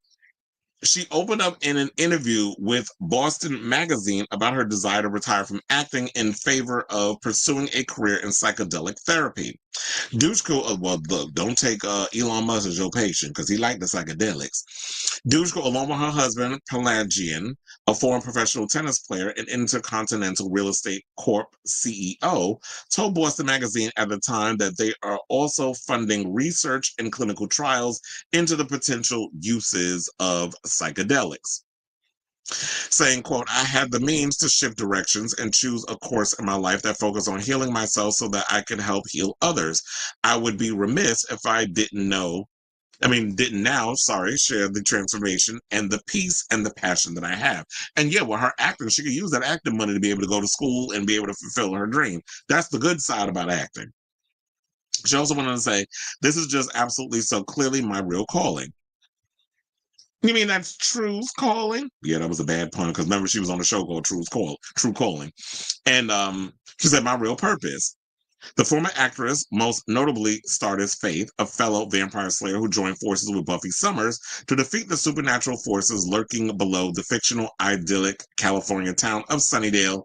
she opened up in an interview with Boston Magazine about her desire to retire from acting in favor of pursuing a career in psychedelic therapy. Dushku, well, look, don't take Elon Musk as your patient because he liked the psychedelics. Dushku, along with her husband, Pelagian, a former professional tennis player and Intercontinental Real Estate Corp CEO, told Boston Magazine at the time that they are also funding research and clinical trials into the potential uses of psychedelics. Saying, quote, I had the means to shift directions and choose a course in my life that focused on healing myself so that I could help heal others. I would be remiss if I didn't now share the transformation and the peace and the passion that I have. And yeah, with her acting, she could use that acting money to be able to go to school and be able to fulfill her dream. That's the good side about acting. She also wanted to say, this is just absolutely so clearly my real calling. You mean that's True's Calling? Yeah, that was a bad pun because remember she was on a show called True Calling. And she said, my real purpose. The former actress most notably starred as Faith, a fellow vampire slayer who joined forces with Buffy Summers to defeat the supernatural forces lurking below the fictional idyllic California town of Sunnydale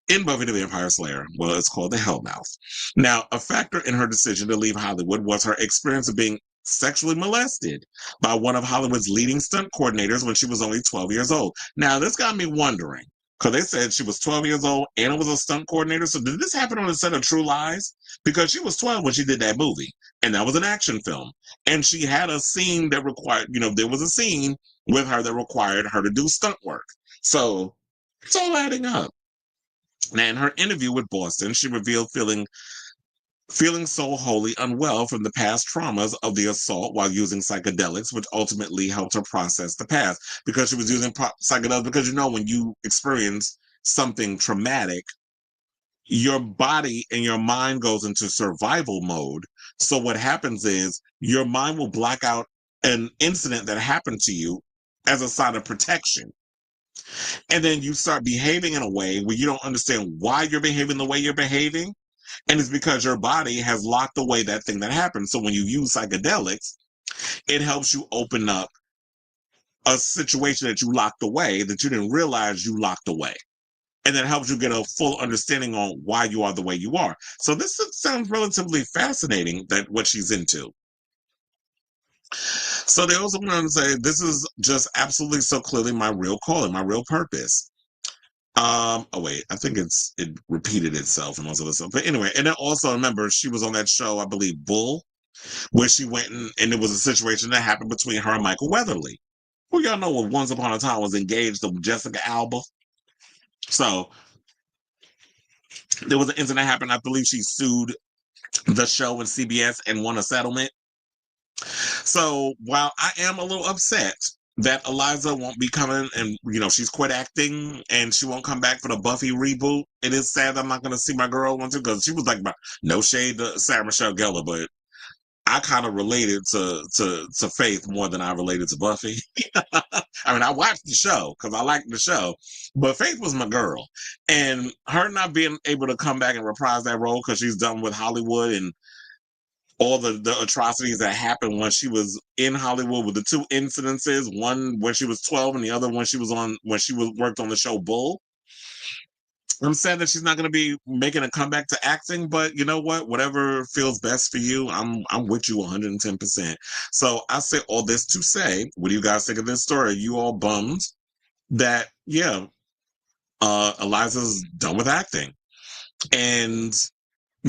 in Buffy the Vampire Slayer. Well, it's called the Hellmouth. Now, a factor in her decision to leave Hollywood was her experience of being sexually molested by one of Hollywood's leading stunt coordinators when she was only 12 years old. Now, this got me wondering, because they said she was 12 years old and it was a stunt coordinator. So did this happen on the set of True Lies? Because she was 12 when she did that movie, and that was an action film. And she had a scene that required, there was a scene with her that required her to do stunt work. So it's all adding up. Now, in her interview with Boston, she revealed feeling so wholly unwell from the past traumas of the assault while using psychedelics, which ultimately helped her process the past, because she was using psychedelics. Because when you experience something traumatic, your body and your mind goes into survival mode. So what happens is your mind will black out an incident that happened to you as a sign of protection. And then you start behaving in a way where you don't understand why you're behaving the way you're behaving. And it's because your body has locked away that thing that happened. So when you use psychedelics, it helps you open up a situation that you locked away that you didn't realize you locked away. And that helps you get a full understanding on why you are the way you are. So this sounds relatively fascinating, that what she's into. So they also went on to say, this is just absolutely so clearly my real calling, my real purpose. Oh wait, I think it repeated itself and most of the stuff. But anyway, and then also remember, she was on that show, I believe, Bull, where she went and it was a situation that happened between her and Michael Weatherly, who y'all know once upon a time was engaged to Jessica Alba. So there was an incident that happened. I believe she sued the show and CBS and won a settlement. So while I am a little upset that Eliza won't be coming and, she's quit acting and she won't come back for the Buffy reboot, it is sad that I'm not going to see my girl once, because she was like, no shade to Sarah Michelle Gellar, but I kind of related to Faith more than I related to Buffy. I mean, I watched the show because I liked the show, but Faith was my girl. And her not being able to come back and reprise that role because she's done with Hollywood and all the atrocities that happened when she was in Hollywood, with the two incidences, one when she was 12 and the other when she worked on the show Bull. I'm sad that she's not going to be making a comeback to acting, but you know what? Whatever feels best for you, I'm with you 110%. So I say all this to say, what do you guys think of this story? Are you all bummed that, Eliza's done with acting? And,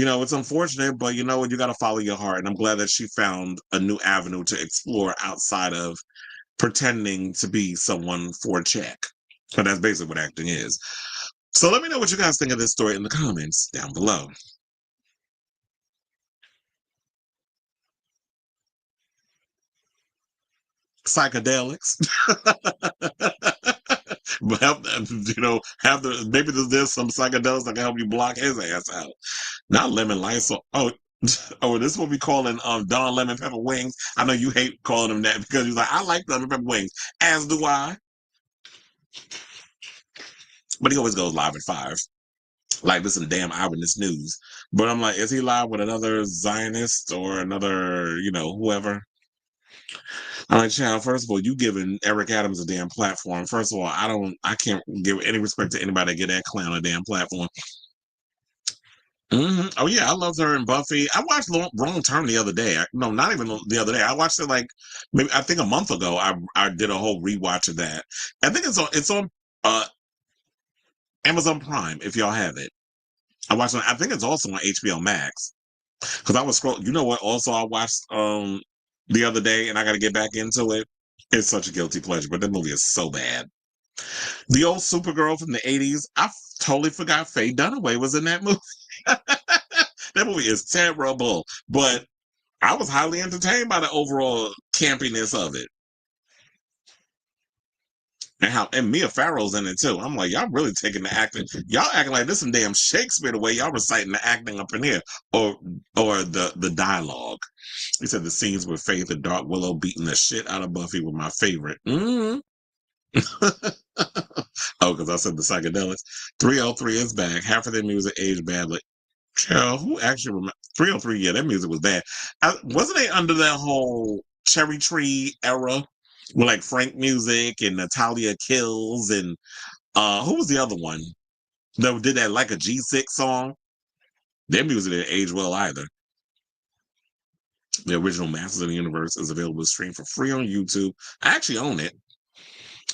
it's unfortunate, but you know what? You got to follow your heart. And I'm glad that she found a new avenue to explore outside of pretending to be someone for a check. But that's basically what acting is. So let me know what you guys think of this story in the comments down below. Psychedelics. Maybe there's some psychedelics that can help you block his ass out. Not lemon Lysol. Oh, this is what we calling Don Lemon Pepper Wings. I know you hate calling them that because you're like, I like lemon pepper wings, as do I. But he always goes live at 5. Like this some damn eyewitness news. But I'm like, is he live with another Zionist or another, whoever? I'm like, child, first of all, you giving Eric Adams a damn platform. First of all, I can't give any respect to anybody that get that clown a damn platform. Mm-hmm. Oh yeah, I loved her in Buffy. I watched Wrong Turn the other day. No, not even the other day. I watched it maybe I think a month ago. I did a whole rewatch of that. I think it's on Amazon Prime if y'all have it. I think it's also on HBO Max. Because I was scrolling. You know what? Also, I watched the other day, and I got to get back into it. It's such a guilty pleasure, but that movie is so bad. The old Supergirl from the 80s. I totally forgot Faye Dunaway was in that movie. That movie is terrible, but I was highly entertained by the overall campiness of it. And Mia Farrow's in it too. I'm like, y'all really taking the acting. Y'all acting like this some damn Shakespeare the way y'all reciting the acting up in here, or the dialogue. He said the scenes with Faith and Dark Willow beating the shit out of Buffy were my favorite. Mm-hmm. Oh, because I said the psychedelics. 303 is back. Half of their music aged badly. Child, who actually remember 303? Yeah, that music was bad. Wasn't they under that whole Cherry Tree era? With like Frank Music and Natalia Kills and who was the other one that did that like a G6 song? Their music didn't age well either. The original Masters of the Universe is available to stream for free on YouTube. I actually own it,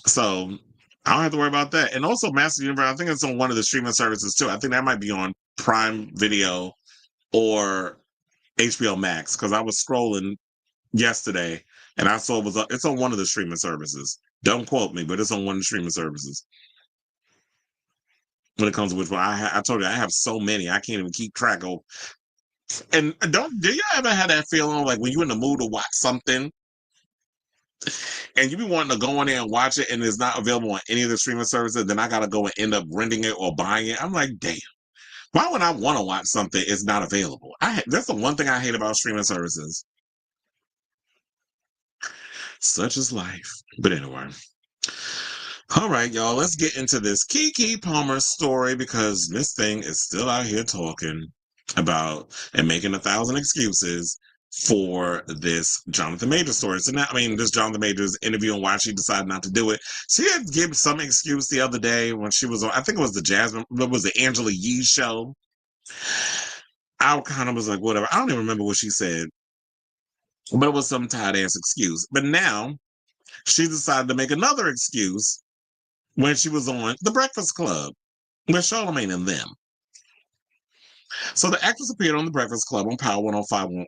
so I don't have to worry about that. And also, Masters of the Universe, I think it's on one of the streaming services too. I think that might be on Prime Video or HBO Max, because I was scrolling yesterday and I saw it's on one of the streaming services. Don't quote me, but it's on one of the streaming services. When it comes to which one, I told you I have so many I can't even keep track of. And do you ever have that feeling like when you're in the mood to watch something and you be wanting to go in there and watch it and it's not available on any of the streaming services, then I gotta go and end up renting it or buying it? I'm like, damn. Why would I want to watch something it's not available? That's the one thing I hate about streaming services. Such is life. But anyway. All right, y'all, let's get into this Keke Palmer story, because this thing is still out here talking about and making 1,000 excuses for this Jonathan Majors story. So now, this Jonathan Majors interview and why she decided not to do it. She had given some excuse the other day when she was on, I think it was the Angela Yee show. I kind of was like, whatever. I don't even remember what she said, but it was some tight ass excuse. But now she decided to make another excuse when she was on The Breakfast Club with Charlamagne and them. So the actress appeared on The Breakfast Club on Power 105.1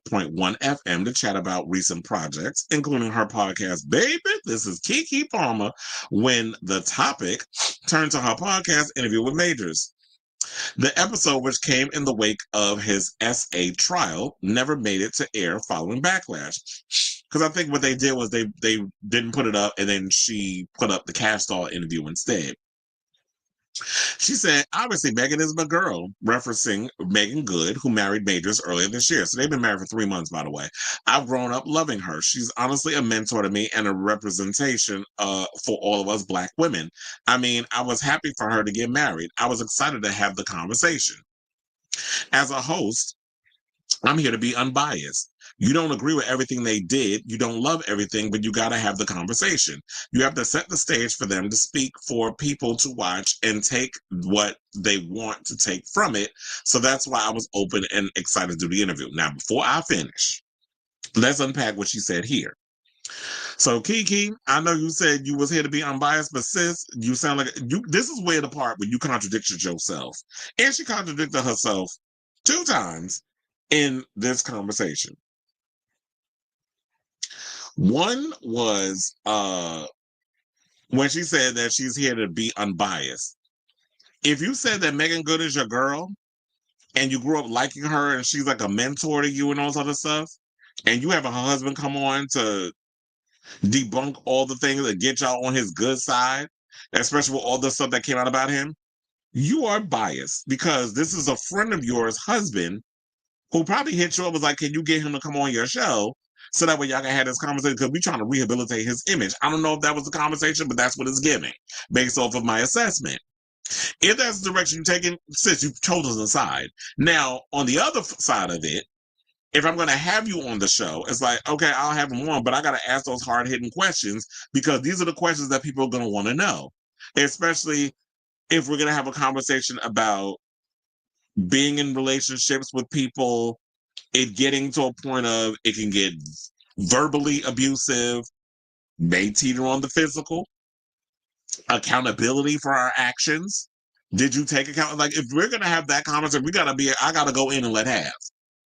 FM to chat about recent projects, including her podcast, Baby, This is Keke Palmer, when the topic turned to her podcast interview with Majors. The episode, which came in the wake of his SA trial, never made it to air following backlash. Because I think what they did was they didn't put it up, and then she put up the Cash Doll interview instead. She said, obviously, Megan is my girl, referencing Megan Good, who married Majors earlier this year. So they've been married for 3 months, by the way. I've grown up loving her. She's honestly a mentor to me and a representation for all of us Black women. I was happy for her to get married. I was excited to have the conversation. As a host, I'm here to be unbiased. You don't agree with everything they did. You don't love everything, but you got to have the conversation. You have to set the stage for them to speak, for people to watch and take what they want to take from it. So that's why I was open and excited to do the interview. Now, before I finish, let's unpack what she said here. So, Keke, I know you said you was here to be unbiased, but sis, you sound like this is where the part where you contradicted yourself. And she contradicted herself 2 times in this conversation. One was when she said that she's here to be unbiased. If you said that Megan Good is your girl and you grew up liking her and she's like a mentor to you and all this other stuff, and you have her husband come on to debunk all the things that get y'all on his good side, especially with all the stuff that came out about him, you are biased, because this is a friend of yours husband who probably hit you up, was like, can you get him to come on your show so that way y'all can have this conversation, because we're trying to rehabilitate his image. I don't know if that was the conversation, but that's what it's giving based off of my assessment. If that's the direction you're taking, sis, you've chosen a side. Now, on the other side of it, if I'm going to have you on the show, it's like, okay, I'll have him on, but I got to ask those hard-hitting questions, because these are the questions that people are going to want to know, especially if we're going to have a conversation about being in relationships with people, it getting to a point of it can get verbally abusive, may teeter on the physical, accountability for our actions. Did you take account? Like, if we're going to have that conversation, I got to go in and let have.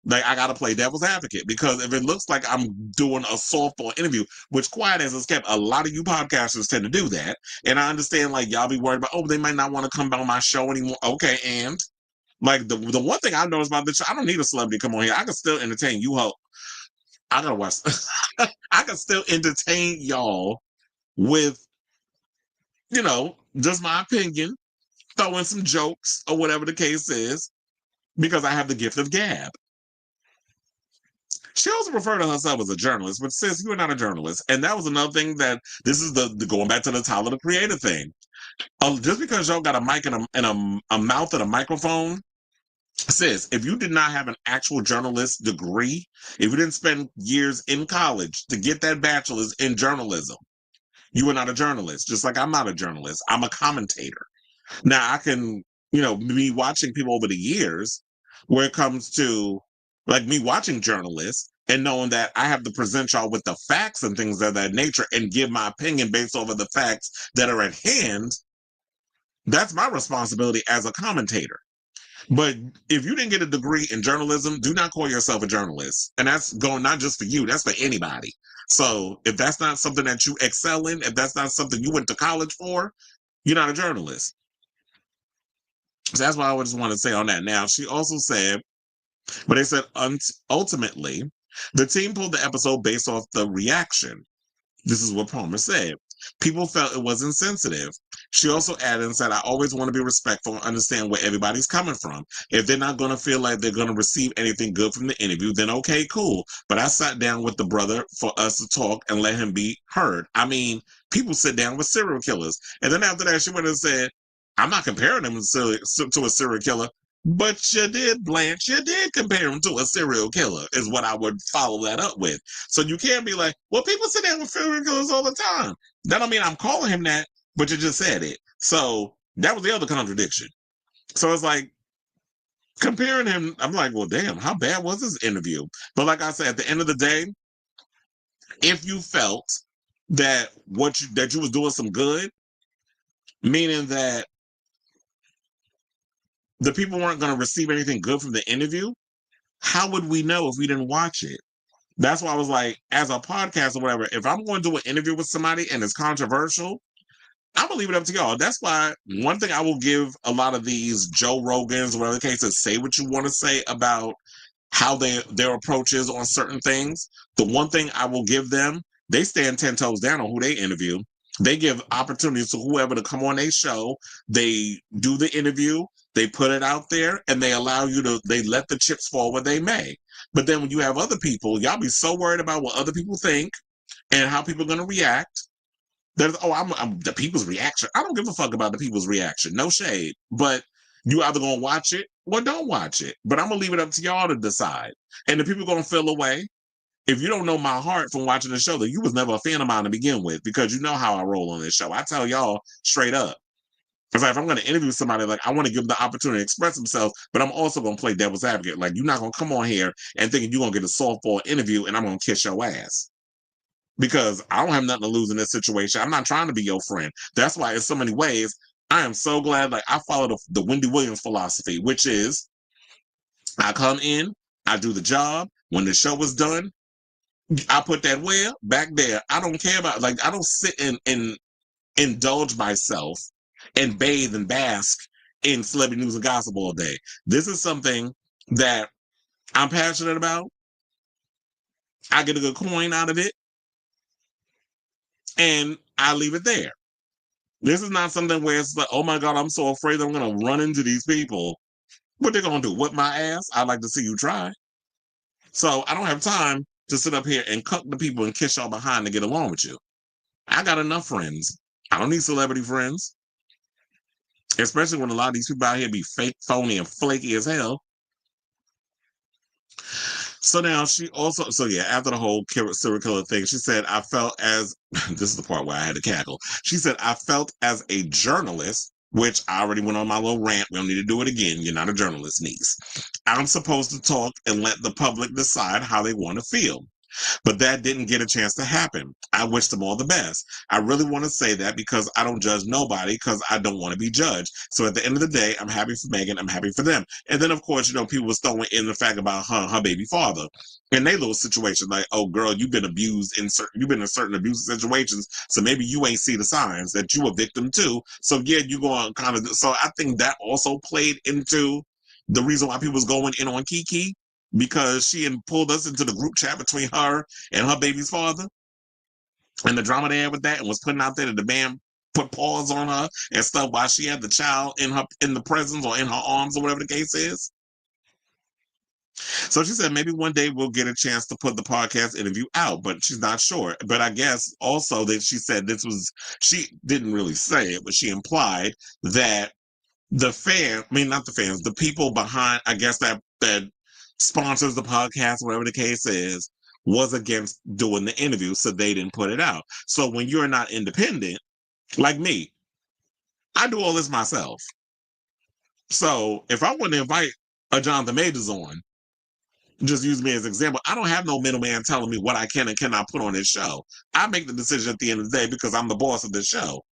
Like, I got to play devil's advocate, because if it looks like I'm doing a softball interview, which quiet as it's kept, a lot of you podcasters tend to do that. And I understand, like, y'all be worried about, oh, they might not want to come on my show anymore. Okay, and like the one thing I've noticed about this show, I don't need a celebrity to come on here. I can still entertain you. I gotta watch. I can still entertain y'all with, just my opinion, throw in some jokes or whatever the case is, because I have the gift of gab. She also referred to herself as a journalist, but sis, you are not a journalist. And that was another thing that this is the going back to the Tyler the Creator thing. Just because y'all got a mic and a mouth and a microphone, sis, if you did not have an actual journalist degree, if you didn't spend years in college to get that bachelor's in journalism, you are not a journalist. Just like I'm not a journalist. I'm a commentator. Now, I can, be watching people over the years where it comes to, like, me watching journalists, and knowing that I have to present y'all with the facts and things of that nature and give my opinion based off of the facts that are at hand, that's my responsibility as a commentator. But if you didn't get a degree in journalism, do not call yourself a journalist. And that's going not just for you, that's for anybody. So if that's not something that you excel in, if that's not something you went to college for, you're not a journalist. So that's what I just want to say on that. Now, she also said, but they said ultimately, the team pulled the episode based off the reaction. This is what Palmer said. People felt it was insensitive. She also added and said, I always want to be respectful and understand where everybody's coming from. If they're not going to feel like they're going to receive anything good from the interview, then okay, cool. But I sat down with the brother for us to talk and let him be heard. I mean, people sit down with serial killers. And then after that, she went and said, I'm not comparing him to a serial killer. But you did, Blanche. You did compare him to a serial killer, is what I would follow that up with. So you can't be like, well, people sit down with serial killers all the time. That don't mean I'm calling him that, but you just said it. So that was the other contradiction. So it's like, comparing him, I'm like, well, damn, how bad was this interview? But like I said, at the end of the day, if you felt that that you was doing some good, meaning that the people weren't going to receive anything good from the interview, how would we know if we didn't watch it? That's why I was like, as a podcast or whatever, if I'm going to do an interview with somebody and it's controversial, I'm going to leave it up to y'all. That's why one thing I will give a lot of these Joe Rogans or whatever the case is, say what you want to say about how their approach is on certain things. The one thing I will give them, they stand 10 toes down on who they interview. They give opportunities to whoever to come on their show. They do the interview. They put it out there and they allow you to, they let the chips fall where they may. But then when you have other people, y'all be so worried about what other people think and how people are going to react. There's, I'm the people's reaction. I don't give a fuck about the people's reaction. No shade. But you either going to watch it or don't watch it. But I'm going to leave it up to y'all to decide. And the people going to feel away. If you don't know my heart from watching the show, then you was never a fan of mine to begin with, because you know how I roll on this show. I tell y'all straight up. It's like, if I'm going to interview somebody, like, I want to give them the opportunity to express themselves, but I'm also going to play devil's advocate. Like, you're not going to come on here and thinking you're going to get a softball interview and I'm going to kiss your ass. Because I don't have nothing to lose in this situation. I'm not trying to be your friend. That's why in so many ways, I am so glad, like, I follow the Wendy Williams philosophy, which is I come in, I do the job. When the show is done, I put that where? Back there. I don't care about, like, I don't sit and indulge myself and bathe and bask in celebrity news and gossip all day. This is something that I'm passionate about. I get a good coin out of it. And I leave it there. This is not something where it's like, oh my God, I'm so afraid I'm going to run into these people. What they're going to do? Whip my ass? I'd like to see you try. So I don't have time to sit up here and cuck the people and kiss y'all behind to get along with you. I got enough friends. I don't need celebrity friends. Especially when a lot of these people out here be fake, phony, and flaky as hell. So now she also, so yeah, after the whole serial killer thing, she said, I felt as, this is the part where I had to cackle. She said, I felt as a journalist, which I already went on my little rant. We don't need to do it again. You're not a journalist, niece. I'm supposed to talk and let the public decide how they want to feel. But that didn't get a chance to happen. I wish them all the best. I really want to say that because I don't judge nobody, because I don't want to be judged. So at the end of the day, I'm happy for Megan. I'm happy for them. And then, of course, you know, people was throwing in the fact about her baby father and they little situation like, oh, girl, you've been abused you've been in certain abusive situations. So maybe you ain't see the signs that you a victim too. So yeah, you go on kind of. So I think that also played into the reason why people was going in on Keke, because she had pulled us into the group chat between her and her baby's father and the drama they had with that, and was putting out there that the man put paws on her and stuff while she had the child in the presence or in her arms or whatever the case is. So she said maybe one day we'll get a chance to put the podcast interview out, but she's not sure. But I guess also that she said she didn't really say it, but she implied that the people behind, I guess that sponsors the podcast, whatever the case is, was against doing the interview, so they didn't put it out. So when you're not independent, like me, I do all this myself. So if I want to invite a Jonathan Majors on, just use me as an example. I don't have no middleman telling me what I can and cannot put on this show. I make the decision at the end of the day because I'm the boss of this show.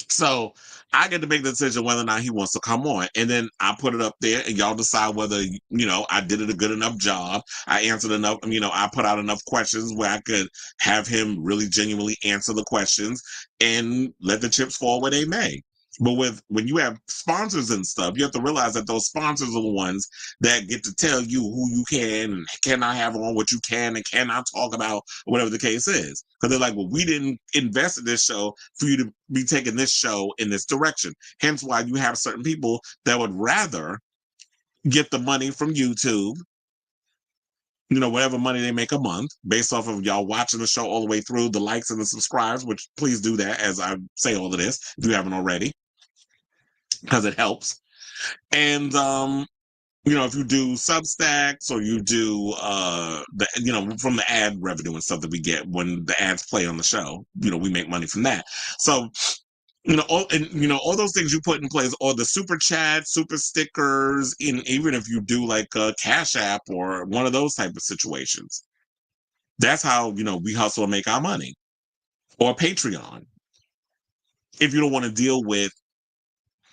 So I get to make the decision whether or not he wants to come on. And then I put it up there and y'all decide whether, I did it a good enough job. I answered enough, I put out enough questions where I could have him really genuinely answer the questions and let the chips fall where they may. But when you have sponsors and stuff, you have to realize that those sponsors are the ones that get to tell you who you can and cannot have on, what you can and cannot talk about, or whatever the case is. Because they're like, well, we didn't invest in this show for you to be taking this show in this direction. Hence why you have certain people that would rather get the money from YouTube, whatever money they make a month, based off of y'all watching the show all the way through, the likes and the subscribes, which please do that as I say all of this, if you haven't already, because it helps. And if you do Substacks or you do from the ad revenue and stuff that we get when the ads play on the show, we make money from that. So all those things you put in place, or the super chat, super stickers, even if you do like a Cash App or one of those type of situations, that's how we hustle and make our money. Or Patreon, if you don't want to deal with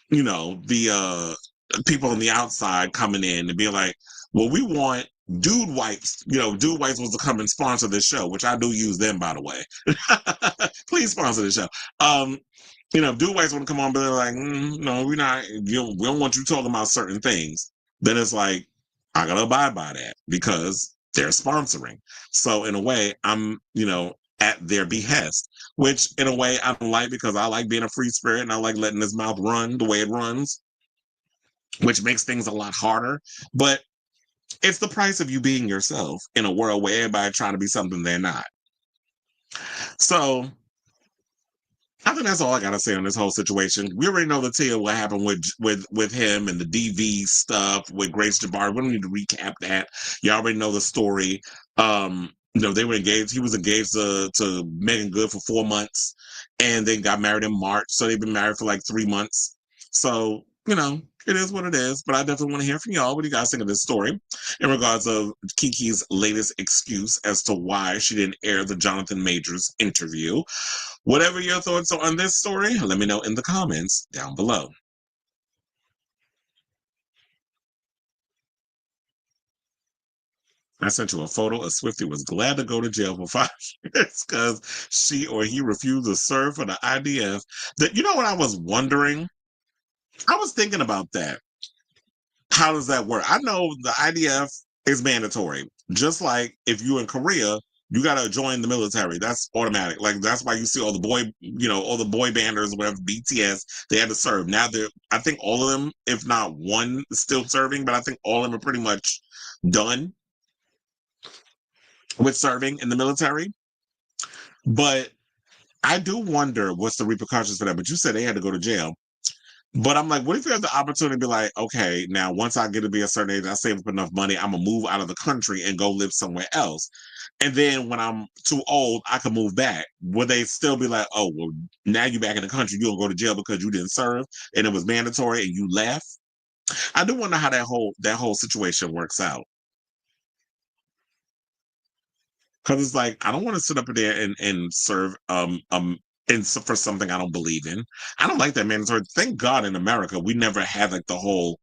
the people on the outside coming in and being like, well, we want Dude Wipes. Dude Wipes was to come and sponsor this show, which I do use them, by the way. Please sponsor the show. Dude Wipes want to come on, but they're like, no, we're not. We don't want you talking about certain things. Then it's like, I gotta abide by that because they're sponsoring. So in a way, I'm at their behest, which in a way I don't like, because I like being a free spirit and I like letting this mouth run the way it runs, which makes things a lot harder. But it's the price of you being yourself in a world where everybody trying to be something they're not. So I think that's all I gotta say on this whole situation. We already know the tale what happened with him and the DV stuff with Grace Jabari. We don't need to recap that. You already know the story. They were engaged. He was engaged to Megan Good for 4 months, and then got married in March. So they've been married for like 3 months. So it is what it is. But I definitely want to hear from y'all. What do you guys think of this story in regards of Keke's latest excuse as to why she didn't air the Jonathan Majors interview? Whatever your thoughts are on this story, let me know in the comments down below. I sent you a photo of Swifty was glad to go to jail for 5 years because she or he refused to serve for the IDF. What I was wondering? I was thinking about that. How does that work? I know the IDF is mandatory. Just like if you're in Korea, you got to join the military. That's automatic. Like, that's why you see all the boy banders, whatever, BTS, they had to serve. Now I think all of them, if not one, is still serving, but I think all of them are pretty much done with serving in the military. But I do wonder what's the repercussions for that. But you said they had to go to jail. But I'm like, what if you have the opportunity to be like, okay, now once I get to be a certain age, I save up enough money, I'm gonna move out of the country and go live somewhere else. And then when I'm too old, I can move back. Would they still be like, oh, well, now you're back in the country, you'll go to jail because you didn't serve and it was mandatory and you left? I do wonder how that whole situation works out. Because it's like, I don't want to sit up there and serve for something I don't believe in. I don't like that mandatory. Thank God in America we never had like the whole.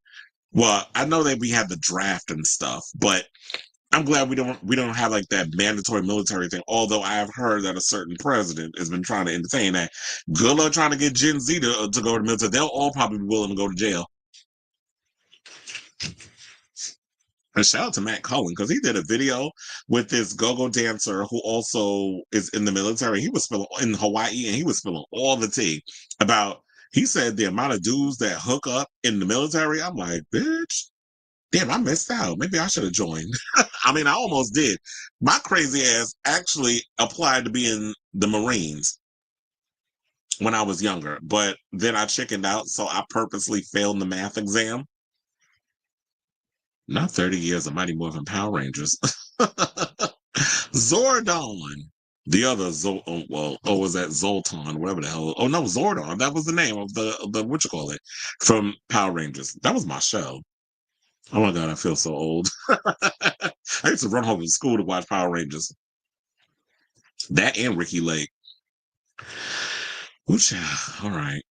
Well, I know that we had the draft and stuff, but I'm glad we don't have like that mandatory military thing. Although I have heard that a certain president has been trying to entertain that. Good luck trying to get Gen Z to go to the military. They'll all probably be willing to go to jail. And shout out to Matt Cullen, because he did a video with this go-go dancer who also is in the military. He was spilling in Hawaii, and he was spilling all the tea about, he said the amount of dudes that hook up in the military. I'm like, bitch, damn, I missed out. Maybe I should have joined. I mean, I almost did. My crazy ass actually applied to be in the Marines when I was younger, but then I chickened out, so I purposely failed the math exam. Not 30 years of Mighty Morphin Power Rangers. Zordon. The other was that Zoltan, whatever the hell. Oh no, Zordon. That was the name of the what you call it, from Power Rangers. That was my show. Oh my God, I feel so old. I used to run home from school to watch Power Rangers. That and Ricky Lake. Ooh, child. All right.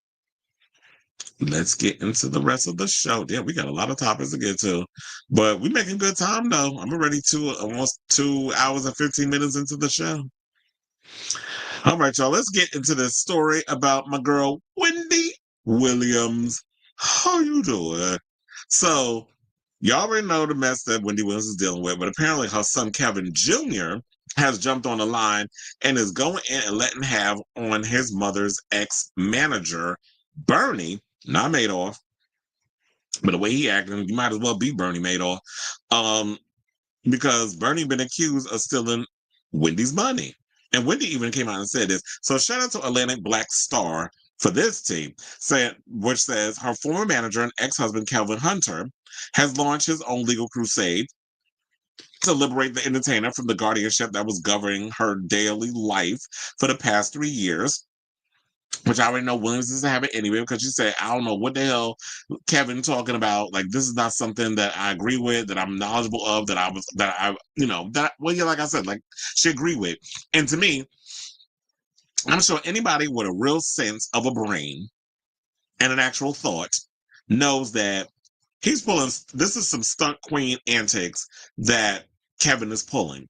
Let's get into the rest of the show. Yeah, we got a lot of topics to get to, but we're making good time though. I'm already almost 2 hours and 15 minutes into the show. All right, y'all. Let's get into this story about my girl Wendy Williams. How you doing? So, y'all already know the mess that Wendy Williams is dealing with, but apparently her son Kevin Jr. has jumped on the line and is going in and letting have on his mother's ex-manager, Bernie, not Madoff, but the way he acting, you might as well be Bernie Madoff, because Bernie been accused of stealing Wendy's money. And Wendy even came out and said this. So shout out to Atlantic Black Star for this team, which says her former manager and ex-husband Kelvin Hunter has launched his own legal crusade to liberate the entertainer from the guardianship that was governing her daily life for the past 3 years. Which I already know Williams doesn't have it anyway, because she said, I don't know what the hell Kevin talking about. Like, this is not something that I agree with, that I'm knowledgeable of, like I said, like, she agreed with. And to me, I'm sure anybody with a real sense of a brain and an actual thought knows that he's pulling, this is some stunt queen antics that Kevin is pulling.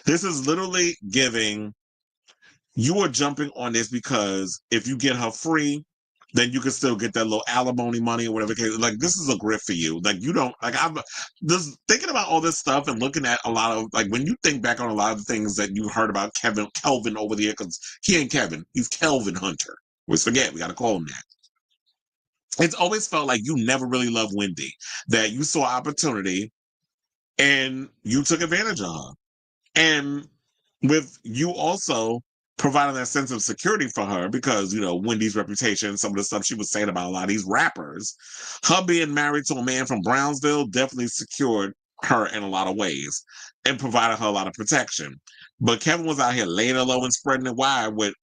This is literally giving, you are jumping on this because if you get her free, then you can still get that little alimony money or whatever. Like, this is a grift for you. Like, you don't, like, I'm just thinking about all this stuff and looking at a lot of, like, when you think back on a lot of the things that you heard about Kelvin over the year, because he ain't Kevin, he's Kelvin Hunter. We forget, we got to call him that. It's always felt like you never really loved Wendy, that you saw opportunity and you took advantage of her. And with you also providing that sense of security for her, because, you know, Wendy's reputation, some of the stuff she was saying about a lot of these rappers, her being married to a man from Brownsville definitely secured her in a lot of ways and provided her a lot of protection. But Kevin was out here laying it low and spreading it wide with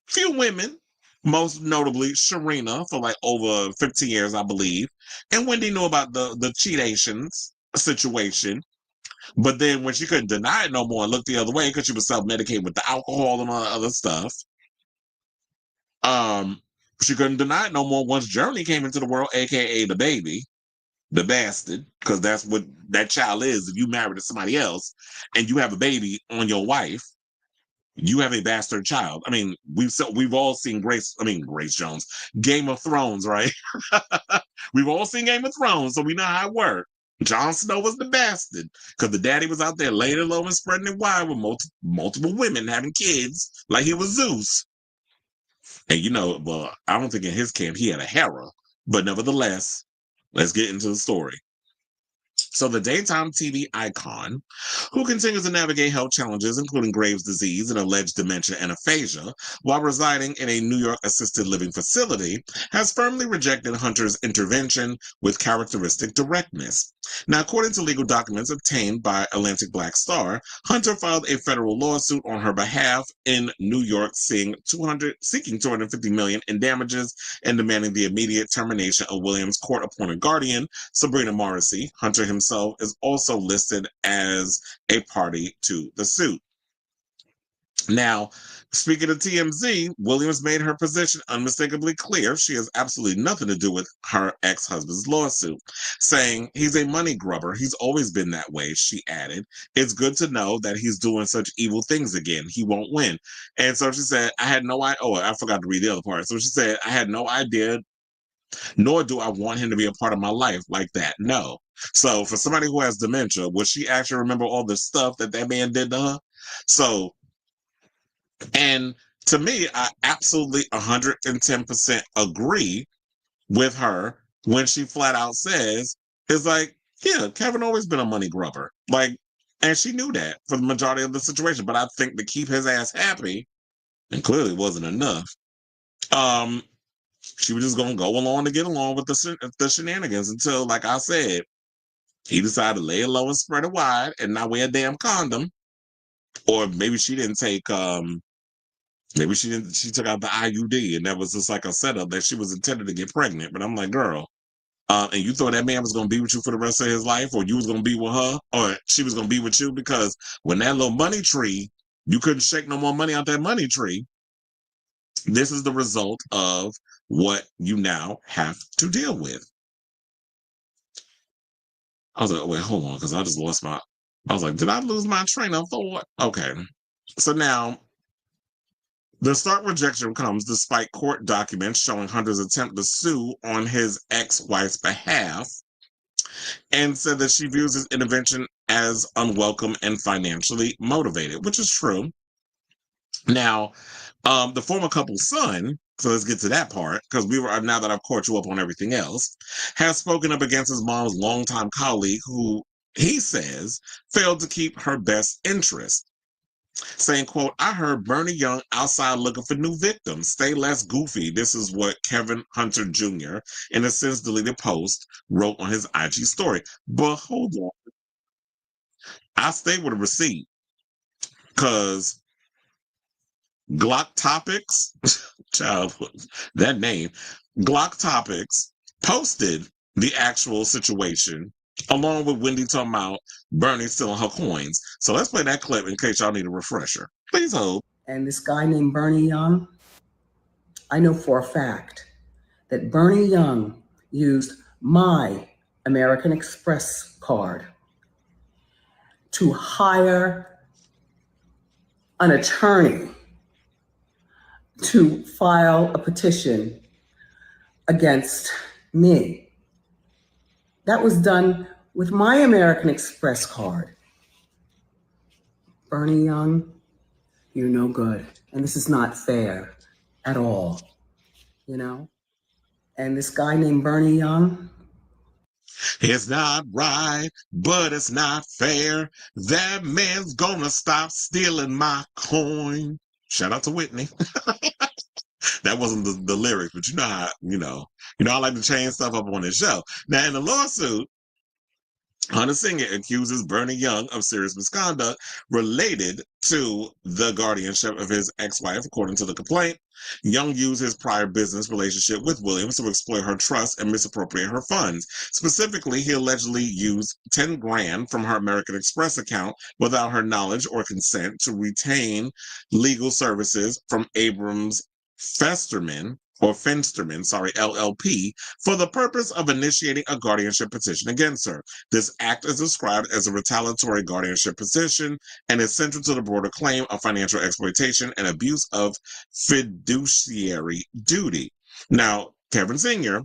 few women, most notably Sharina for like over 15 years, I believe. And Wendy knew about the cheatations situation. But then when she couldn't deny it no more and look the other way because she was self-medicating with the alcohol and all the other stuff, she couldn't deny it no more once Journey came into the world, aka the baby, the bastard, because that's what that child is. If you married to somebody else and you have a baby on your wife, you have a bastard child. I mean, we've all seen Grace Jones, Game of Thrones, right? We've all seen Game of Thrones, so we know how it works. Jon Snow was the bastard because the daddy was out there laying it low and spreading it wide with multiple women having kids like he was Zeus. And you know, well, I don't think in his camp he had a harem, but nevertheless, let's get into the story. So the daytime TV icon, who continues to navigate health challenges, including Graves' disease and alleged dementia and aphasia, while residing in a New York assisted living facility, has firmly rejected Hunter's intervention with characteristic directness. Now, according to legal documents obtained by Atlantic Black Star, Hunter filed a federal lawsuit on her behalf in New York, seeking $250 million in damages and demanding the immediate termination of Williams' court-appointed guardian, Sabrina Morrissey. Hunter himself is also listed as a party to the suit. Now, speaking of TMZ, Williams made her position unmistakably clear. She has absolutely nothing to do with her ex-husband's lawsuit, saying he's a money grubber. He's always been that way, she added. It's good to know that he's doing such evil things again. He won't win. And so she said, I had no idea. Oh, I forgot to read the other part. So she said, I had no idea, nor do I want him to be a part of my life like that. No. So for somebody who has dementia, would she actually remember all the stuff that man did to her? So, and to me, I absolutely 110% agree with her when she flat out says, it's like, yeah, Kevin always been a money grubber. Like, and she knew that for the majority of the situation. But I think to keep his ass happy, and clearly wasn't enough, she was just going to go along to get along with the shenanigans until, like I said, he decided to lay it low and spread it wide and not wear a damn condom. Or maybe she didn't take, she took out the IUD and that was just like a setup that she was intended to get pregnant. But I'm like, girl, and you thought that man was going to be with you for the rest of his life, or you was going to be with her, or she was going to be with you, because when that little money tree, you couldn't shake no more money out that money tree. This is the result of what you now have to deal with. I was like, wait, hold on, because I just lost my, I was like, did I lose my train of thought? Okay. So now, the stark rejection comes despite court documents showing Hunter's attempt to sue on his ex-wife's behalf, and said that she views his intervention as unwelcome and financially motivated, which is true. Now, the former couple's son, so let's get to that part, because now that I've caught you up on everything else, has spoken up against his mom's longtime colleague, who he says failed to keep her best interest, saying, quote, "I heard Bernie Young outside looking for new victims. Stay less goofy." This is what Kevin Hunter Jr., in a since deleted post, wrote on his IG story. But hold on. I stay with a receipt, because Glock Topics, child, that name, Glock Topics posted the actual situation along with Wendy talking about Bernie stealing her coins. So let's play that clip in case y'all need a refresher. Please hold. And this guy named Bernie Young, I know for a fact that Bernie Young used my American Express card to hire an attorney to file a petition against me. That was done with my American Express card. Bernie Young, you're no good. And this is not fair at all, you know? And this guy named Bernie Young, It's not right, but it's not fair. That man's gonna stop stealing my coin. Shout out to Whitney. That wasn't the lyrics, but you know how, I like to change stuff up on this show. Now, in the lawsuit, Hunter Singer accuses Bernie Young of serious misconduct related to the guardianship of his ex-wife. According to the complaint, Young used his prior business relationship with Williams to exploit her trust and misappropriate her funds. Specifically, he allegedly used $10,000 from her American Express account without her knowledge or consent to retain legal services from Abrams Fensterman, LLP, for the purpose of initiating a guardianship petition against her. This act is described as a retaliatory guardianship petition and is central to the broader claim of financial exploitation and abuse of fiduciary duty. Now, Kevin Sr.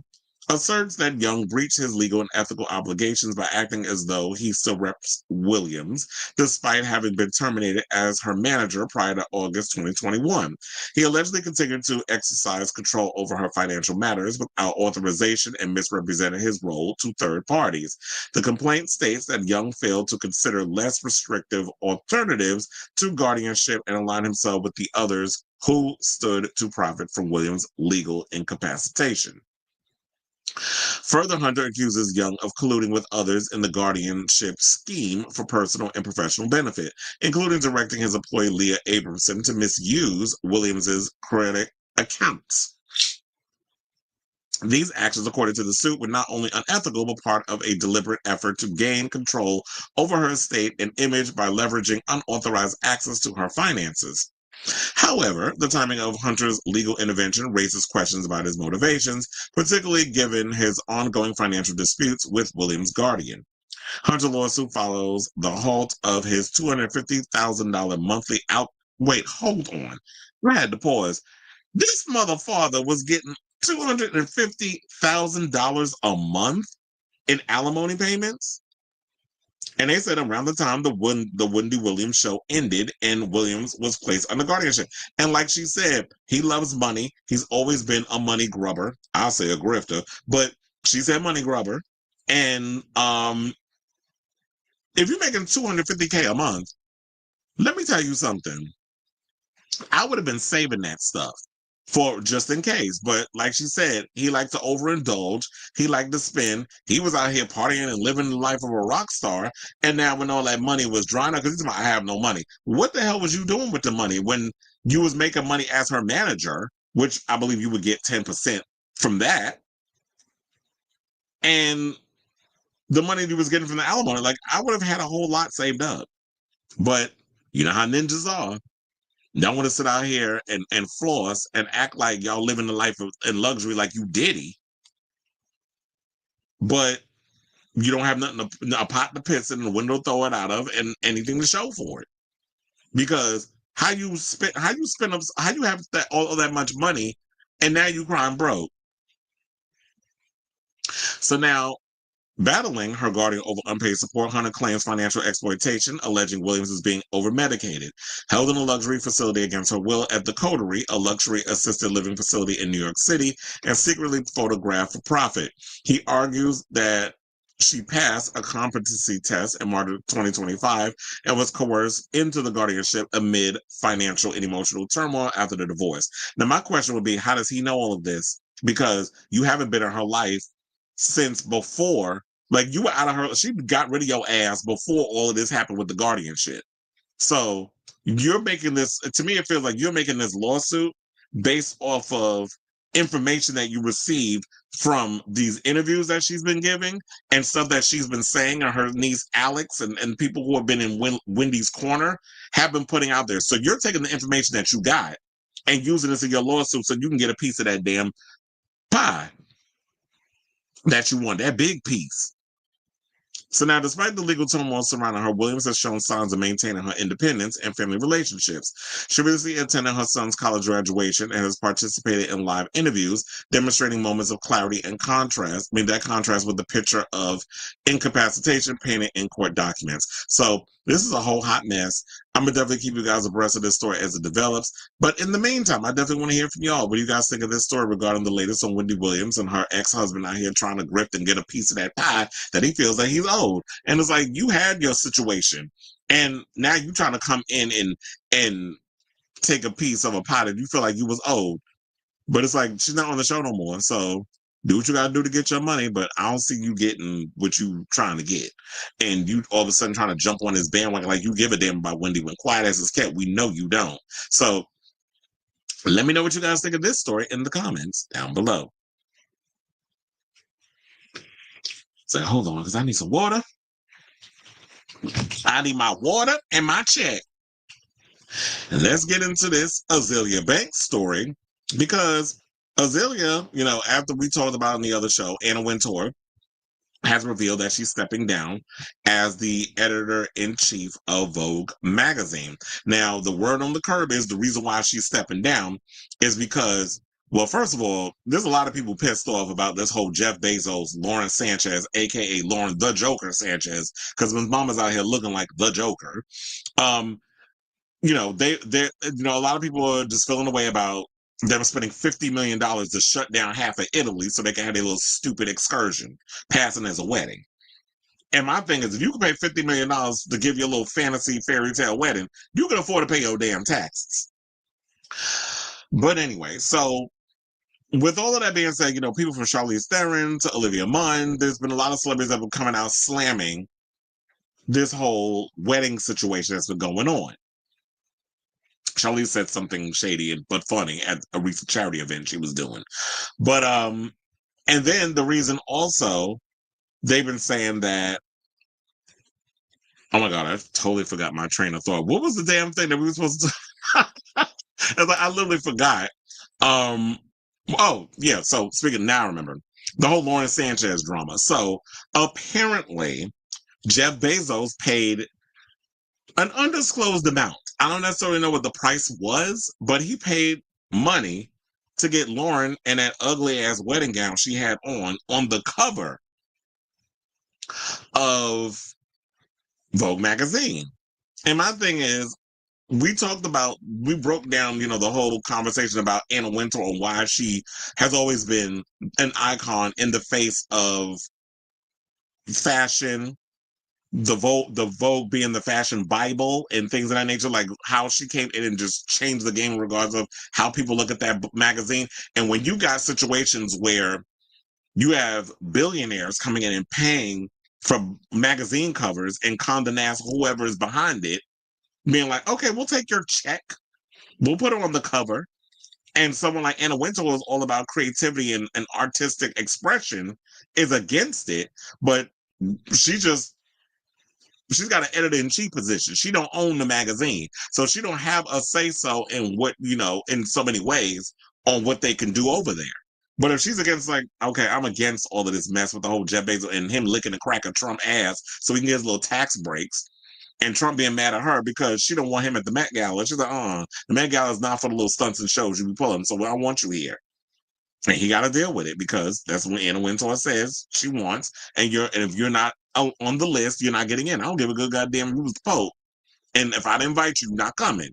asserts that Young breached his legal and ethical obligations by acting as though he still reps Williams, despite having been terminated as her manager prior to August 2021. He allegedly continued to exercise control over her financial matters without authorization and misrepresented his role to third parties. The complaint states that Young failed to consider less restrictive alternatives to guardianship and align himself with the others who stood to profit from Williams' legal incapacitation. Further, Hunter accuses Young of colluding with others in the guardianship scheme for personal and professional benefit, including directing his employee Leah Abramson to misuse Williams's credit accounts. These actions, according to the suit, were not only unethical, but part of a deliberate effort to gain control over her estate and image by leveraging unauthorized access to her finances. However, the timing of Hunter's legal intervention raises questions about his motivations, particularly given his ongoing financial disputes with Williams' guardian. Hunter's lawsuit follows the halt of his $250,000 monthly Wait, hold on. I had to pause. This motherfather was getting $250,000 a month in alimony payments. And they said around the time the Wendy Williams show ended and Williams was placed under guardianship. And like she said, he loves money. He's always been a money grubber. I'll say a grifter, but she said money grubber. And if you're making $250K a month, let me tell you something. I would have been saving that stuff for just in case. But like she said, he liked to overindulge. He liked to spend. He was out here partying and living the life of a rock star. And now when all that money was drying up, because he's like, I have no money. What the hell was you doing with the money when you was making money as her manager, which I believe you would get 10% from that? and the money he was getting from the alimony. Like, I would have had a whole lot saved up. But you know how ninjas are. Y'all want to sit out here and floss and act like y'all living the life in luxury like you Diddy. But you don't have nothing a pot to piss in, a window to throw it out of, and anything to show for it. Because how you have that all of that much money, and now you crying broke. So now, battling her guardian over unpaid support, Hunter claims financial exploitation, alleging Williams is being over-medicated. Held in a luxury facility against her will at the Coterie, a luxury assisted living facility in New York City, and secretly photographed for profit. He argues that she passed a competency test in March of 2025 and was coerced into the guardianship amid financial and emotional turmoil after the divorce. Now, my question would be, how does he know all of this? Because you haven't been in her life since before. Like, you were out of her, she got rid of your ass before all of this happened with the guardianship. So you're making this, to me, it feels like you're making this lawsuit based off of information that you received from these interviews that she's been giving and stuff that she's been saying, and her niece Alex and people who have been in Wendy's corner have been putting out there. So you're taking the information that you got and using this in your lawsuit so you can get a piece of that damn pie that you want, that big piece. So now, despite the legal turmoil surrounding her, Williams has shown signs of maintaining her independence and family relationships. She recently attended her son's college graduation and has participated in live interviews, demonstrating moments of clarity and contrast. I mean, that contrast with the picture of incapacitation painted in court documents. So this is a whole hot mess. I'm going to definitely keep you guys abreast of this story as it develops. But in the meantime, I definitely want to hear from y'all. What do you guys think of this story regarding the latest on Wendy Williams and her ex-husband out here trying to grift and get a piece of that pie that he feels like he's owed? And it's like, you had your situation, and now you trying to come in and take a piece of a pie that you feel like you was owed. But it's like, she's not on the show no more. So do what you got to do to get your money, but I don't see you getting what you trying to get. And you all of a sudden trying to jump on this bandwagon like you give a damn about Wendy when quiet as it's kept. We know you don't. So let me know what you guys think of this story in the comments down below. So hold on, because I need some water. I need my water and my check. And let's get into this Azealia Banks story, because Azealia, you know, after we talked about in the other show, Anna Wintour has revealed that she's stepping down as the editor-in-chief of Vogue magazine. Now, the word on the curb is the reason why she's stepping down is because, well, first of all, there's a lot of people pissed off about this whole Jeff Bezos, Lauren Sanchez, aka Lauren the Joker Sanchez, because when mama's out here looking like the Joker, you know, a lot of people are just feeling away about them spending $50 million to shut down half of Italy so they can have their little stupid excursion passing as a wedding. And my thing is, if you can pay $50 million to give your little fantasy fairy tale wedding, you can afford to pay your damn taxes. But anyway, so with all of that being said, you know, people from Charlize Theron to Olivia Munn, there's been a lot of celebrities that have been coming out slamming this whole wedding situation that's been going on. Charlize said something shady but funny at a recent charity event she was doing. But and then the reason also they've been saying that, oh my God, I totally forgot my train of thought. What was the damn thing that we were supposed to I literally forgot. Oh yeah, so speaking now I remember the whole Lauren Sanchez drama. So apparently Jeff Bezos paid an undisclosed amount. I don't necessarily know what the price was, but he paid money to get Lauren in that ugly ass wedding gown she had on the cover of Vogue magazine. And my thing is, we broke down, you know, the whole conversation about Anna Wintour and why she has always been an icon in the face of fashion, the Vogue being the fashion Bible and things of that nature, like how she came in and just changed the game in regards of how people look at that magazine. And when you got situations where you have billionaires coming in and paying for magazine covers and Condé Nast, whoever is behind it, being like, okay, we'll take your check, we'll put it on the cover, And someone like Anna Wintour is all about creativity and artistic expression, is against it, but she just she's got an editor-in-chief position. She don't own the magazine. So she don't have a say-so in what, in so many ways on what they can do over there. But if she's against, like, okay, I'm against all of this mess with the whole Jeff Bezos and him licking the crack of Trump ass so he can get his little tax breaks, and Trump being mad at her because she don't want him at the Met Gala. She's like, the Met Gala is not for the little stunts and shows you be pulling, so I want you here. And he got to deal with it because that's what Anna Wintour says she wants. And if you're not on the list, you're not getting in. I don't give a good goddamn who's the Pope. And if I didn't invite you, you're not coming.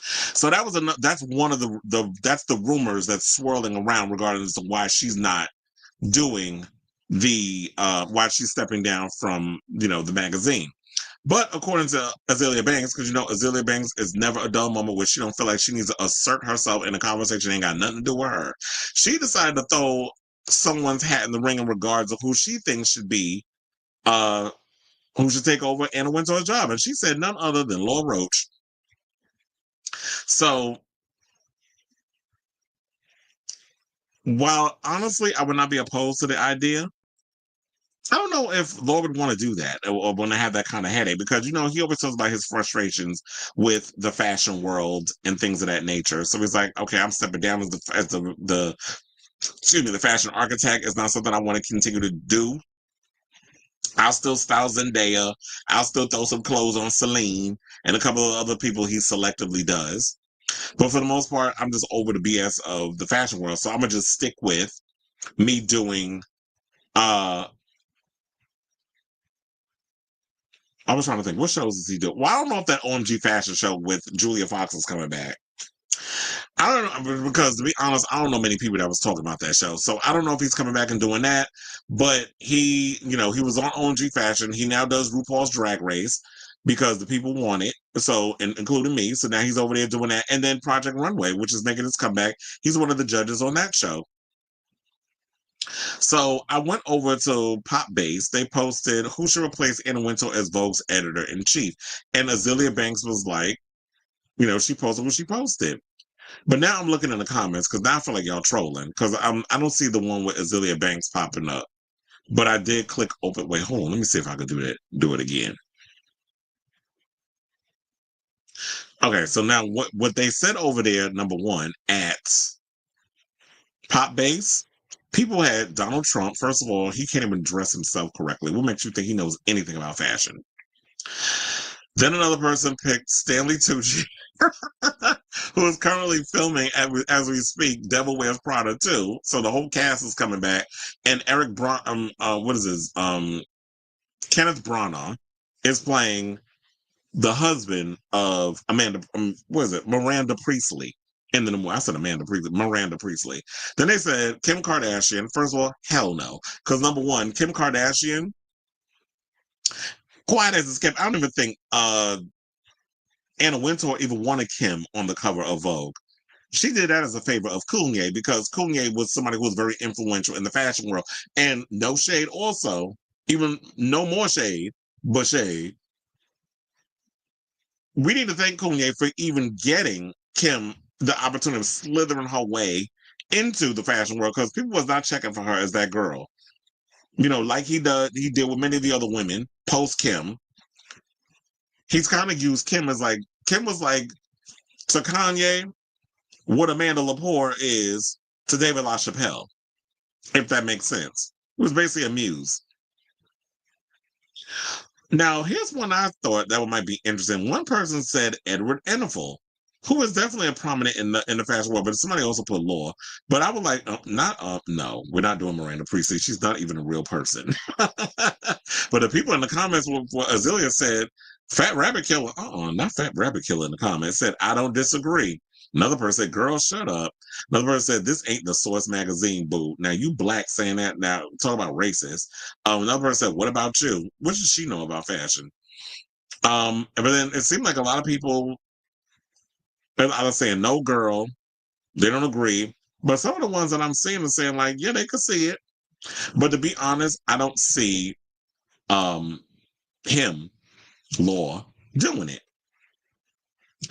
So that's one of that's the rumors that's swirling around regarding as to why she's not doing why she's stepping down from, the magazine. But according to Azealia Banks, because Azealia Banks is never a dull moment where she don't feel like she needs to assert herself in a conversation that ain't got nothing to do with her. She decided to throw someone's hat in the ring in regards of who she thinks should be, who should take over Anna Wintour's job. And she said none other than Laura Roach. So while honestly I would not be opposed to the idea, I don't know if Laura would want to do that or want to have that kind of headache because, he always talks about his frustrations with the fashion world and things of that nature. So he's like, okay, I'm stepping down as the fashion architect. Is not something I want to continue to do. I'll still style Zendaya. I'll still throw some clothes on Celine and a couple of other people he selectively does. But for the most part, I'm just over the BS of the fashion world. So I'm going to just stick with me doing, I was trying to think, what shows does he do? Well, I don't know if that OMG fashion show with Julia Fox is coming back. I don't know, because to be honest, I don't know many people that was talking about that show. So I don't know if he's coming back and doing that. But he was on OMG Fashion. He now does RuPaul's Drag Race because the people want it. So, including me. So now he's over there doing that. And then Project Runway, which is making its comeback. He's one of the judges on that show. So I went over to Pop Base. They posted who should replace Anna Wintour as Vogue's editor-in-chief. And Azealia Banks was like, she posted what she posted. But now I'm looking in the comments because now I feel like y'all trolling because I don't see the one with Azealia Banks popping up. But I did click open. Wait, hold on. Let me see if I could do it again. Okay, so now what they said over there, number one, at Pop Base, people had Donald Trump. First of all, he can't even dress himself correctly. What makes you think he knows anything about fashion? Then another person picked Stanley Tucci, who is currently filming as we speak Devil Wears Prada 2. So the whole cast is coming back. And Kenneth Branagh is playing the husband of Miranda Priestly. In the movie, I said Miranda Priestly. Then they said Kim Kardashian. First of all, hell no. Because number one, Kim Kardashian, quiet as it's kept, I don't even think Anna Wintour even wanted Kim on the cover of Vogue. She did that as a favor of Kanye because Kanye was somebody who was very influential in the fashion world. And no shade also, even no more shade, but shade. We need to thank Kanye for even getting Kim the opportunity of slithering her way into the fashion world because people was not checking for her as that girl. Like he did with many of the other women post Kim. He's kind of used Kim as like, Kim was like to Kanye what Amanda Lepore is to David LaChapelle, if that makes sense. It was basically a muse. Now, here's one I thought that might be interesting. One person said Edward Enninful, who is definitely a prominent in the fashion world, but somebody also put Law. But I would like, no, we're not doing Miranda Priestly. She's not even a real person. But the people in the comments what Azealia said, Fat Rabbit Killer, not Fat Rabbit Killer in the comments, said, I don't disagree. Another person said, girl, shut up. Another person said, this ain't the Source magazine, boo. Now, you black saying that, now, talk about racist. Another person said, what about you? What does she know about fashion? But then it seemed like a lot of people, I was saying, no, girl, they don't agree. But some of the ones that I'm seeing are saying, like, yeah, they could see it. But to be honest, I don't see him, Law, doing it.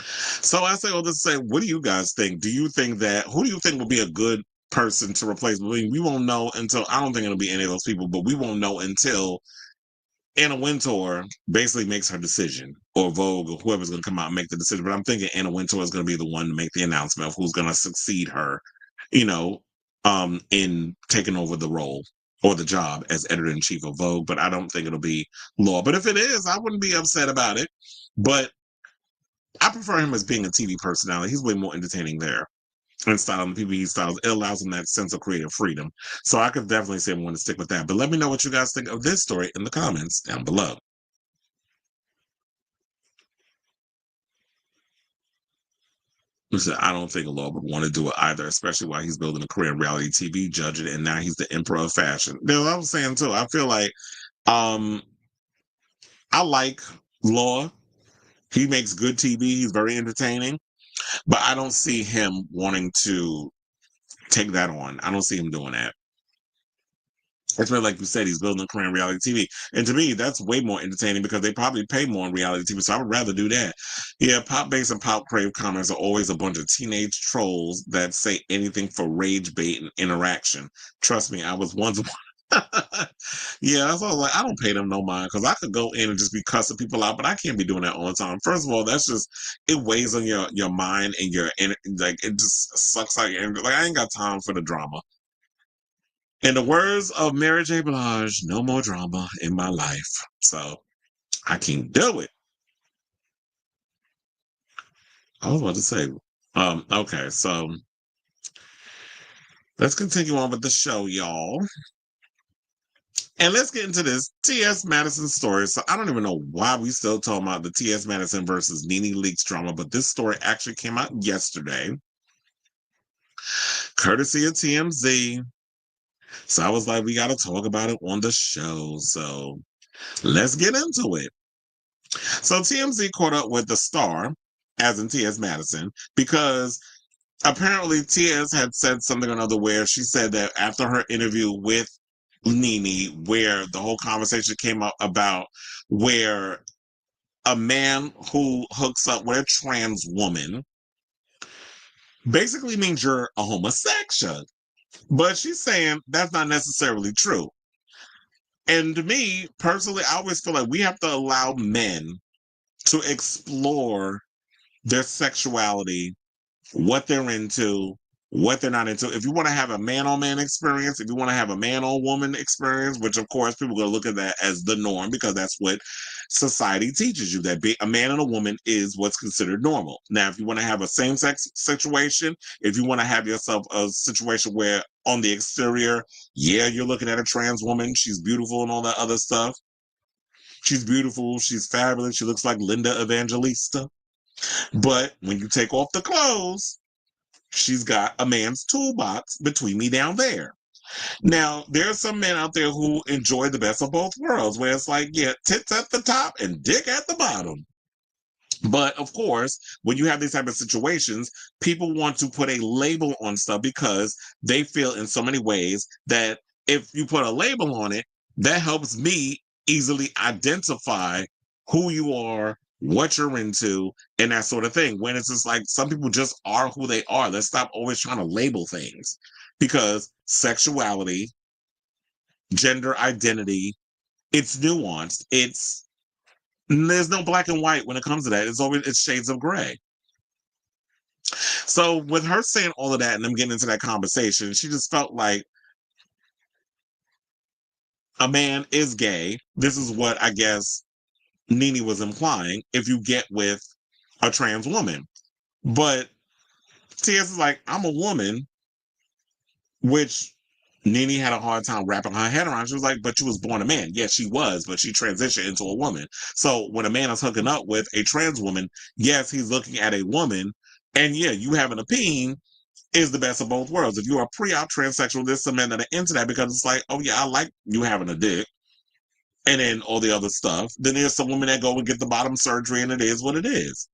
So I say all this to say, what do you guys think? Do you think that, who do you think will be a good person to replace? I mean, we won't know until, I don't think it'll be any of those people, but we won't know until Anna Wintour basically makes her decision, or Vogue, or whoever's going to come out and make the decision. But I'm thinking Anna Wintour is going to be the one to make the announcement of who's going to succeed her, you know, in taking over the role or the job as editor-in-chief of Vogue. But I don't think it'll be Law. But if it is, I wouldn't be upset about it. But I prefer him as being a TV personality. He's way more entertaining there. And styling the people he styles, it allows him that sense of creative freedom. So I could definitely say I want to stick with that. But let me know what you guys think of this story in the comments down below. Listen, I don't think Law would want to do it either, especially while he's building a career in reality TV, judging, and now he's the emperor of fashion. You know, I was saying too, I feel like I like Law. He makes good TV. He's very entertaining. But I don't see him wanting to take that on. I don't see him doing that. Especially like you said, he's building a career in reality TV. And to me, that's way more entertaining because they probably pay more in reality TV. So I would rather do that. Yeah, pop-based and pop-crave comments are always a bunch of teenage trolls that say anything for rage bait and interaction. Trust me, I was once yeah, that's all. Like, I don't pay them no mind because I could go in and just be cussing people out, but I can't be doing that all the time. First of all, that's just, it weighs on your mind and like, it just sucks out your energy. Like, I ain't got time for the drama. In the words of Mary J. Blige, no more drama in my life. So I can't do it. I was about to say, okay, so let's continue on with the show, y'all. And let's get into this T.S. Madison story. So I don't even know why we still talking about the T.S. Madison versus NeNe Leakes drama, but this story actually came out yesterday, courtesy of TMZ. So I was like, we got to talk about it on the show. So let's get into it. So TMZ caught up with the star, as in T.S. Madison, because apparently T.S. had said something or another where she said that after her interview with NeNe, where the whole conversation came up about where a man who hooks up with a trans woman basically means you're a homosexual. But she's saying that's not necessarily true. And to me, personally, I always feel like we have to allow men to explore their sexuality, what they're into, what they're not into. If you want to have a man-on-man experience, if you want to have a man-on-woman experience, which of course people are going to look at that as the norm because that's what society teaches you, that a man and a woman is what's considered normal. Now, if you want to have a same-sex situation, if you want to have yourself a situation where on the exterior, yeah, you're looking at a trans woman, she's beautiful and all that other stuff. She's beautiful, she's fabulous, she looks like Linda Evangelista. But when you take off the clothes, she's got a man's toolbox between me down there. Now, there are some men out there who enjoy the best of both worlds, where it's like, yeah, tits at the top and dick at the bottom. But of course, when you have these type of situations, people want to put a label on stuff because they feel in so many ways that if you put a label on it, that helps me easily identify who you are, what you're into, and that sort of thing. When it's just like some people just are who they are. Let's stop always trying to label things because sexuality, gender identity, it's nuanced. There's no black and white when it comes to that. It's shades of gray. So with her saying all of that and them getting into that conversation, she just felt like a man is gay. This is what I guess NeNe was implying if you get with a trans woman. But TS is like, I'm a woman, which NeNe had a hard time wrapping her head around. She was like, but you was born a man. Yes, she was, but she transitioned into a woman. So when a man is hooking up with a trans woman, yes, he's looking at a woman. And yeah, you having a peen is the best of both worlds. If you're a pre-op transsexual, there's some men that are into that because it's like, oh yeah, I like you having a dick. And then all the other stuff. Then there's some women that go and get the bottom surgery and it is what it is.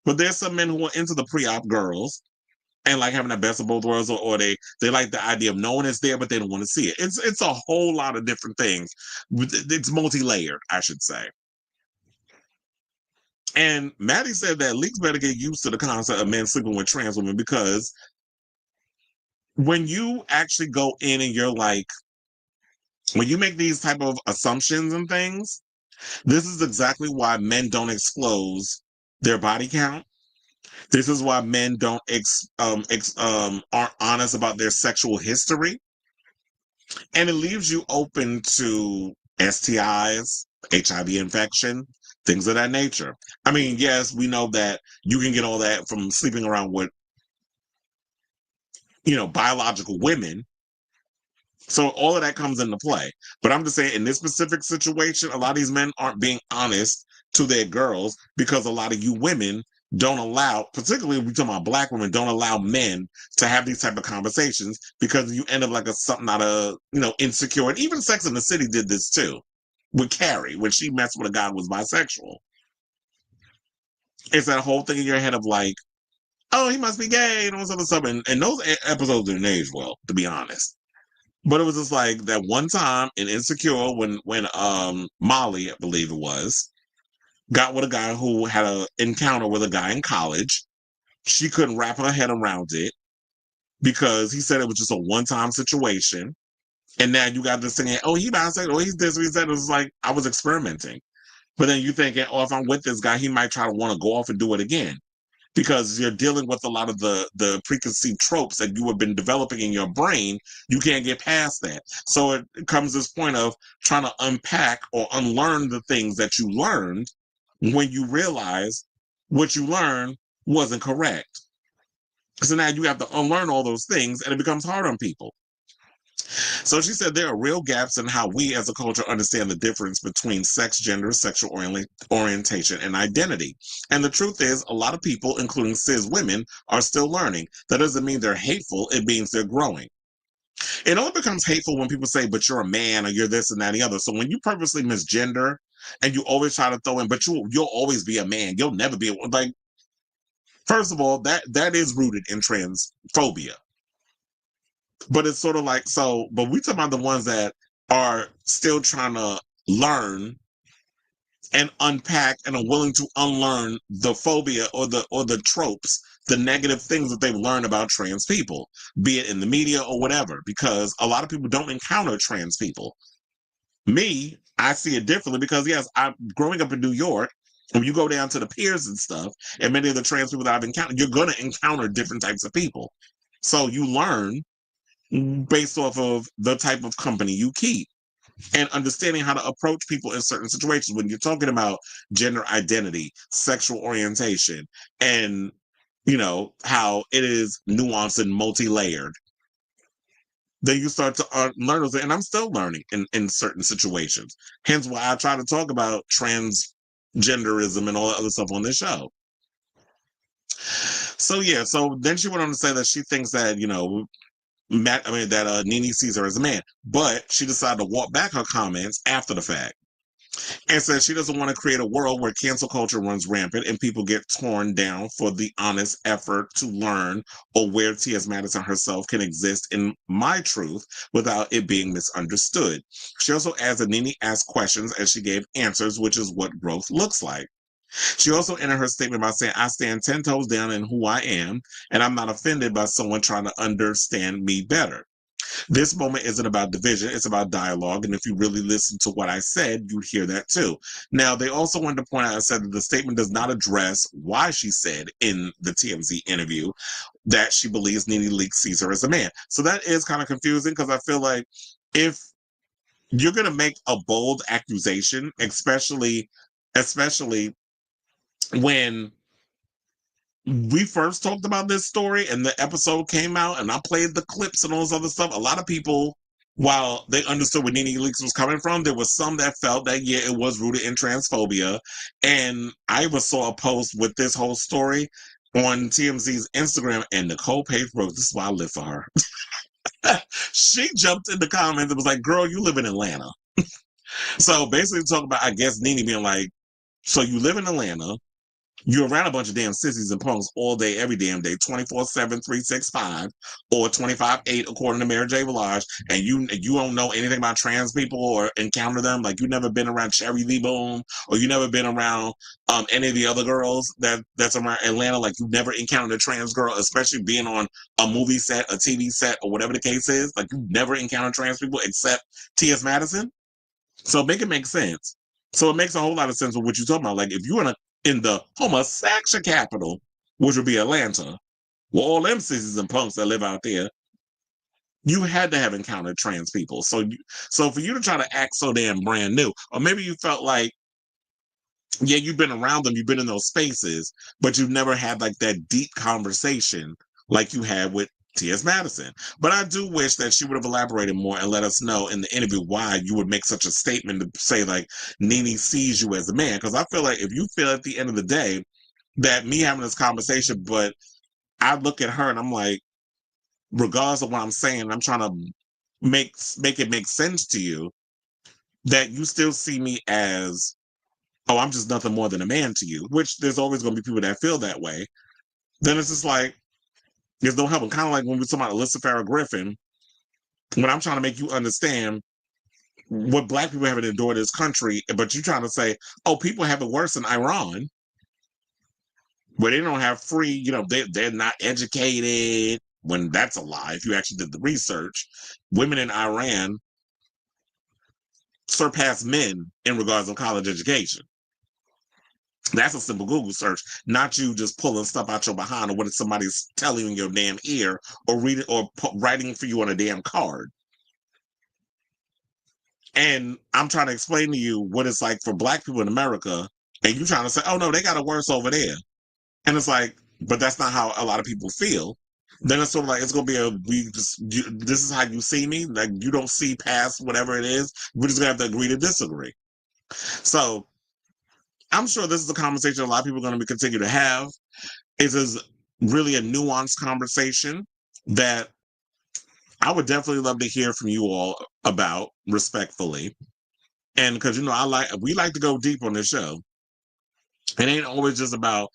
But there's some men who are into the pre-op girls and like having the best of both worlds, or they like the idea of knowing it's there, but they don't want to see it. It's a whole lot of different things. It's multi-layered, I should say. And Maddie said that leaks better get used to the concept of men sleeping with trans women, because when you actually go in and you're like, when you make these type of assumptions and things, this is exactly why men don't disclose their body count. This is why men don't aren't honest about their sexual history. And it leaves you open to STIs, HIV infection, things of that nature. I mean, yes, we know that you can get all that from sleeping around with, biological women. So all of that comes into play. But I'm just saying, in this specific situation, a lot of these men aren't being honest to their girls, because a lot of you women don't allow, particularly if we're talking about Black women, don't allow men to have these type of conversations, because you end up like something out of, insecure. And even Sex and the City did this too with Carrie when she messed with a guy who was bisexual. It's that whole thing in your head of like, oh, he must be gay and all this other stuff. And those episodes didn't age well, to be honest. But it was just like that one time in Insecure when Molly, I believe it was, got with a guy who had an encounter with a guy in college. She couldn't wrap her head around it because he said it was just a one-time situation. And now you got this thing, oh, he bisexual, oh, he's this, he's that. It was like, I was experimenting. But then you thinking, oh, if I'm with this guy, he might try to want to go off and do it again. Because you're dealing with a lot of the preconceived tropes that you have been developing in your brain. You can't get past that. So it comes this point of trying to unpack or unlearn the things that you learned when you realize what you learned wasn't correct. So now you have to unlearn all those things, and it becomes hard on people. So she said there are real gaps in how we as a culture understand the difference between sex, gender, sexual orientation, and identity. And the truth is, a lot of people, including cis women, are still learning. That doesn't mean they're hateful. It means they're growing. It only becomes hateful when people say, but you're a man, or you're this and that and the other. So when you purposely misgender and you always try to throw in, but you'll always be a man. You'll never be like, first of all, that is rooted in transphobia. But it's sort of like, but we talk about the ones that are still trying to learn and unpack and are willing to unlearn the phobia or the tropes, the negative things that they've learned about trans people, be it in the media or whatever, because a lot of people don't encounter trans people. Me, I see it differently because, yes, I'm growing up in New York. When you go down to the piers and stuff, and many of the trans people that I've encountered, you're going to encounter different types of people. So you learn based off of the type of company you keep and understanding how to approach people in certain situations. When you're talking about gender identity, sexual orientation, and how it is nuanced and multi-layered, then you start to learn those. And I'm still learning in certain situations. Hence why I try to talk about transgenderism and all that other stuff on this show. So yeah, so then she went on to say that she thinks that that NeNe sees her as a man, but she decided to walk back her comments after the fact and said she doesn't want to create a world where cancel culture runs rampant and people get torn down for the honest effort to learn, or where T.S. Madison herself can exist in my truth without it being misunderstood. She also adds that NeNe asked questions and she gave answers, which is what growth looks like. She also ended her statement by saying, I stand 10 toes down in who I am, and I'm not offended by someone trying to understand me better. This moment isn't about division, it's about dialogue, and if you really listen to what I said, you'd hear that too. Now, they also wanted to point out, I said that the statement does not address why she said in the TMZ interview that she believes NeNe Leakes sees her as a man. So that is kind of confusing, because I feel like if you're going to make a bold accusation, especially when we first talked about this story and the episode came out and I played the clips and all this other stuff, a lot of people, while they understood where NeNe Leakes was coming from, there was some that felt that, yeah, it was rooted in transphobia. And I even saw a post with this whole story on TMZ's Instagram, and Nicole Page wrote, this is why I live for her. She jumped in the comments and was like, girl, you live in Atlanta. So basically talking about, I guess, NeNe being like, so you live in Atlanta, You're around a bunch of damn sissies and punks all day, every damn day, 24/7, 365, or 25/8, according to Mary J. Blige, and you don't know anything about trans people or encounter them. Like, you've never been around Cherry Lee Boom, or you never been around any of the other girls that's around Atlanta. Like, you've never encountered a trans girl, especially being on a movie set, a TV set, or whatever the case is. Like, you've never encountered trans people except T.S. Madison. So make it make sense. So it makes a whole lot of sense with what you're talking about. Like, if you're in the homosexual capital, which would be Atlanta, with all them sissies and punks that live out there, you had to have encountered trans people. So for you to try to act so damn brand new, or maybe you felt like, yeah, you've been around them, you've been in those spaces, but you've never had like that deep conversation like you had with T.S. Madison. But I do wish that she would have elaborated more and let us know in the interview why you would make such a statement to say like NeNe sees you as a man. Because I feel like if you feel at the end of the day that me having this conversation, but I look at her and I'm like, regardless of what I'm saying, I'm trying to make it make sense to you, that you still see me as, oh, I'm just nothing more than a man to you, which there's always going to be people that feel that way. Then it's just like, there's no help. Kind of like when we talk about Alyssa Farrah Griffin, when I'm trying to make you understand what Black people haven't endured in this country, but you're trying to say, oh, people have it worse in Iran, where they don't have free, they're not educated, when that's a lie. If you actually did the research, women in Iran surpass men in regards to college education. That's a simple Google search, not you just pulling stuff out your behind or what somebody's telling you in your damn ear or reading or writing for you on a damn card. And I'm trying to explain to you what it's like for Black people in America, and you trying to say, oh no, they got it worse over there. And it's like, but that's not how a lot of people feel. Then it's sort of like, it's going to be this is how you see me. Like, you don't see past whatever it is. We're just going to have to agree to disagree. So I'm sure this is a conversation a lot of people are going to continue to have. It is really a nuanced conversation that I would definitely love to hear from you all about, respectfully. And because, we like to go deep on this show. It ain't always just about,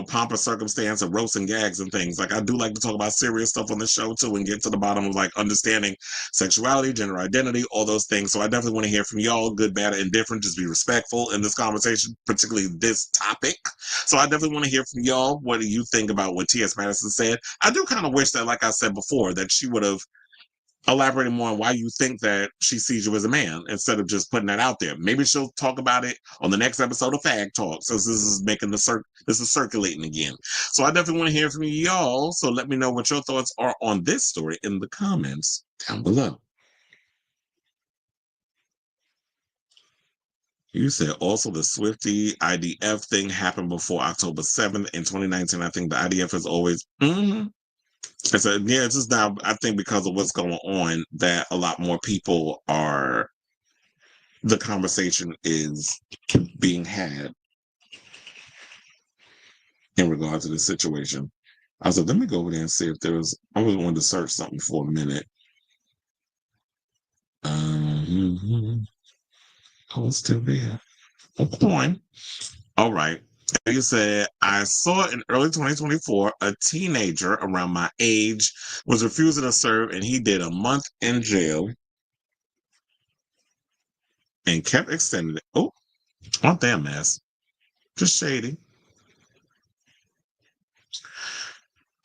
pomp or circumstance and roast and gags and things. Like, I do like to talk about serious stuff on the show too and get to the bottom of like understanding sexuality, gender identity, all those things. So I definitely want to hear from y'all, good, bad, or indifferent. Just be respectful in this conversation, particularly this topic. So I definitely want to hear from y'all. What do you think about what T.S. Madison said? I do kind of wish that, like I said before, that she would have elaborating more on why you think that she sees you as a man instead of just putting that out there. Maybe she'll talk about it on the next episode of Fag Talk, since this is making this is circulating again. So I definitely want to hear from y'all. So let me know what your thoughts are on this story in the comments down below. You said also the Swiftie IDF thing happened before October 7th in 2019. I think the IDF has always I said, yeah, it's just now, I think because of what's going on, that a lot more people the conversation is being had in regards to the situation. I said, let me go over there and see if there's, I was wanting to search something for a minute. Oh, it's still there. A coin. All right. You said, I saw in early 2024, a teenager around my age was refusing to serve, and he did a month in jail and kept extending it. Oh, not that mess. Just shady.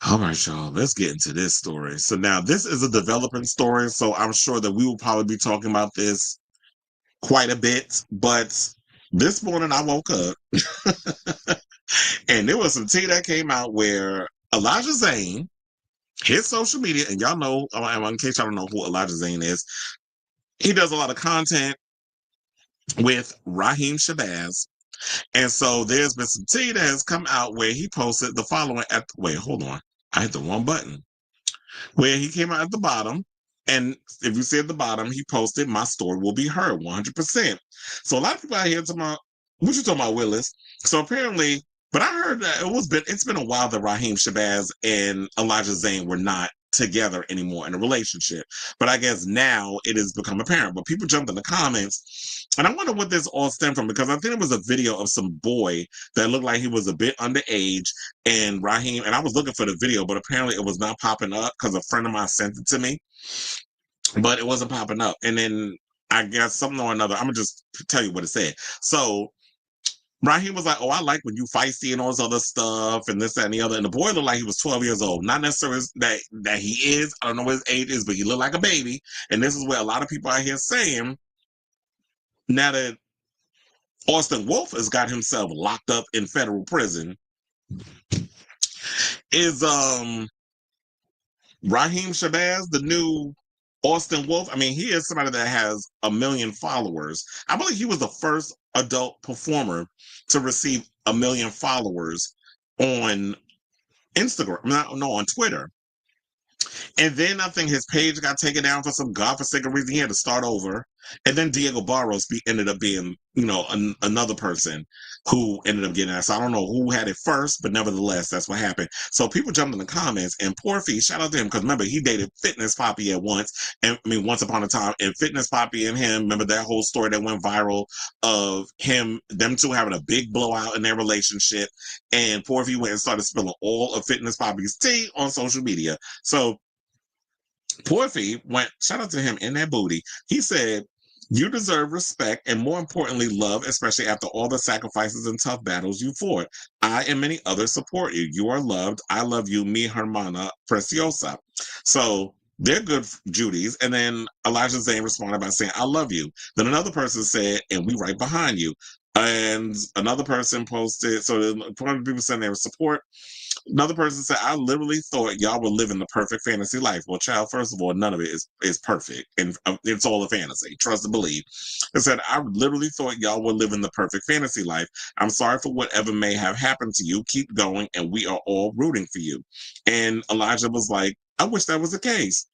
All right, y'all, let's get into this story. So now this is a developing story, so I'm sure that we will probably be talking about this quite a bit, but this morning I woke up and there was some tea that came out where Elijah Zayne, his social media, and y'all know, in case y'all don't know who Elijah Zayne is, he does a lot of content with Rhyheim Shabazz. And so there's been some tea that has come out where he posted the following wait, hold on. I hit the wrong button. Where he came out at the bottom. And if you see at the bottom, he posted, my story will be heard 100%. So a lot of people out here talking about, what you talking about, Willis? So apparently, but I heard that it's been a while that Rhyheim Shabazz and Elijah Zayne were not together anymore in a relationship. But I guess now it has become apparent. But people jumped in the comments, and I wonder what this all stemmed from, because I think it was a video of some boy that looked like he was a bit underage, and Rhyheim, and I was looking for the video, but apparently it was not popping up because a friend of mine sent it to me, but it wasn't popping up. And then I guess something or another, I'm gonna just tell you what it said. So Raheem was like, "Oh, I like when you feisty and all this other stuff and this, that, and the other." And the boy looked like he was 12 years old. Not necessarily that he is. I don't know what his age is, but he looked like a baby. And this is where a lot of people out here saying, now that Austin Wolf has got himself locked up in federal prison, is Rhyheim Shabazz the new Austin Wolf? I mean, he is somebody that has 1 million followers. I believe he was the first adult performer to receive 1 million followers on Instagram, no, on Twitter. And then I think his page got taken down for some godforsaken reason. He had to start over. And then Diego Barros ended up being, another person who ended up getting that. So I don't know who had it first, but nevertheless, that's what happened. So people jumped in the comments, and Porfy, shout out to him, because remember, he dated Fitness Poppy at once. And I mean, once upon a time, and Fitness Poppy and him, remember that whole story that went viral of them two having a big blowout in their relationship. And Porfy went and started spilling all of Fitness Poppy's tea on social media. So Porfy went, shout out to him in that booty. He said, "You deserve respect and, more importantly, love, especially after all the sacrifices and tough battles you fought. I and many others support you. You are loved. I love you, mi hermana preciosa." So they're good Judies. And then Elijah Zayne responded by saying, "I love you." Then another person said, "And we right behind you." And another person posted, so people saying they were support. Another person said, "I literally thought y'all were living the perfect fantasy life." Well, child, first of all, none of it is perfect. And it's all a fantasy. Trust and believe. It said, "I literally thought y'all were living the perfect fantasy life. I'm sorry for whatever may have happened to you. Keep going, and we are all rooting for you." And Elijah was like, "I wish that was the case."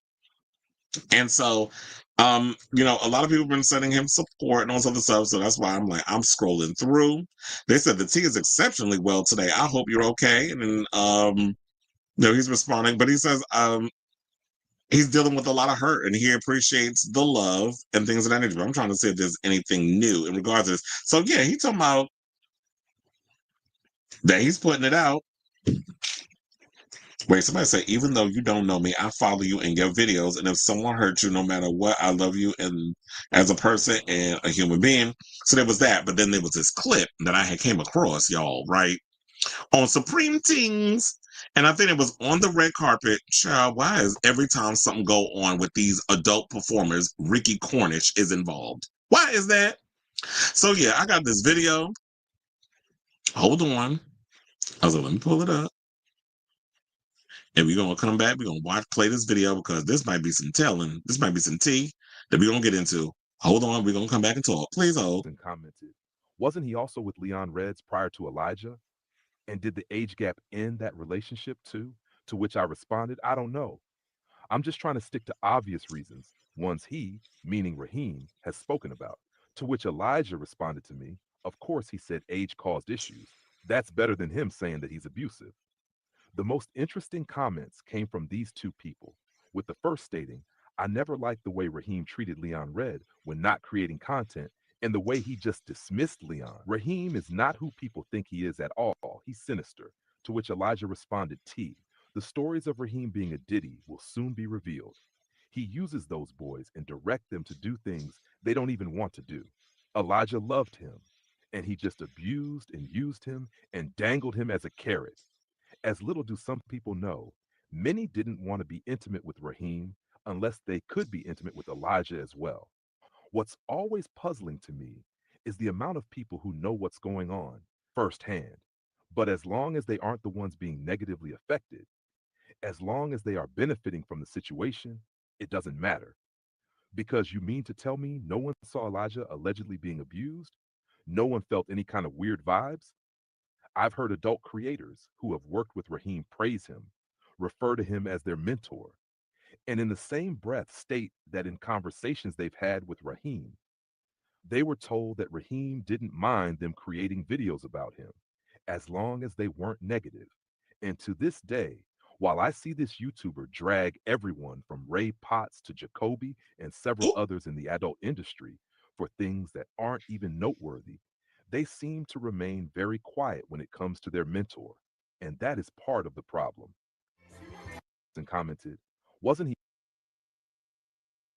And so, a lot of people have been sending him support and all this other stuff. So that's why I'm scrolling through. They said the tea is exceptionally well today. I hope you're okay. And then, he's responding, but he says, he's dealing with a lot of hurt and he appreciates the love and things of that nature. But I'm trying to see if there's anything new in regards to this. So yeah, he's talking about that he's putting it out. Wait, somebody said, "Even though you don't know me, I follow you in your videos. And if someone hurt you, no matter what, I love you and as a person and a human being." So there was that. But then there was this clip that I had came across, y'all, right? On Supreme Things. And I think it was on the red carpet. Child, why is every time something go on with these adult performers, Ricky Cornish is involved? Why is that? So yeah, I got this video. Hold on. I was like, let me pull it up. And we're gonna come back. We're gonna play this video because this might be some telling. This might be some tea that we're gonna get into. Hold on, we're gonna come back and talk. Please hold. And commented, "Wasn't he also with Leon Reds prior to Elijah? And did the age gap end that relationship too?" To which I responded, "I don't know. I'm just trying to stick to obvious reasons, ones he, meaning Rhyheim, has spoken about." To which Elijah responded to me, "Of course he said age caused issues. That's better than him saying that he's abusive." The most interesting comments came from these two people, with the first stating, "I never liked the way Rhyheim treated Leon Red when not creating content and the way he just dismissed Leon. Rhyheim is not who people think he is at all. He's sinister." To which Elijah responded, "T, the stories of Rhyheim being a Diddy will soon be revealed. He uses those boys and direct them to do things they don't even want to do. Elijah loved him, and he just abused and used him and dangled him as a carrot. As little do some people know, many didn't want to be intimate with Rhyheim unless they could be intimate with Elijah as well. What's always puzzling to me is the amount of people who know what's going on firsthand. But as long as they aren't the ones being negatively affected, as long as they are benefiting from the situation, it doesn't matter. Because you mean to tell me no one saw Elijah allegedly being abused? No one felt any kind of weird vibes? I've heard adult creators who have worked with Rhyheim praise him, refer to him as their mentor, and in the same breath state that in conversations they've had with Rhyheim, they were told that Rhyheim didn't mind them creating videos about him as long as they weren't negative. And to this day, While I see this YouTuber drag everyone from Ray Potts to Jacoby and several Ooh. others in the adult industry for things that aren't even noteworthy, they seem to remain very quiet when it comes to their mentor. And that is part of the problem. And commented, wasn't he?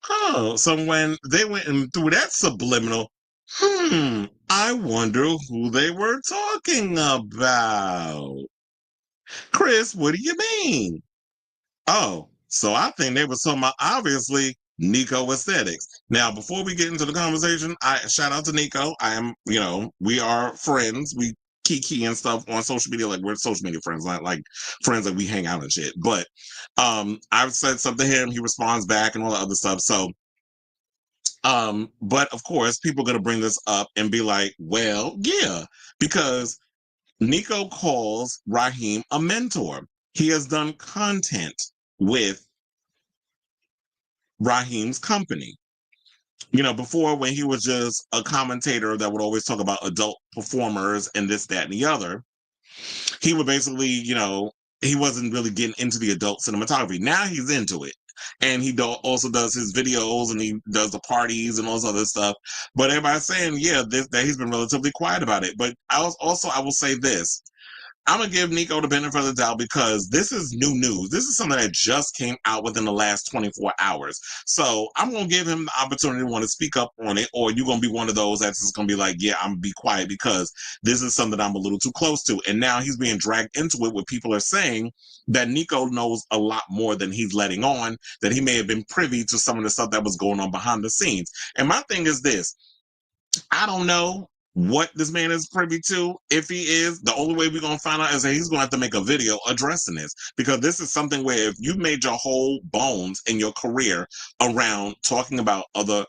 Oh, so when they went and through that subliminal, I wonder who they were talking about. Chris, what do you mean? Oh, so I think they were talking about, obviously, Nico aesthetics. Now, before we get into the conversation, I shout out to Nico. I am, we are friends. We Keke and stuff on social media, like we're social media friends, not like friends that we hang out and shit. But I've said something to him, he responds back and all that other stuff. So but of course, people are gonna bring this up and be like, well, yeah, because Nico calls Rhyheim a mentor. He has done content with Rhyheim's company. Before when he was just a commentator that would always talk about adult performers and this, that, and the other, he would basically, he wasn't really getting into the adult cinematography. Now he's into it. And he also does his videos and he does the parties and all this other stuff. But everybody's saying, yeah, that he's been relatively quiet about it. But I will say this. I'm going to give Nico the benefit of the doubt because this is new news. This is something that just came out within the last 24 hours. So I'm going to give him the opportunity to want to speak up on it, or you're going to be one of those that's just going to be like, yeah, I'm going to be quiet because this is something I'm a little too close to. And now he's being dragged into it where people are saying that Nico knows a lot more than he's letting on, that he may have been privy to some of the stuff that was going on behind the scenes. And my thing is this. I don't know what this man is privy to. If he is, the only way we're going to find out is that he's going to have to make a video addressing this, because this is something where if you made your whole bones in your career around talking about other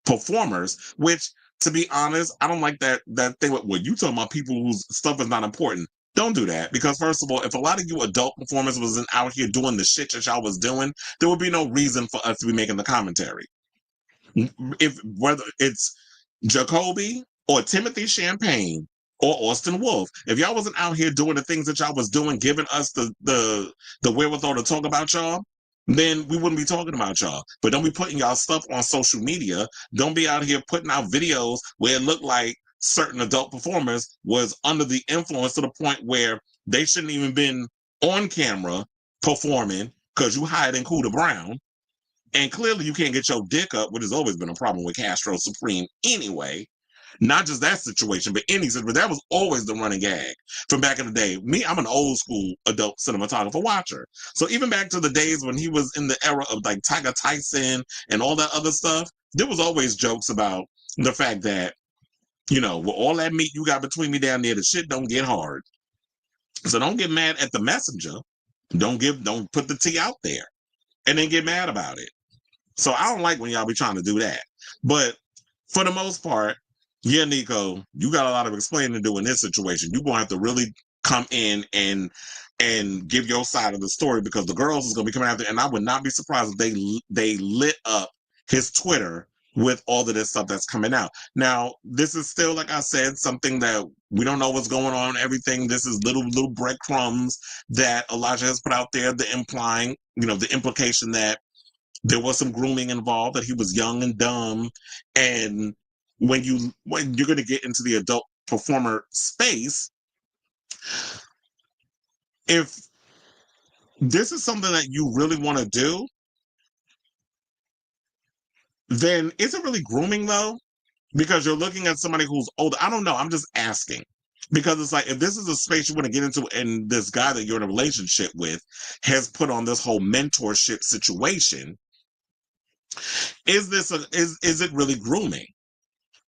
performers, which, to be honest, I don't like that thing with, well, you talking about people whose stuff is not important. Don't do that, because first of all, if a lot of you adult performers wasn't out here doing the shit that y'all was doing, there would be no reason for us to be making the commentary. If whether it's Jacoby or Timothy Champagne or Austin Wolf, if y'all wasn't out here doing the things that y'all was doing, giving us the wherewithal to talk about y'all, then we wouldn't be talking about y'all. But don't be putting y'all stuff on social media. Don't be out here putting out videos where it looked like certain adult performers was under the influence to the point where they shouldn't even been on camera performing because you hiding Cooter Brown. And clearly you can't get your dick up, which has always been a problem with Castro Supreme anyway. Not just that situation, but any situation. But that was always the running gag from back in the day. Me, I'm an old school adult cinematographer watcher. So even back to the days when he was in the era of like Tiger Tyson and all that other stuff, there was always jokes about the fact that, with all that meat you got between me down there, the shit don't get hard. So don't get mad at the messenger. Don't put the tea out there and then get mad about it. So I don't like when y'all be trying to do that. But for the most part, yeah, Nico, you got a lot of explaining to do in this situation. You're gonna have to really come in and give your side of the story, because the girls is gonna be coming after. And I would not be surprised if they lit up his Twitter with all of this stuff that's coming out. Now, this is still, like I said, something that we don't know what's going on. Everything. This is little breadcrumbs that Elijah has put out there, the implication that there was some grooming involved, that he was young and dumb. And when you're going to get into the adult performer space, if this is something that you really want to do, then is it really grooming though? Because you're looking at somebody who's older. I don't know. I'm just asking. Because it's like, if this is a space you want to get into and this guy that you're in a relationship with has put on this whole mentorship situation, is it really grooming?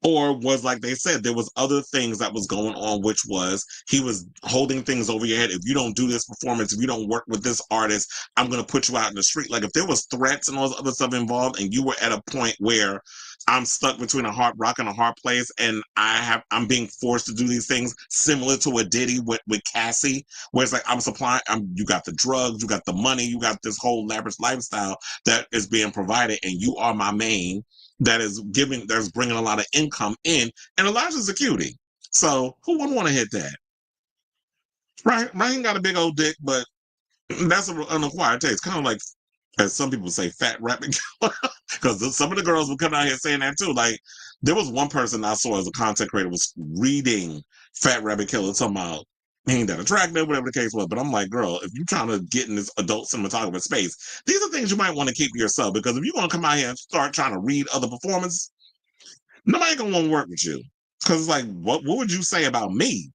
Or was, like they said, there was other things that was going on, which was he was holding things over your head. If you don't do this performance, if you don't work with this artist, I'm going to put you out in the street. Like if there was threats and all this other stuff involved, and you were at a point where I'm stuck between a hard rock and a hard place, and I'm being forced to do these things similar to a Diddy with Cassie, where it's like you got the drugs, you got the money, you got this whole lavish lifestyle that is being provided, and you are my main. That's bringing a lot of income in, and Elijah's a cutie. So who wouldn't want to hit that? Right? Ryan got a big old dick, but That's an acquired taste. Kind of like, as some people say, fat rapping. Because some of the girls would come out here saying that too. Like, there was one person I saw as a content creator was reading Fat Rabbit Killer, talking about he ain't that attractive, whatever the case was. But I'm like, girl, if you're trying to get in this adult cinematographer space, these are things you might want to keep to yourself. Because if you're going to come out here and start trying to read other performances, nobody going to want to work with you. Because it's like, what would you say about me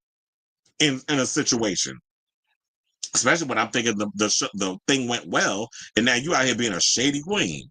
in a situation? Especially when I'm thinking the thing went well, and now you out here being a shady queen.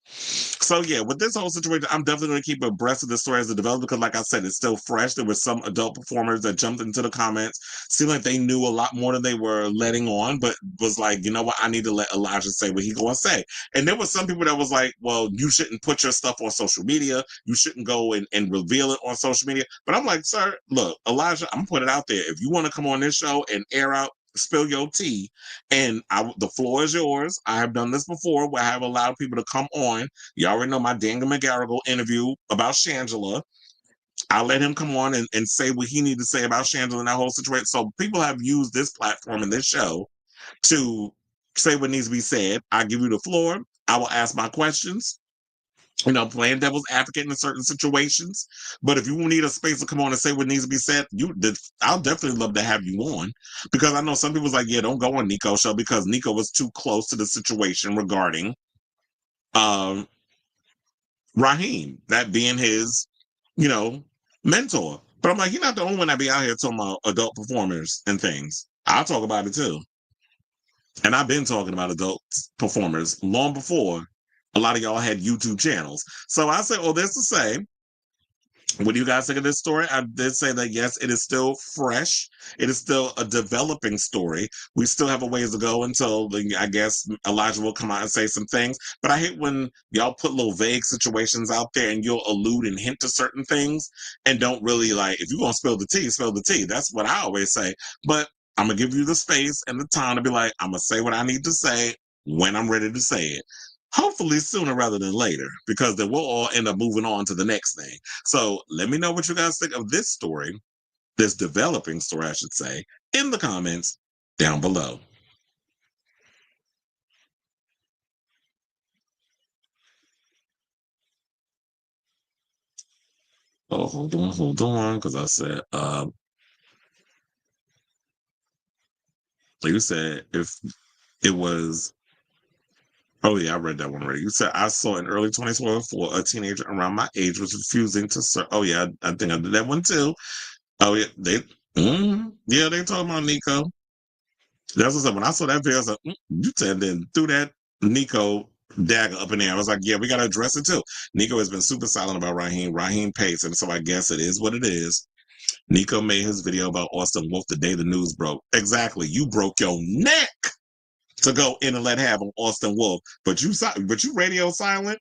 So yeah, with this whole situation, I'm definitely going to keep abreast of the story as it develops because, like I said, it's still fresh. There were some adult performers that jumped into the comments, seemed like they knew a lot more than they were letting on, but was like, you know what, I need to let Elijah say what he going to say. And there was some people that was like, well, you shouldn't put your stuff on social media. You shouldn't go and reveal it on social media. But I'm like, sir, look, Elijah, I'm going to put it out there. If you want to come on this show and air out, spill your tea, and the floor is yours. I have done this before where I have allowed people to come on. You already know my Daniel McGarrigle interview about Shangela. I'll let him come on and say what he needs to say about Shangela and that whole situation. So people have used this platform and this show to say what needs to be said. I give you the floor. I will ask my questions. You know, playing devil's advocate in certain situations. But if you need a space to come on and say what needs to be said, I'll definitely love to have you on. Because I know some people's like, yeah, don't go on Nico's show because Nico was too close to the situation regarding Rhyheim, that being his, mentor. But I'm like, you're not the only one that be out here talking about adult performers and things. I'll talk about it too. And I've been talking about adult performers long before a lot of y'all had YouTube channels. So I say, this to say, what do you guys think of this story? I did say that, yes, it is still fresh. It is still a developing story. We still have a ways to go until, I guess, Elijah will come out and say some things. But I hate when y'all put little vague situations out there and you'll allude and hint to certain things and don't really, if you're going to spill the tea, spill the tea. That's what I always say. But I'm going to give you the space and the time to be like, I'm going to say what I need to say when I'm ready to say it. Hopefully sooner rather than later, because then we'll all end up moving on to the next thing. So let me know what you guys think of this story, this developing story, I should say, in the comments down below. Oh, hold on, because I said, you said if it was, oh yeah, I read that one already. You said I saw in early 2012 for a teenager around my age was refusing to serve. Oh yeah, I think I did that one too. Oh yeah, they talking about Nico. That's what I said. When I saw that video, I was like, you said then threw that Nico dagger up in there. I was like, yeah, we got to address it too. Nico has been super silent about Rhyheim. Rhyheim pays him, so I guess it is what it is. Nico made his video about Austin Wolf the day the news broke. Exactly. You broke your neck to go in and let have on Austin Wolf. But you radio silent.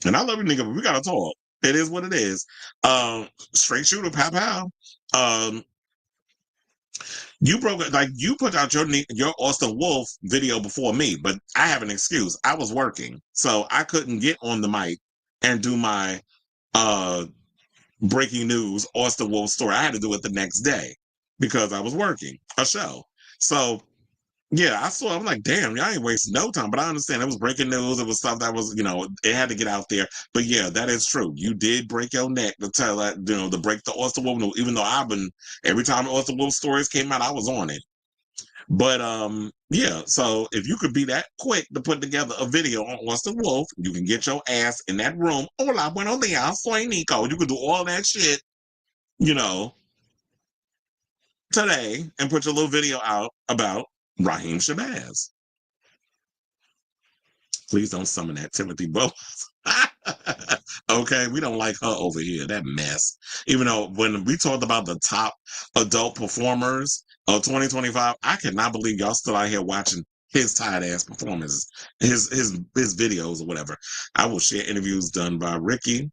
And I love you, nigga, but we got to talk. It is what it is. Straight shooter, pow pow. You broke it, you put out your Austin Wolf video before me, but I have an excuse. I was working, so I couldn't get on the mic and do my breaking news Austin Wolf story. I had to do it the next day because I was working a show. So yeah, I saw. I'm like, damn, y'all ain't wasting no time. But I understand it was breaking news. It was stuff that was, it had to get out there. But yeah, that is true. You did break your neck to tell that, to break the Austin Wolf news. Even though every time Austin Wolf stories came out, I was on it. But yeah. So if you could be that quick to put together a video on Austin Wolf, you can get your ass in that room. Hola, buenos días, soy Nico. You could do all that shit, today and put your little video out about Rhyheim Shabazz. Please don't summon that Timothy Bowles. Okay, we don't like her over here. That mess. Even though when we talked about the top adult performers of 2025, I cannot believe y'all still out here watching his tired ass performances, his videos or whatever. I will share interviews done by Ricky.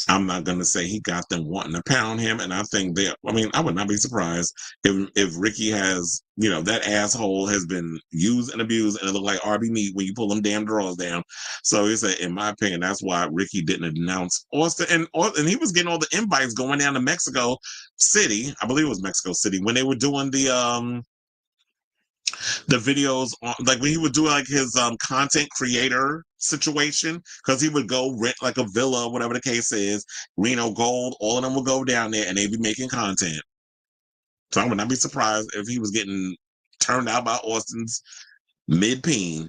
I'm not going to say he got them wanting to pound him. And I think I would not be surprised if Ricky has, that asshole has been used and abused and it looked like RB meat when you pull them damn drawers down. So he said, in my opinion, that's why Ricky didn't announce Austin. And he was getting all the invites going down to Mexico City. I believe it was Mexico City when they were doing the the videos on, like when he would do like his content creator situation, because he would go rent like a villa, whatever the case is, Reno Gold, all of them would go down there and they'd be making content. So I would not be surprised if he was getting turned out by Austin's mid-peen.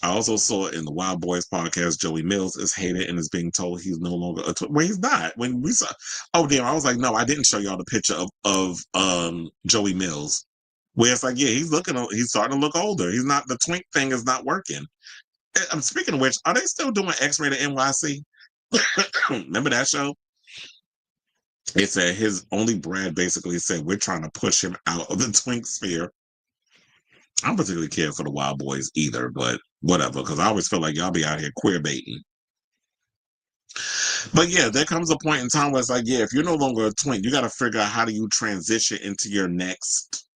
I also saw in the Wild Boys podcast, Joey Mills is hated and is being told he's no longer a well, he's not. When we saw, oh damn, I was like, no, I didn't show y'all the picture of Joey Mills. Where it's like, yeah, he's starting to look older. He's not, the twink thing is not working. I'm speaking of which, are they still doing X-Rated NYC? Remember that show? It said only Brad basically said, we're trying to push him out of the twink sphere. I don't particularly care for the Wild Boys either, but whatever, because I always feel like y'all be out here queer baiting. But yeah, there comes a point in time where it's like, yeah, if you're no longer a twink, you got to figure out how do you transition into your next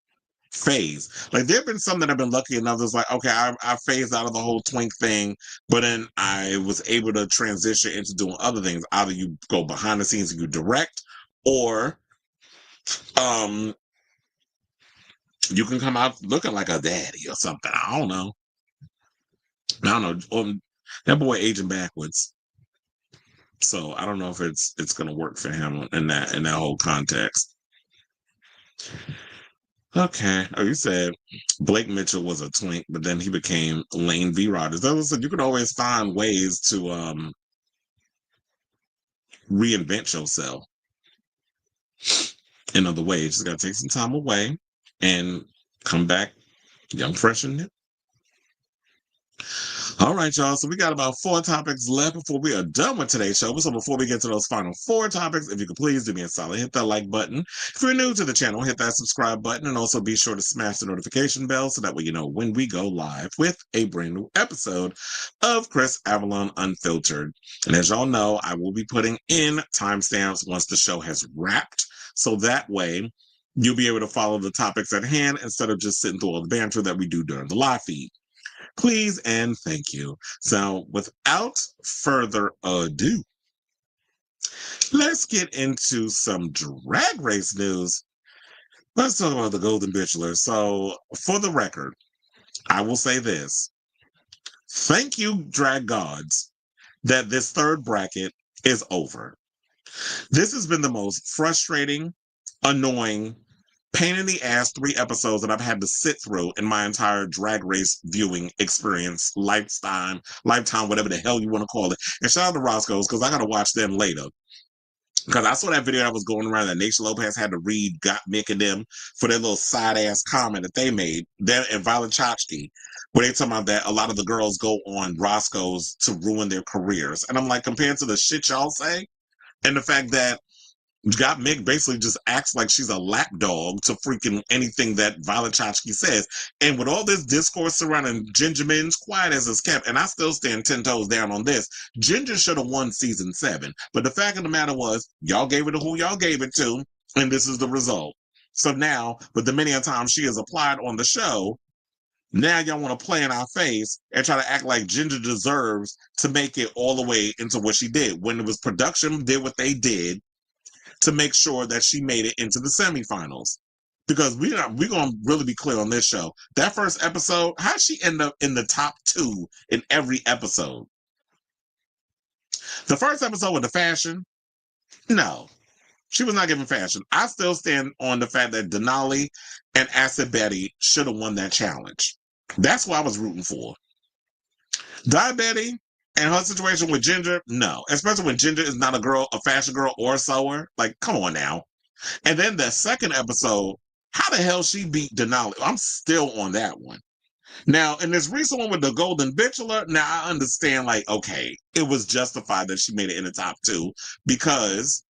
phase. Like there have been some that have been lucky enough that's like, okay, I phased out of the whole twink thing, but then I was able to transition into doing other things. Either you go behind the scenes and you direct, or you can come out looking like a daddy or something. I don't know. That boy aging backwards. So I don't know if it's gonna work for him in that whole context. Okay. Oh, you said Blake Mitchell was a twink, but then he became Lane V. Rogers. That was, you could always find ways to reinvent yourself in other ways. Just gotta take some time away and come back young, fresh, and new. All right, y'all. So we got about 4 topics left before we are done with today's show. So before we get to those final 4 topics, if you could please do me a solid, hit that like button. If you're new to the channel, hit that subscribe button, and also be sure to smash the notification bell so that way you know when we go live with a brand new episode of Chris Avalon Unfiltered. And as y'all know, I will be putting in timestamps once the show has wrapped, so that way you'll be able to follow the topics at hand instead of just sitting through all the banter that we do during the live feed. Please and thank you. So without further ado, let's get into some Drag Race news. Let's talk about the Golden Bitchelor. So for the record, I will say this. Thank you, drag gods, that this third bracket is over. This has been the most frustrating, annoying, pain in the ass 3 episodes that I've had to sit through in my entire Drag Race viewing experience, lifetime, whatever the hell you want to call it. And shout out to Roscoe's, because I got to watch them later. Because I saw that video that was going around that Nation Lopez had to read Got Mick and them for their little side-ass comment that they made, them and Vylan Chachki, where they talking about that a lot of the girls go on Roscoe's to ruin their careers. And I'm like, compared to the shit y'all say, and the fact that Got Mick basically just acts like she's a lapdog to freaking anything that Vylan Chachki says. And with all this discourse surrounding Ginger Minj, quiet as it's kept, and I still stand 10 toes down on this, Ginger should have won season 7. But the fact of the matter was, y'all gave it to who y'all gave it to, and this is the result. So now, with the many a times she has applied on the show, now y'all want to play in our face and try to act like Ginger deserves to make it all the way into what she did. When it was production did what they did to make sure that she made it into the semifinals. Because we're going to really be clear on this show. That first episode, how'd she end up in the top 2 in every episode? The first episode with the fashion, no. She was not given fashion. I still stand on the fact that Denali and Acid Betty should have won that challenge. That's what I was rooting for. Betty and her situation with Ginger, no. Especially when Ginger is not a fashion girl or a sewer. Like, come on now. And then the second episode, how the hell she beat Denali? I'm still on that one. Now, in this recent one with the Golden Bitchelor, now I understand, like, okay, it was justified that she made it in the top 2 because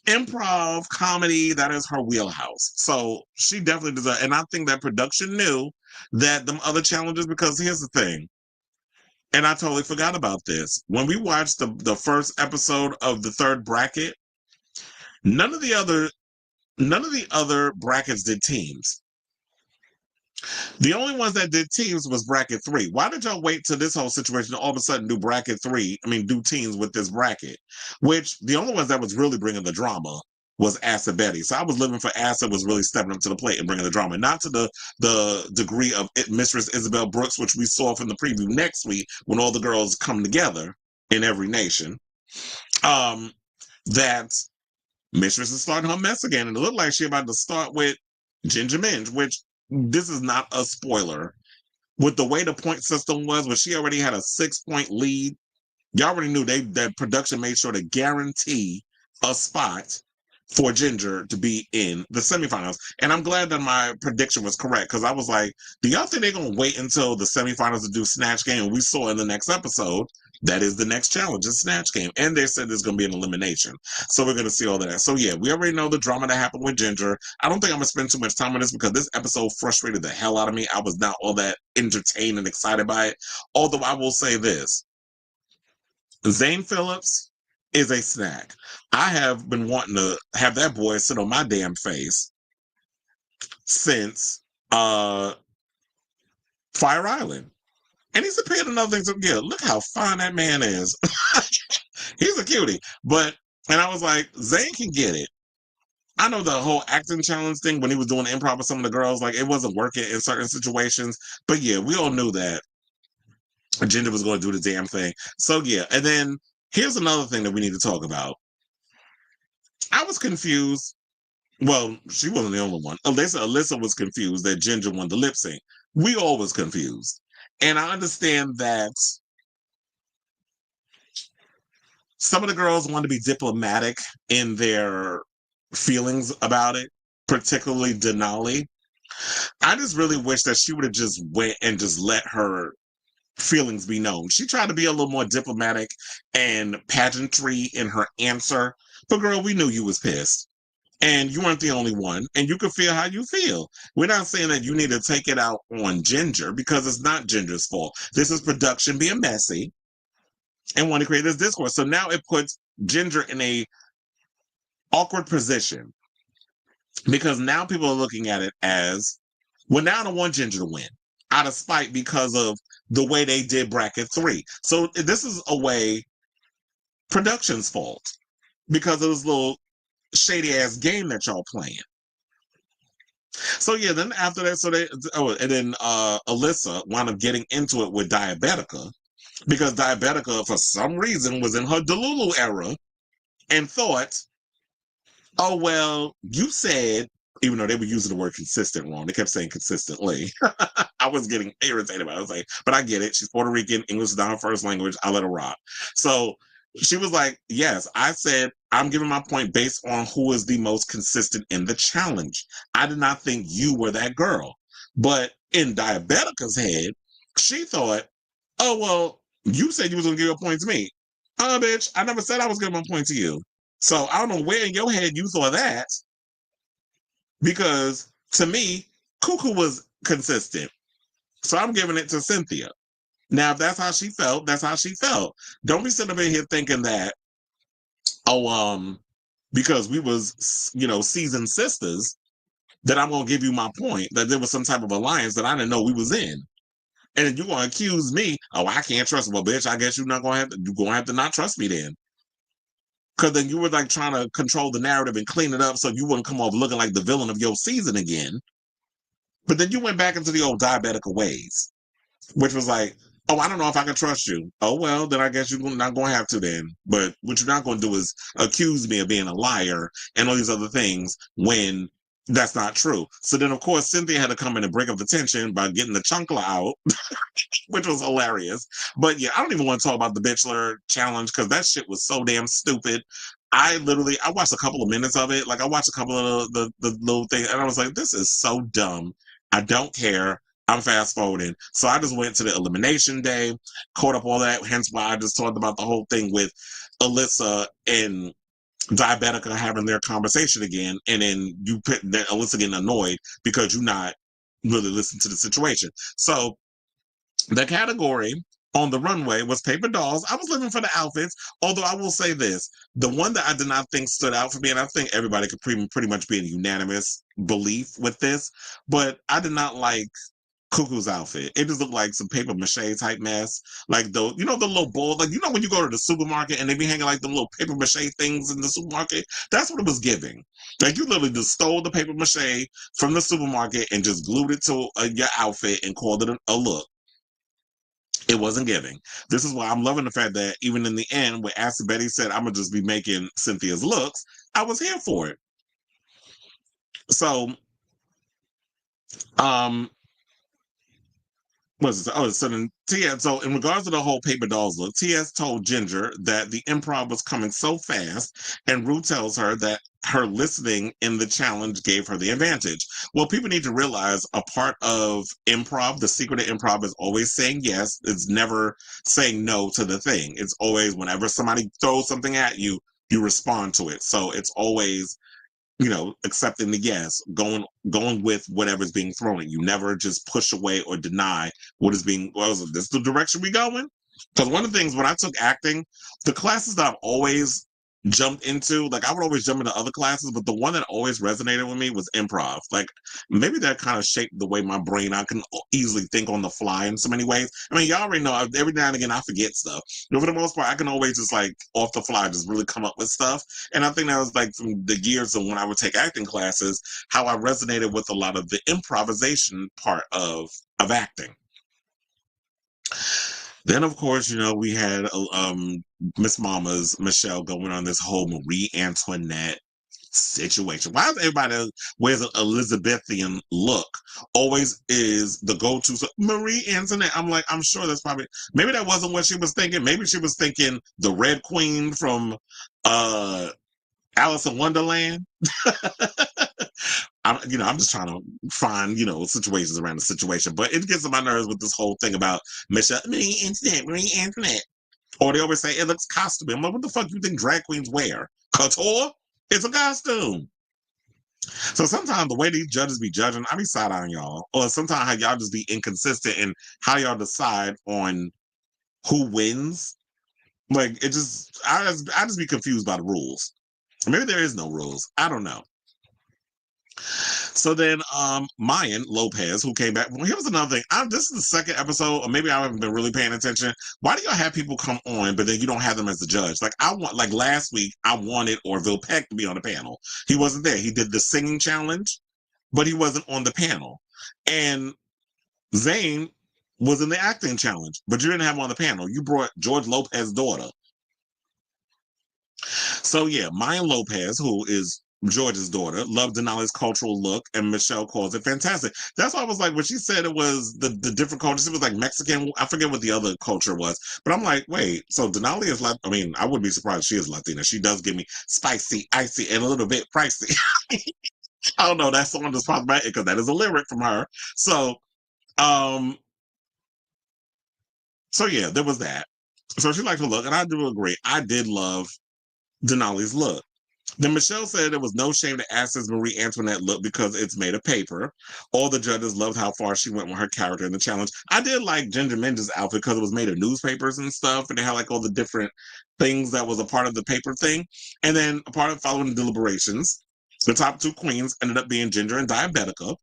improv, comedy, that is her wheelhouse. So she definitely deserves, and I think that production knew that them other challenges, because here's the thing, and I totally forgot about this. When we watched the first episode of the third bracket, none of the other brackets did teams. The only ones that did teams was bracket 3. Why did y'all wait till this whole situation to all of a sudden do bracket 3? Do teams with this bracket? Which the only ones that was really bringing the drama was Acid Betty. So I was living for Acid was really stepping up to the plate and bringing the drama, not to the degree of Mistress Isabel Brooks, which we saw from the preview next week when all the girls come together in every nation. That Mistress is starting her mess again, and it looked like she about to start with Ginger Minge, which this is not a spoiler. With the way the point system was, when she already had a 6-point lead, y'all already knew that production made sure to guarantee a spot for Ginger to be in the semifinals. And I'm glad that my prediction was correct, because I was like, do y'all think they're going to wait until the semifinals to do Snatch Game? And we saw in the next episode, that is the next challenge, is Snatch Game. And they said there's going to be an elimination. So we're going to see all of that. So yeah, we already know the drama that happened with Ginger. I don't think I'm going to spend too much time on this because this episode frustrated the hell out of me. I was not all that entertained and excited by it. Although I will say this, Zayne Phillips is a snack. I have been wanting to have that boy sit on my damn face since Fire Island. And he's appeared in other things. Yeah, look how fine that man is. He's a cutie. And I was like, Zayne can get it. I know the whole acting challenge thing when he was doing improv with some of the girls, like it wasn't working in certain situations. But yeah, we all knew that Ginger was going to do the damn thing. So yeah, and then here's another thing that we need to talk about. I was confused. Well, she wasn't the only one. Alyssa was confused that Ginger won the lip sync. We all was confused. And I understand that some of the girls want to be diplomatic in their feelings about it, particularly Denali. I just really wish that she would have just went and just let her feelings be known. She tried to be a little more diplomatic and pageantry in her answer. But girl, we knew you was pissed. And you weren't the only one. And you could feel how you feel. We're not saying that you need to take it out on Ginger because it's not Ginger's fault. This is production being messy and want to create this discourse. So now it puts Ginger in a awkward position because now people are looking at it as, well, now I don't want Ginger to win out of spite because of the way they did bracket 3. So this is a way production's fault because of this little shady ass game that y'all playing. So yeah, then after that, and then Alyssa wound up getting into it with Diabetica because Diabetica for some reason was in her Delulu era and thought, oh well, you said, even though they were using the word consistent wrong, they kept saying consistently. I was getting irritated about it. I was like, but I get it. She's Puerto Rican, English is not her first language. I let her rock. So she was like, yes, I said, I'm giving my point based on who is the most consistent in the challenge. I did not think you were that girl. But in Diabetica's head, she thought, oh, well, you said you was going to give a point to me. Oh, bitch, I never said I was giving my point to you. So I don't know where in your head you thought that. Because to me, Cuckoo was consistent. So I'm giving it to Cynthia. Now, if that's how she felt, that's how she felt. Don't be sitting up in here thinking that, because we was, seasoned sisters, that I'm going to give you my point, that there was some type of alliance that I didn't know we was in. And then you're going to accuse me, oh, I can't trust him. Well, bitch, I guess you're going to have to not trust me then. Because then you were like trying to control the narrative and clean it up so you wouldn't come off looking like the villain of your season again. But then you went back into the old Diabetica ways, which was like, oh, I don't know if I can trust you. Oh, well, then I guess you're not going to have to then. But what you're not going to do is accuse me of being a liar and all these other things when that's not true. So then, of course, Cynthia had to come in and break up the tension by getting the chunkla out, which was hilarious. But yeah, I don't even want to talk about the Bitchelor challenge because that shit was so damn stupid. I watched a couple of minutes of it. Like I watched a couple of the little things and I was like, this is so dumb. I don't care. I'm fast forwarding. So I just went to the elimination day, caught up all that. Hence why I just talked about the whole thing with Alyssa and Diabetica having their conversation again. And then Alyssa getting annoyed because you're not really listening to the situation. So the category on the runway was paper dolls. I was looking for the outfits, although I will say this. The one that I did not think stood out for me, and I think everybody could pretty much be in unanimous belief with this, but I did not like Cuckoo's outfit. It just looked like some paper mache type mess. Like the little ball, like when you go to the supermarket and they be hanging like the little paper mache things in the supermarket. That's what it was giving. Like you literally just stole the paper mache from the supermarket and just glued it to your outfit and called it a look. It wasn't giving. This is why I'm loving the fact that even in the end, when Ashley Betty said, "I'm gonna just be making Cynthia's looks," I was here for it. So, what's it? Oh, so then TS. So in regards to the whole paper dolls look, TS told Ginger that the improv was coming so fast, and Rue tells her that her listening in the challenge gave her the advantage. Well, people need to realize a part of improv, the secret of improv, is always saying yes. It's never saying no to the thing. It's always whenever somebody throws something at you, you respond to it. So it's always accepting the yes, going with whatever's being thrown at you. Never just push away or deny what is being. Well, is this the direction we going? Because one of the things when I took acting, the classes that I've always jumped into, like I would always jump into other classes, but the one that always resonated with me was improv. Like maybe that kind of shaped the way my brain, I can easily think on the fly in so many ways. I mean, y'all already know every now and again I forget stuff, but for the most part, I can always just like off the fly just really come up with stuff. And I think that was like from the years of when I would take acting classes, how I resonated with a lot of the improvisation part of acting. Then, of course, we had Miss Mama's Michelle going on this whole Marie Antoinette situation. Why is everybody wears an Elizabethan look always is the go-to? So Marie Antoinette, I'm like, I'm sure that's probably, maybe that wasn't what she was thinking. Maybe she was thinking the Red Queen from Alice in Wonderland. I'm just trying to find, situations around the situation, but it gets on my nerves with this whole thing about Marie Antoinette. Or they always say it looks costume. I'm like, what the fuck you think drag queens wear? Couture? It's a costume. So sometimes the way these judges be judging, I be side-eyeing y'all. Or sometimes how y'all just be inconsistent in how y'all decide on who wins. Like I just be confused by the rules. Maybe there is no rules. I don't know. So then Mayan Lopez, who came back. Well, here was another thing. This is the second episode, or maybe I haven't been really paying attention. Why do y'all have people come on, but then you don't have them as the judge? Like last week, I wanted Orville Peck to be on the panel. He wasn't there. He did the singing challenge, but he wasn't on the panel. And Zayne was in the acting challenge, but you didn't have him on the panel. You brought George Lopez's daughter. So yeah, Mayan Lopez, who is George's daughter, loved Denali's cultural look, and Michelle calls it fantastic. That's why I was like, when she said it was the different cultures, it was like Mexican. I forget what the other culture was, but I'm like, wait, so Denali is like, I mean, I wouldn't be surprised if she is Latina. She does give me spicy, icy, and a little bit pricey. I don't know, that song just popped back because that is a lyric from her. So yeah, there was that. So she liked her look, and I do agree. I did love Denali's look. Then Michelle said there was no shame to ask this Marie Antoinette look because it's made of paper. All the judges loved how far she went with her character in the challenge. I did like Ginger Minge's outfit because it was made of newspapers and stuff, and they had like all the different things that was a part of the paper thing. And then a part of following the deliberations, the top two queens ended up being Ginger and Diabetica.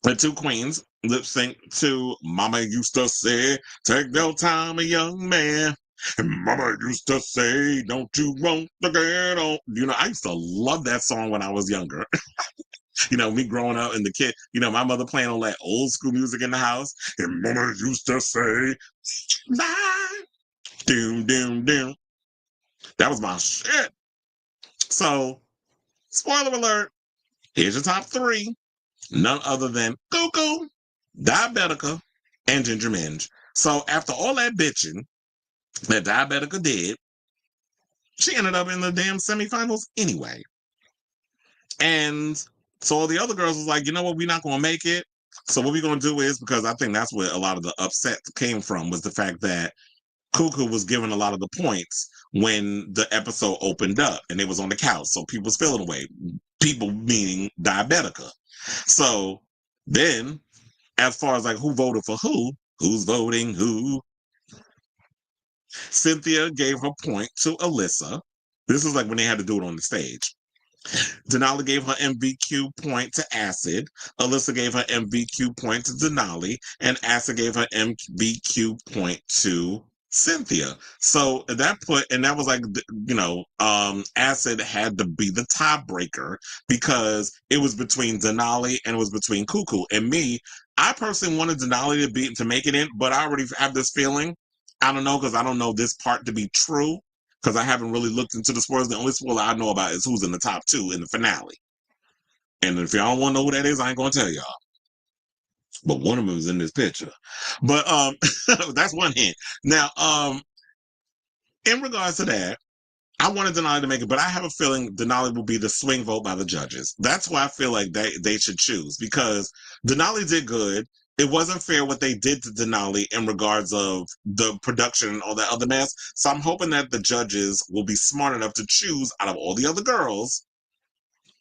The two queens lip sync to Mama Used to Say, Take your time, a young man. And Mama used to say, don't you want to get on? I used to love that song when I was younger. Me growing up and the kid, my mother playing all that old school music in the house. And Mama used to say, bye. Doom, doom, doom. That was my shit. So, spoiler alert, here's your top three. None other than Cuckoo, Diabetica, and Ginger Minge. So after all that bitching that Diabetica did, she ended up in the damn semifinals anyway. And so all the other girls was like, you know what, we're not going to make it. So what we're going to do is, because I think that's where a lot of the upset came from, was the fact that Cuckoo was given a lot of the points when the episode opened up and it was on the couch. So people was feeling away. People meaning Diabetica. So then, as far as like who voted for who's voting who, Cynthia gave her point to Alyssa. This is like when they had to do it on the stage. Denali gave her MVQ point to Acid. Alyssa gave her MVQ point to Denali. And Acid gave her MVQ point to Cynthia. So that was like, Acid had to be the tiebreaker because it was between Denali and it was between Cuckoo. And me, I personally wanted Denali to make it in, but I already have this feeling. I don't know, because I don't know this part to be true, because I haven't really looked into the spoilers. The only spoiler I know about is who's in the top 2 in the finale. And if y'all want to know who that is, I ain't going to tell y'all. But one of them is in this picture. But that's one hint. Now, in regards to that, I wanted Denali to make it, but I have a feeling Denali will be the swing vote by the judges. That's why I feel like they should choose, because Denali did good. It wasn't fair what they did to Denali in regards of the production and all that other mess. So I'm hoping that the judges will be smart enough to choose out of all the other girls,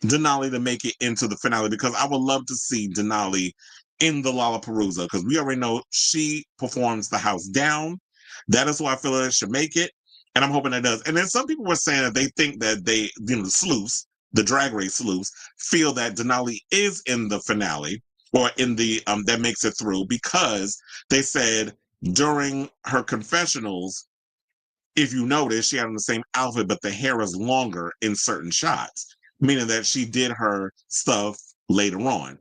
Denali to make it into the finale, because I would love to see Denali in the Lollapalooza, because we already know she performs the house down. That is why I feel like it should make it. And I'm hoping it does. And then some people were saying that they think that the sleuths, the Drag Race sleuths, feel that Denali is in the finale, or in the that makes it through, because they said during her confessionals, if you notice, she had on the same outfit, but the hair is longer in certain shots, meaning that she did her stuff later on,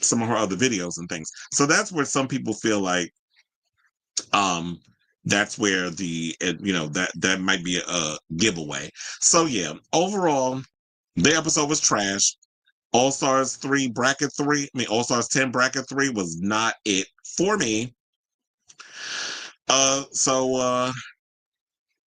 some of her other videos and things. So that's where some people feel like that's where that might be a giveaway. So yeah, overall, the episode was trash. All Stars 10 bracket 3 was not it for me.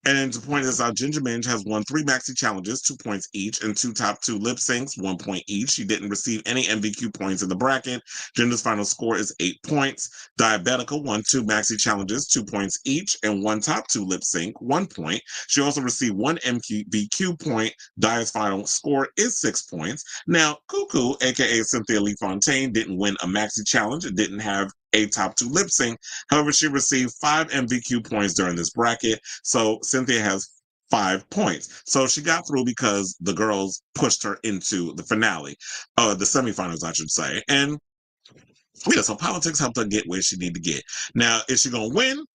And then to point this out, Ginger Minj has won 3 maxi challenges, 2 points each, and 2 top 2 lip syncs, 1 point each. She didn't receive any MVQ points in the bracket. Ginger's final score is 8 points. Diabetica won 2 maxi challenges, 2 points each, and 1 top 2 lip sync, 1 point. She also received 1 MVQ point. Dia's final score is 6 points. Now, Cuckoo, aka Cynthia Lee Fontaine, didn't win a maxi challenge. It didn't have a top 2 lip sync. However, she received 5 MVQ points during this bracket. So Cynthia has 5 points. So she got through because the girls pushed her into the finale, the semifinals, I should say. And so politics helped her get where she needed to get. Now, is she going to win?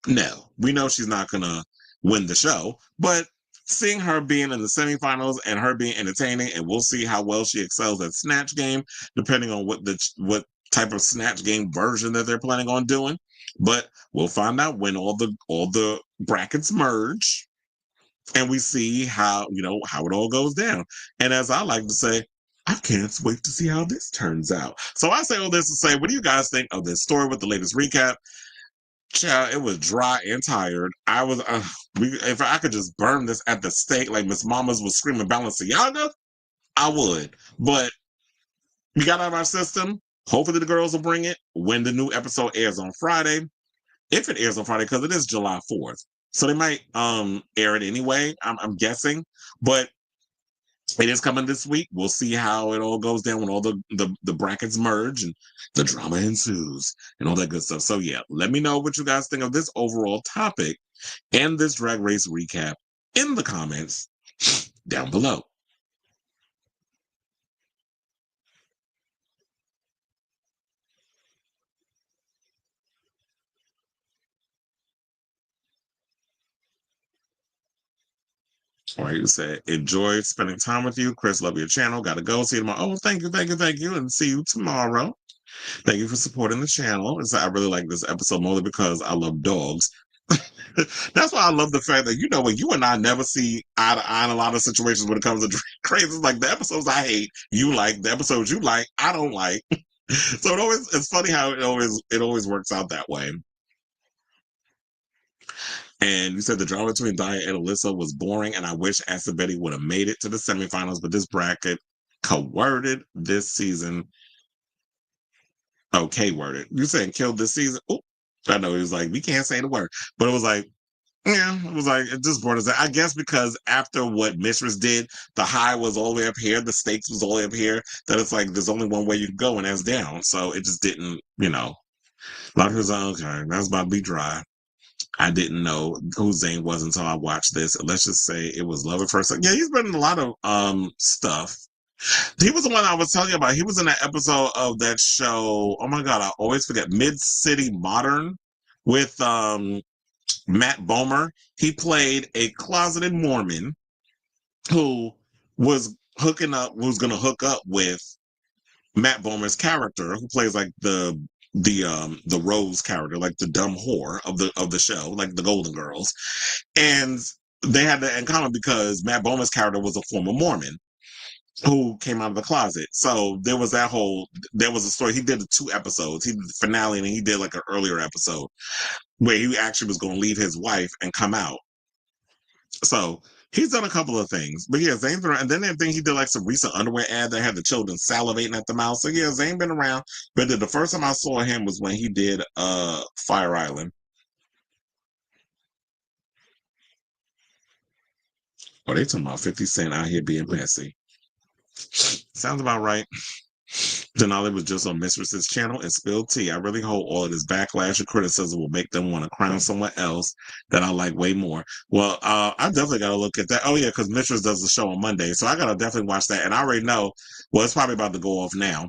No. We know she's not going to win the show, but seeing her being in the semifinals and her being entertaining, and we'll see how well she excels at Snatch Game, depending on what type of Snatch Game version that they're planning on doing. But we'll find out when all the brackets merge and we see how it all goes down. And as I like to say, I can't wait to see how this turns out. So I say all this to say, what do you guys think of this story with the latest recap? Child, it was dry and tired. I was, if I could just burn this at the stake like Miss Mamas was screaming Balenciaga, I would. But we got out of our system. Hopefully the girls will bring it when the new episode airs on Friday. If it airs on Friday, because it is July 4th. So they might air it anyway, I'm guessing. But it is coming this week. We'll see how it all goes down when all the brackets merge and the drama ensues and all that good stuff. So yeah, let me know what you guys think of this overall topic and this Drag Race recap in the comments down below. All right, you said, enjoy spending time with you. Chris, love your channel. Gotta go. See you tomorrow. Oh, thank you. And see you tomorrow. Thank you for supporting the channel. I really like this episode mostly because I love dogs. That's why I love the fact that, when you and I never see eye to eye in a lot of situations when it comes to crazy. Like the episodes I hate, you like. The episodes you like, I don't like. So it's funny how it always works out that way. And you said the drama between Dia and Alyssa was boring, and I wish Acid Betty would have made it to the semifinals, but this bracket co-worded this season. Okay, worded. You saying killed this season? Oh, I know he was like, we can't say the word, but it was like, yeah, it just brought us. I guess because after what Mistress did, the high was all the way up here, the stakes was all the way up here. That it's like there's only one way you can go, and that's down. So it just didn't, a lot of people like, okay, that's about to be dry. I didn't know who Zayne was until I watched this. Let's just say it was love at first sight. Yeah, he's been in a lot of stuff. He was the one I was telling you about. He was in that episode of that show. Oh my God, I always forget. Mid-City Modern with Matt Bomer. He played a closeted Mormon who was going to hook up with Matt Bomer's character, who plays like the Rose character, like the dumb whore of the show, like the Golden Girls. And they had that in common because Matt Bomer's character was a former Mormon who came out of the closet. So there was a story. He did the 2 episodes. He did the finale and he did like an earlier episode where he actually was going to leave his wife and come out. So he's done a couple of things. But yeah, Zayne's been around. And then I think he did like some recent underwear ad that had the children salivating at the mouth. So yeah, Zayne been around. But the first time I saw him was when he did Fire Island. Oh, they talking about 50 Cent out here being messy. Sounds about right. Denali was just on Mistress's channel and spilled tea. I really hope all of this backlash and criticism will make them want to crown someone else that I like way more. Well, I definitely got to look at that. Oh, yeah, because Mistress does the show on Monday. So I got to definitely watch that. And I already know, well, it's probably about to go off now.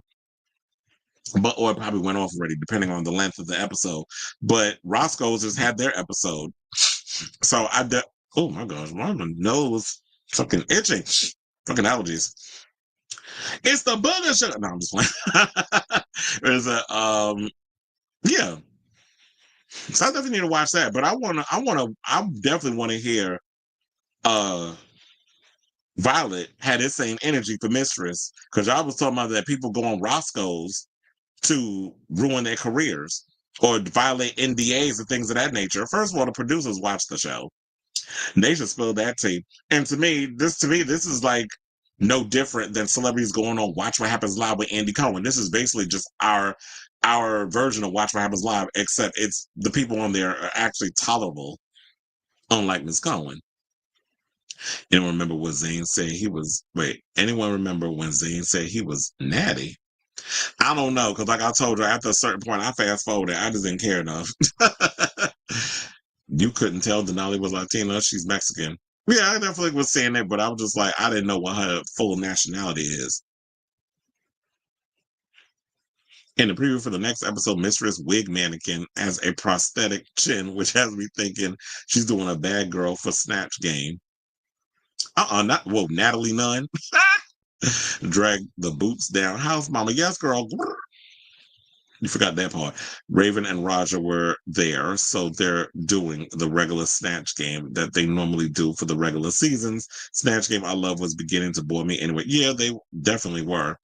Or it probably went off already, depending on the length of the episode. But Roscoe's has had their episode. So oh my gosh, my nose fucking itching. Fucking allergies. It's the booger show. No, I'm just playing. There's a yeah. So I definitely need to watch that. But I definitely want to hear Violet had its same energy for Mistress. Because I was talking about that people go on Roscoe's to ruin their careers or violate NDAs and things of that nature. First of all, the producers watch the show. They should spill that tea. And to me, this is like no different than celebrities going on Watch What Happens Live with Andy Cohen. This is basically just our version of Watch What Happens Live, except it's the people on there are actually tolerable, unlike Ms. Cohen. Anyone remember what Zayne said he was? Wait, anyone remember when Zayne said he was natty? I don't know, because like I told you, after a certain point, I fast forwarded. I just didn't care enough. You couldn't tell Denali was Latina. She's Mexican. Yeah, I definitely was saying that, but I was just like, I didn't know what her full nationality is. In the preview for the next episode, Mistress wig mannequin has a prosthetic chin, which has me thinking she's doing a bad girl for Snatch Game. Natalie Nunn. Drag the boots down. House mama. Yes, girl. You forgot that part. Raven and Raja were there, so they're doing the regular Snatch Game that they normally do for the regular seasons. Snatch Game I love was beginning to bore me anyway. Yeah, they definitely were.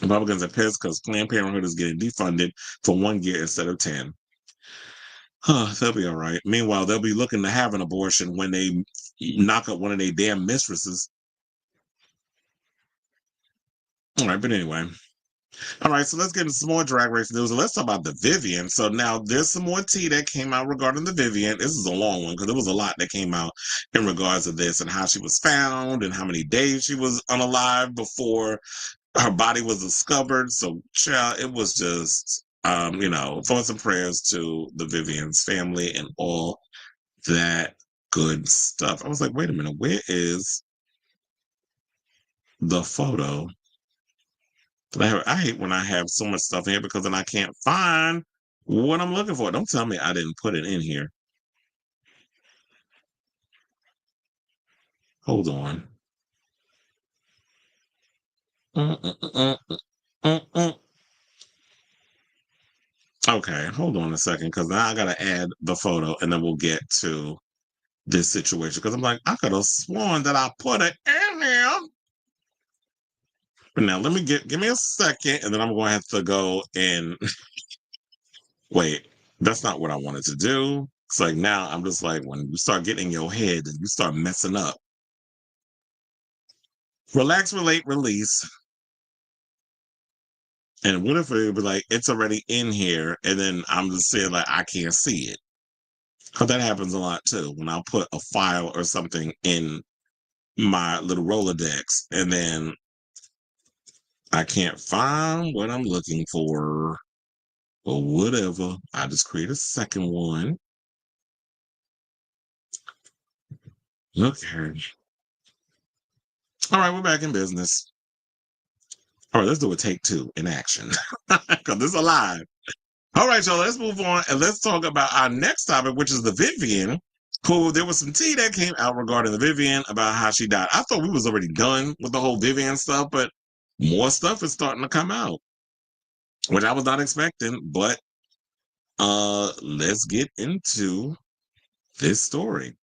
Republicans are pissed because Planned Parenthood is getting defunded for 1 year instead of 10. They'll be all right. Meanwhile, they'll be looking to have an abortion when they knock up one of their damn mistresses. All right, but anyway. All right, so let's get into some more Drag Race news. Let's talk about the Vivienne. So now there's some more tea that came out regarding the Vivienne. This is a long one because there was a lot that came out in regards to this and how she was found and how many days she was unalive before her body was discovered. So, child, it was just, thoughts and prayers to the Vivienne's family and all that good stuff. I was like, wait a minute, where is the photo? I hate when I have so much stuff in here because then I can't find what I'm looking for. Don't tell me I didn't put it in here. Hold on. Okay, hold on a second because now I got to add the photo and then we'll get to this situation because I'm like, I could have sworn that I put it in here. But now let me give me a second and then I'm going to have to go and wait, that's not what I wanted to do. It's like now I'm just like, when you start getting in your head and you start messing up. Relax, relate, release. And what if it would be like, it's already in here and then I'm just saying like, I can't see it. Because that happens a lot too. When I'll put a file or something in my little Rolodex and then I can't find what I'm looking for or whatever. I just create a second one. Okay. All right, we're back in business. All right, let's do a take 2 in action because this is alive. All right, y'all, let's move on and let's talk about our next topic, which is the Vivienne, who there was some tea that came out regarding the Vivienne about how she died. I thought we was already done with the whole Vivienne stuff, but more stuff is starting to come out, which I was not expecting, but let's get into this story.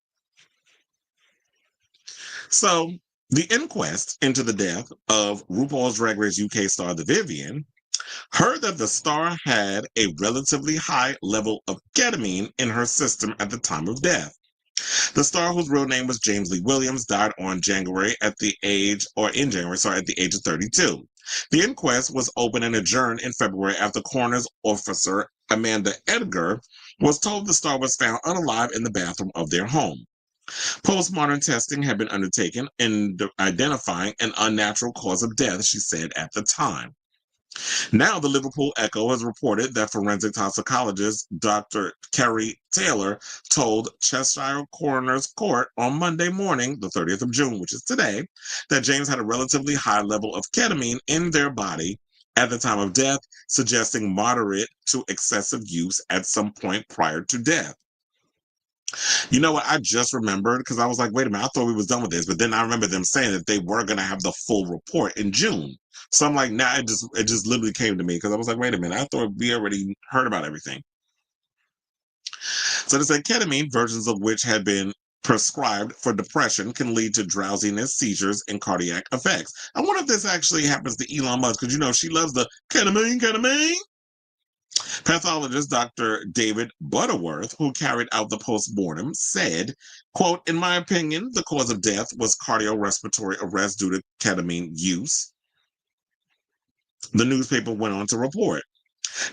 So, the inquest into the death of RuPaul's Drag Race UK star, the Vivienne, heard that the star had a relatively high level of ketamine in her system at the time of death. The star, whose real name was James Lee Williams, died in January at the age of 32. The inquest was opened and adjourned in February after coroner's officer Amanda Edgar was told the star was found unalive in the bathroom of their home. Postmortem testing had been undertaken in identifying an unnatural cause of death, she said at the time. Now, the Liverpool Echo has reported that forensic toxicologist Dr. Kerry Taylor told Cheshire Coroner's Court on Monday morning, the 30th of June, which is today, that James had a relatively high level of ketamine in their body at the time of death, suggesting moderate to excessive use at some point prior to death. You know what? I just remembered because I was like, wait a minute, I thought we was done with this. But then I remember them saying that they were going to have the full report in June. So I'm like, nah, it just literally came to me because I was like, wait a minute, I thought we already heard about everything. So they said ketamine, versions of which had been prescribed for depression, can lead to drowsiness, seizures, and cardiac effects. I wonder if this actually happens to Elon Musk because, you know, she loves the ketamine. Pathologist Dr. David Butterworth, who carried out the postmortem, said, quote, in my opinion, the cause of death was cardiorespiratory arrest due to ketamine use. The newspaper went on to report.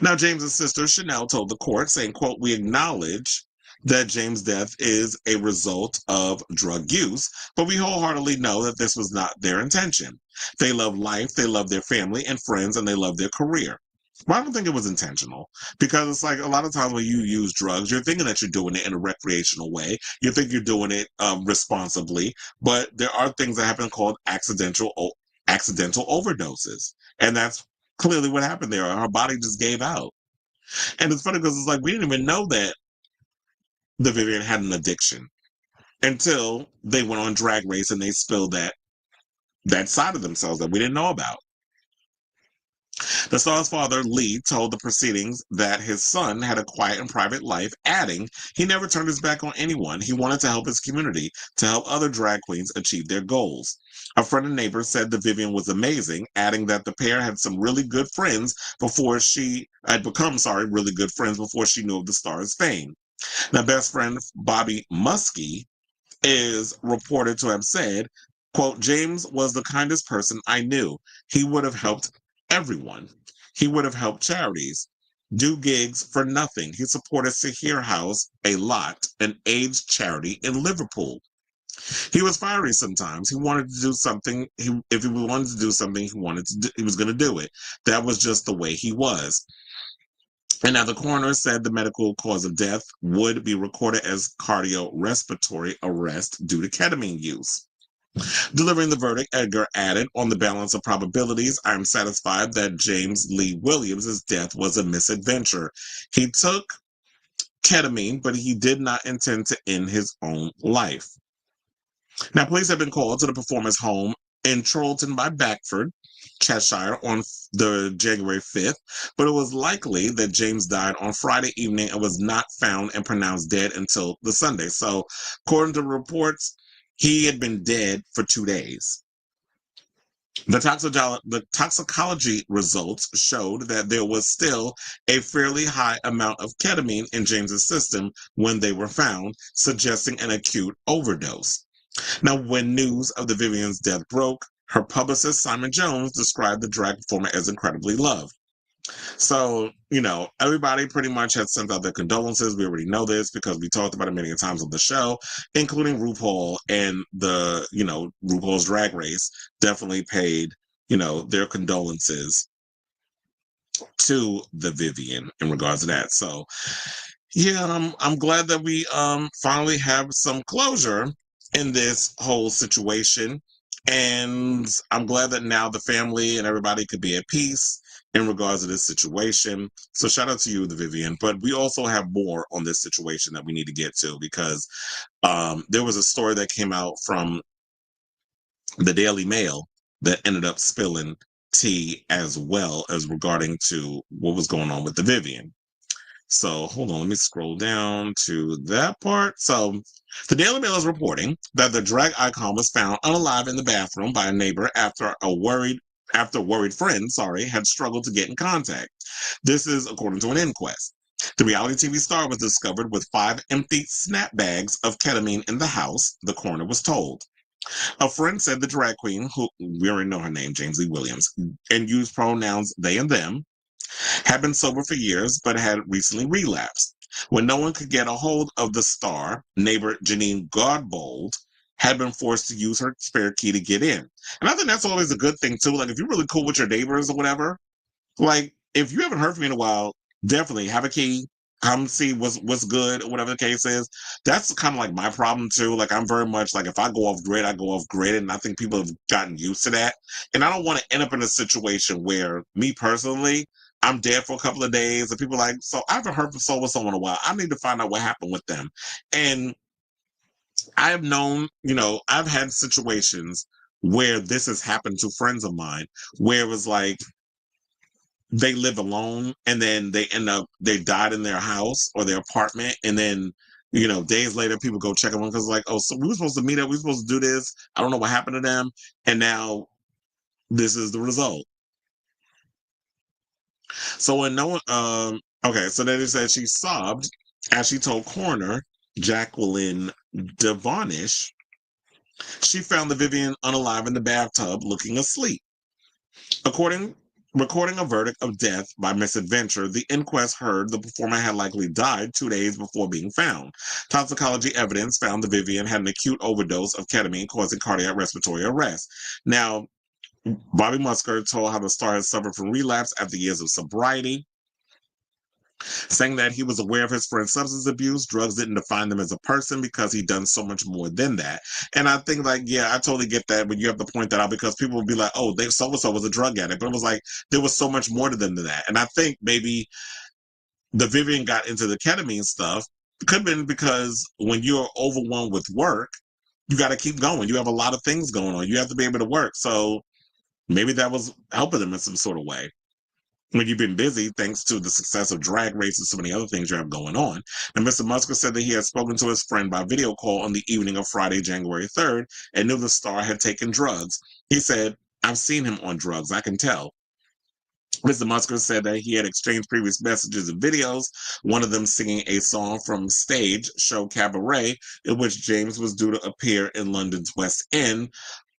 Now, James's sister, Chanel, told the court, saying, quote, we acknowledge that James' death is a result of drug use, but we wholeheartedly know that this was not their intention. They love life, they love their family and friends, and they love their career. Well, I don't think it was intentional because it's like a lot of times when you use drugs, you're thinking that you're doing it in a recreational way. You think you're doing it responsibly, but there are things that happen called accidental overdoses. And that's clearly what happened there. Her body just gave out. And it's funny because it's like we didn't even know that the Vivienne had an addiction until they went on Drag Race and they spilled that side of themselves that we didn't know about. The star's father, Lee, told the proceedings that his son had a quiet and private life, adding, he never turned his back on anyone. He wanted to help his community, to help other drag queens achieve their goals. A friend and neighbor said the Vivienne was amazing, adding that the pair had some really good friends before she had become, really good friends before she knew of the star's fame. Now, best friend Bobby Muskie is reported to have said, quote, James was the kindest person I knew. He would have helped everyone. He would have helped charities, do gigs for nothing. He supported Sahir House a lot, an AIDS charity in Liverpool. He was fiery sometimes. He wanted to do something. If he wanted to do something, he was going to do it. That was just the way he was. And now the coroner said the medical cause of death would be recorded as cardiorespiratory arrest due to ketamine use. Delivering the verdict, Edgar added, on the balance of probabilities, I am satisfied that James Lee Williams' death was a misadventure. He took ketamine, but he did not intend to end his own life. Now, police have been called to the performer's home in Chorlton by Beckford, Cheshire, on the January 5th, but it was likely that James died on Friday evening and was not found and pronounced dead until the Sunday. So, according to reports, he had been dead for 2 days. The toxicology results showed that there was still a fairly high amount of ketamine in James's system when they were found, suggesting an acute overdose. Now, when news of the Vivienne's death broke, her publicist Simon Jones described the drag performer as incredibly loved. So, you know, everybody pretty much had sent out their condolences. We already know this because we talked about it many times on the show, including RuPaul and RuPaul's Drag Race definitely paid, their condolences to the Vivienne in regards to that. So, yeah, I'm glad that we finally have some closure. in this whole situation. And I'm glad that now the family and everybody could be at peace in regards to this situation. So shout out to you, the Vivienne. But we also have more on this situation that we need to get to, because there was a story that came out from the Daily Mail that ended up spilling tea as well as regarding to what was going on with the Vivienne. So hold on, let me scroll down to that part. So the Daily Mail is reporting that the drag icon was found unalive in the bathroom by a neighbor after a worried friend, had struggled to get in contact. This is according to an inquest. The reality TV star was discovered with 5 empty snap bags of ketamine in the house, the coroner was told. A friend said the drag queen, who we already know her name, James Lee Williams, and used pronouns they and them, had been sober for years but had recently relapsed. When no one could get a hold of the star, neighbor Janine Godbold had been forced to use her spare key to get in. And I think that's always a good thing too. Like if you're really cool with your neighbors or whatever, like if you haven't heard from me in a while, definitely have a key. Come see what's good or whatever the case is. That's kind of like my problem too. Like I'm very much like if I go off grid, I go off grid, and I think people have gotten used to that. And I don't want to end up in a situation where me personally, I'm dead for a couple of days, and people are like, so I haven't heard from so and so in a while. I need to find out what happened with them. And I have known, I've had situations where this has happened to friends of mine, where it was like they live alone and then they died in their house or their apartment, and then days later people go check them on because like, oh, so we were supposed to meet up, we were supposed to do this, I don't know what happened to them, and now this is the result. So when no one okay, so then it said she sobbed as she told coroner Jacqueline Devonish she found the Vivienne unalive in the bathtub looking asleep. Recording a verdict of death by Misadventure, the inquest heard the performer had likely died 2 days before being found. Toxicology evidence found the Vivienne had an acute overdose of ketamine causing cardiac respiratory arrest. Now, Bobby Musker told how the star had suffered from relapse after years of sobriety, saying that he was aware of his friend's substance abuse. Drugs didn't define them as a person because he'd done so much more than that. And I think, like, yeah, I totally get that, but you have to point that out because people will be like, oh, so-and-so was a drug addict. But it was like, there was so much more to them than that. And I think maybe the Vivienne got into the ketamine stuff. It could have been because when you're overwhelmed with work, you got to keep going. You have a lot of things going on. You have to be able to work. So maybe that was helping them in some sort of way when you've been busy thanks to the success of Drag Race and so many other things you have going on. And Mr. Musker said that he had spoken to his friend by video call on the evening of Friday, January 3rd, and knew the star had taken drugs. He said, I've seen him on drugs, I can tell. Mr. Musker said that he had exchanged previous messages and videos, one of them singing a song from stage show Cabaret, in which James was due to appear in London's West End,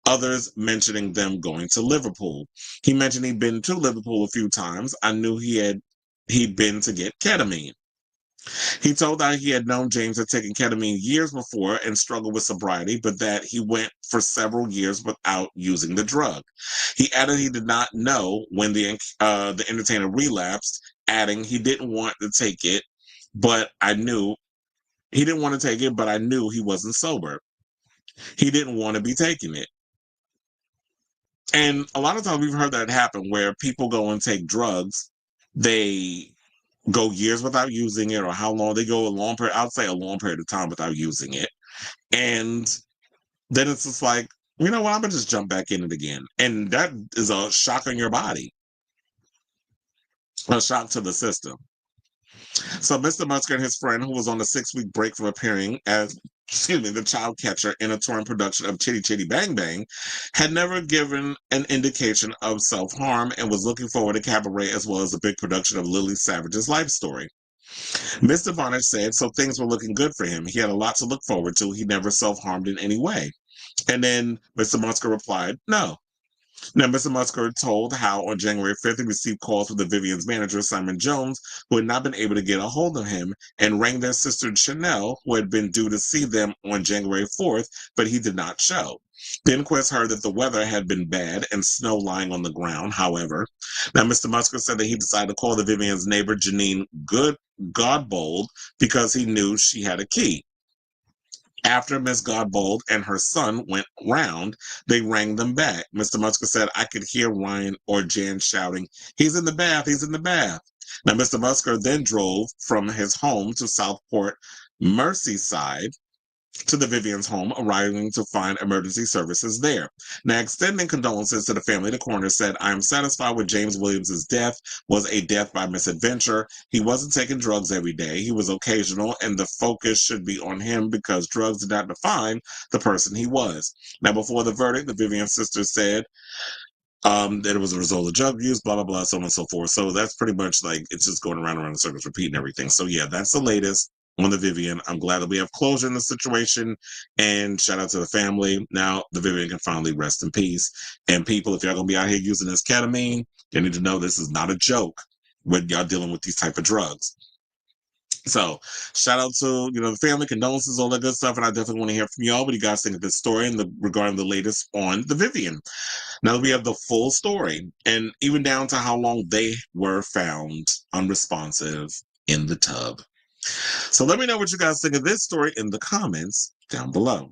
others mentioning them going to Liverpool. He mentioned he'd been to Liverpool a few times. I knew he'd been to get ketamine. He told that he had known James had taken ketamine years before and struggled with sobriety, but that he went for several years without using the drug. He added he did not know when the entertainer relapsed, adding he didn't want to take it, but I knew he didn't want to take it, but I knew he wasn't sober. He didn't want to be taking it. And a lot of times we've heard that happen where people go and take drugs. They go years without using it, or how long they go a long period, I'll say a long period of time without using it. And then it's just like, you know what, I'm going to just jump back in it again. And that is a shock on your body, a shock to the system. So Mr. Musker and his friend, who was on a 6-week break from appearing as, the child catcher in a touring production of Chitty Chitty Bang Bang, had never given an indication of self-harm and was looking forward to Cabaret as well as a big production of Lily Savage's life story. Mr. Vonage said, so things were looking good for him. He had a lot to look forward to. He never self-harmed in any way. And then Mr. Musker replied, no. Now, Mr. Musker told how on January 5th he received calls from the Vivienne's manager, Simon Jones, who had not been able to get a hold of him, and rang their sister Chanel, who had been due to see them on January 4th, but he did not show. The inquest heard that the weather had been bad and snow lying on the ground, however. Now, Mr. Musker said that he decided to call the Vivienne's neighbor, Janine Godbold, because he knew she had a key. After Miss Godbold and her son went round, they rang them back. Mr. Musker said, I could hear Ryan or Jan shouting, he's in the bath, he's in the bath. Now, Mr. Musker then drove from his home to Southport, Merseyside, to the Vivienne's home, arriving to find emergency services there. Now, extending condolences to the family, the coroner said, I am satisfied with James Williams' death was a death by misadventure. He wasn't taking drugs every day. He was occasional, and the focus should be on him because drugs did not define the person he was. Now, before the verdict, the Vivienne sisters said that it was a result of drug use, blah, blah, blah, so on and so forth. So that's pretty much like, it's just going around in circles, repeating everything. So yeah, that's the latest on the Vivienne. I'm glad that we have closure in the situation, and shout out to the family. Now the Vivienne can finally rest in peace. And people, if y'all gonna be out here using this ketamine, you need to know this is not a joke when y'all dealing with these type of drugs. So shout out to, the family, condolences, all that good stuff. And I definitely want to hear from y'all. What do you guys think of this story and regarding the latest on the Vivienne? Now that we have the full story, and even down to how long they were found unresponsive in the tub. So let me know what you guys think of this story in the comments down below.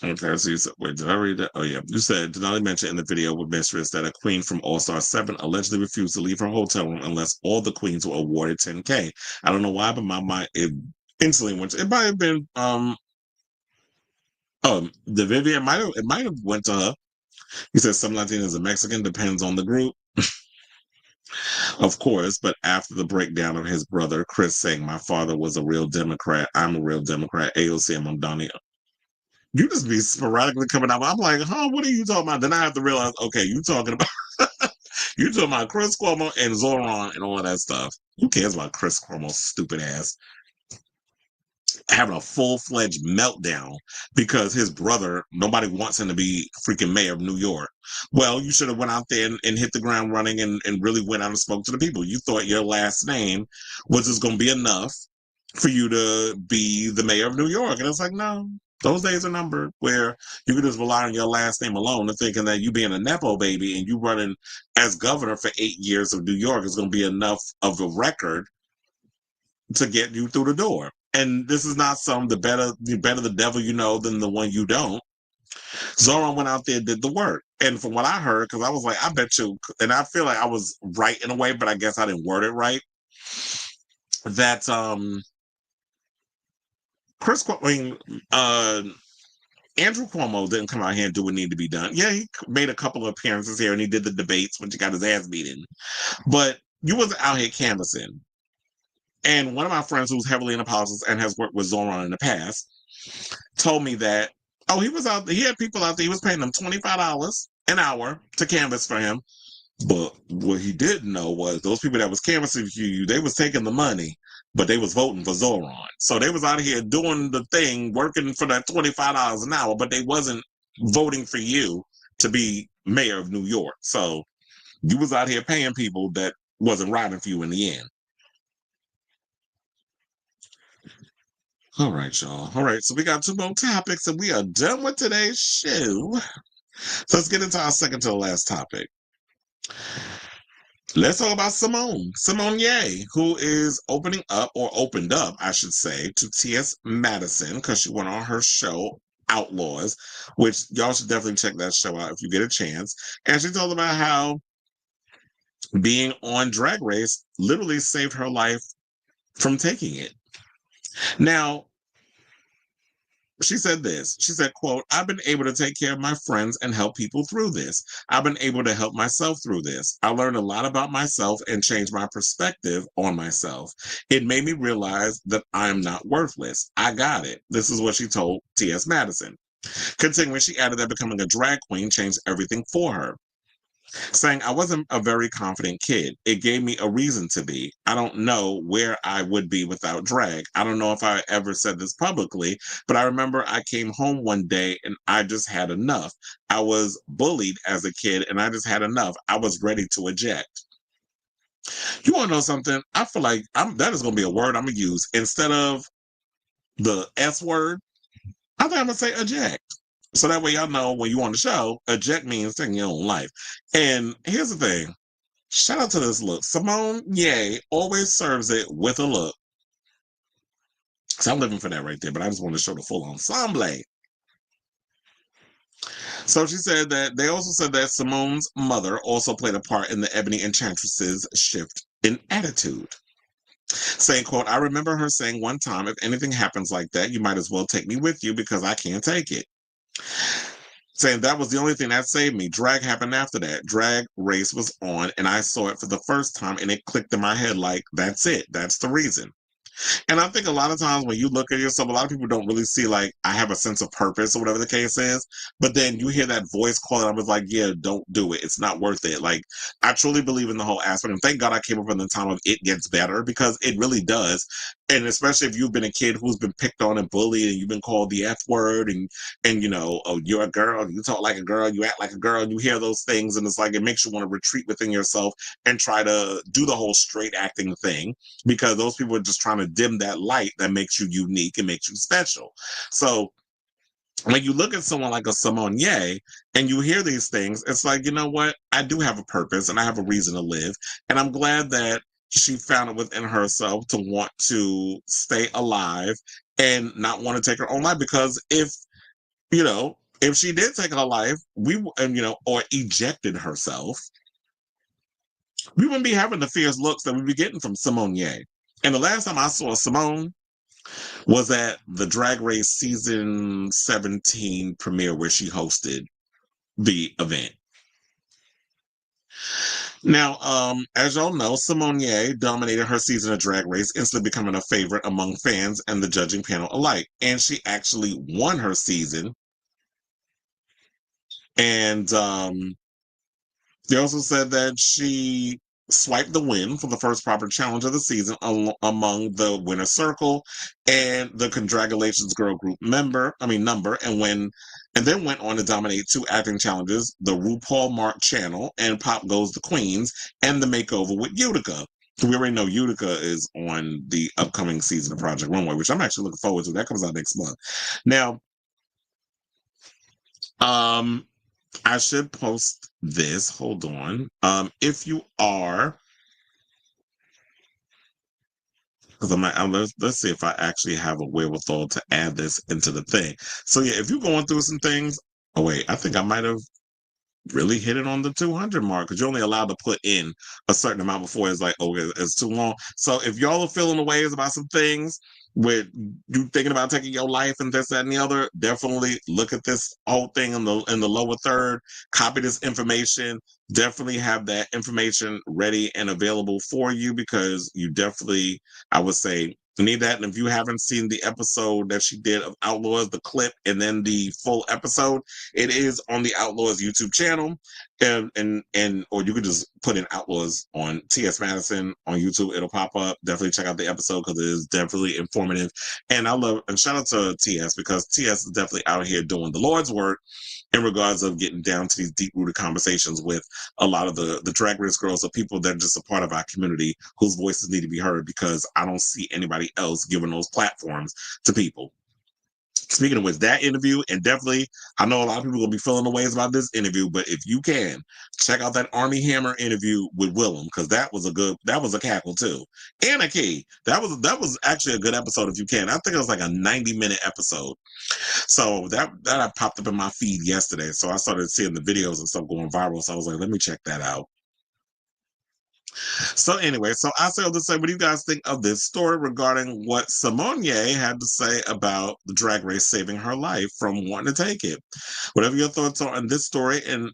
Okay, so you said, wait, did I read that? Oh, yeah. You said, Denali mentioned in the video with Mistress that a queen from All Star 7 allegedly refused to leave her hotel room unless all the queens were awarded $10K. I don't know why, but my mind, it instantly went to, it might have been, the Vivienne might have went to her. He says some Latinas are Mexican, depends on the group. Of course, but after the breakdown of his brother, Chris saying, my father was a real Democrat, I'm a real Democrat, AOC, I'm Donnie. You just be sporadically coming out. I'm like, what are you talking about? Then I have to realize, okay, you talking about Chris Cuomo and Zoran and all of that stuff. Who cares about Chris Cuomo's stupid ass having a full-fledged meltdown because his brother, nobody wants him to be freaking mayor of New York? Well, you should have went out there and hit the ground running and really went out and spoke to the people. You thought your last name was just going to be enough for you to be the mayor of New York. And it's like, no, those days are numbered where you can just rely on your last name alone and thinking that you being a Nepo baby and you running as governor for 8 years of New York is going to be enough of a record to get you through the door. And this is not the better the devil you know than the one you don't. Zoran went out there and did the work. And from what I heard, because I was like, I bet you, and I feel like I was right in a way, but I guess I didn't word it right, that Andrew Cuomo didn't come out here and do what needed to be done. Yeah, he made a couple of appearances here and he did the debates when he got his ass beaten. But you wasn't out here canvassing. And one of my friends who's heavily into politics and has worked with Zoran in the past told me that, he was out there, he had people out there, he was paying them $25 an hour to canvass for him. But what he didn't know was those people that was canvassing for you, they was taking the money, but they was voting for Zoran. So they was out here doing the thing, working for that $25 an hour, but they wasn't voting for you to be mayor of New York. So you was out here paying people that wasn't riding for you in the end. All right, y'all. All right, so we got 2 more topics and we are done with today's show. So let's get into our second to the last topic. Let's talk about Simone Ye, who is opened up, I should say, to T.S. Madison because she went on her show, Outlaws, which y'all should definitely check that show out if you get a chance. And she told about how being on Drag Race literally saved her life from taking it. Now, she said this. She said, quote, I've been able to take care of my friends and help people through this. I've been able to help myself through this. I learned a lot about myself and changed my perspective on myself. It made me realize that I'm not worthless. I got it. This is what she told T.S. Madison. Continuing, she added that becoming a drag queen changed everything for her, saying, I wasn't a very confident kid. It gave me a reason to be. I don't know where I would be without drag. I don't know if I ever said this publicly, but I remember I came home one day and I just had enough. I was bullied as a kid and I just had enough. I was ready to eject. You want to know something? I feel like that is going to be a word I'm going to use. Instead of the S word, I think I'm going to say eject. So that way y'all know when you on the show, eject means taking your own life. And here's the thing. Shout out to this look. Simone Ye always serves it with a look. So I'm living for that right there, but I just want to show the full ensemble. So she said that they also said that Simone's mother also played a part in the Ebony Enchantress's shift in attitude. Saying, quote, I remember her saying one time, if anything happens like that, you might as well take me with you because I can't take it. Saying that was the only thing that saved me. Drag happened after that. Drag Race was on and I saw it for the first time and it clicked in my head like, that's it. That's the reason. And I think a lot of times when you look at yourself, a lot of people don't really see like I have a sense of purpose or whatever the case is. But then you hear that voice calling, I was like, yeah, don't do it. It's not worth it. Like I truly believe in the whole aspect. And thank God I came up in the time of it gets better because it really does. And especially if you've been a kid who's been picked on and bullied and you've been called the F word and you know, oh, you're a girl, you talk like a girl, you act like a girl, and you hear those things and it's like it makes you want to retreat within yourself and try to do the whole straight acting thing because those people are just trying to dim that light that makes you unique and makes you special. So when you look at someone like a Simone Ye and you hear these things, it's like, you know what? I do have a purpose and I have a reason to live. And I'm glad that she found it within herself to want to stay alive and not want to take her own life. Because if, you know, if she did take her life, or ejected herself, we wouldn't be having the fierce looks that we'd be getting from Simone Ye. And the last time I saw Simone was at the Drag Race season 17 premiere where she hosted the event. Now, as y'all know, Simone Ye dominated her season of Drag Race, instantly becoming a favorite among fans and the judging panel alike. And she actually won her season. And they also said that she swiped the win for the first proper challenge of the season among the winner circle and the Congratulations Girl Group number, and then went on to dominate 2 acting challenges, the RuPaul Mark Channel and Pop Goes the Queens, and the makeover with Utica. We already know Utica is on the upcoming season of Project Runway, which I'm actually looking forward to. That comes out next month. Now, I should post this. Hold on. If you are, because let's see if I actually have a wherewithal to add this into the thing. So yeah, if you're going through some things, oh wait, I think I might have really hit it on the 200 mark because you're only allowed to put in a certain amount before it's like, oh, it's too long. So if y'all are feeling the ways about some things with you thinking about taking your life and this, that, and the other, definitely look at this whole thing in the lower third, copy this information, definitely have that information ready and available for you because you definitely, I would say, need that. And if you haven't seen the episode that she did of Outlaws, the clip, and then the full episode, it is on the Outlaws YouTube channel. And or you could just put in Outlaws on TS Madison on YouTube. It'll pop up. Definitely check out the episode because it is definitely informative. And shout out to TS because TS is definitely out here doing the Lord's work in regards of getting down to these deep-rooted conversations with a lot of the Drag Race girls or people that are just a part of our community whose voices need to be heard because I don't see anybody else giving those platforms to people. Speaking of which, that interview, and definitely, I know a lot of people are going to be feeling the ways about this interview, but if you can, check out that Armie Hammer interview with Willem, because that was a cackle too. And a key. That was actually a good episode if you can. I think it was like a 90-minute episode. So that popped up in my feed yesterday. So I started seeing the videos and stuff going viral. So I was like, let me check that out. So anyway, so I say all to say, what do you guys think of this story regarding what Simone Ye had to say about the Drag Race saving her life from wanting to take it? Whatever your thoughts are on this story and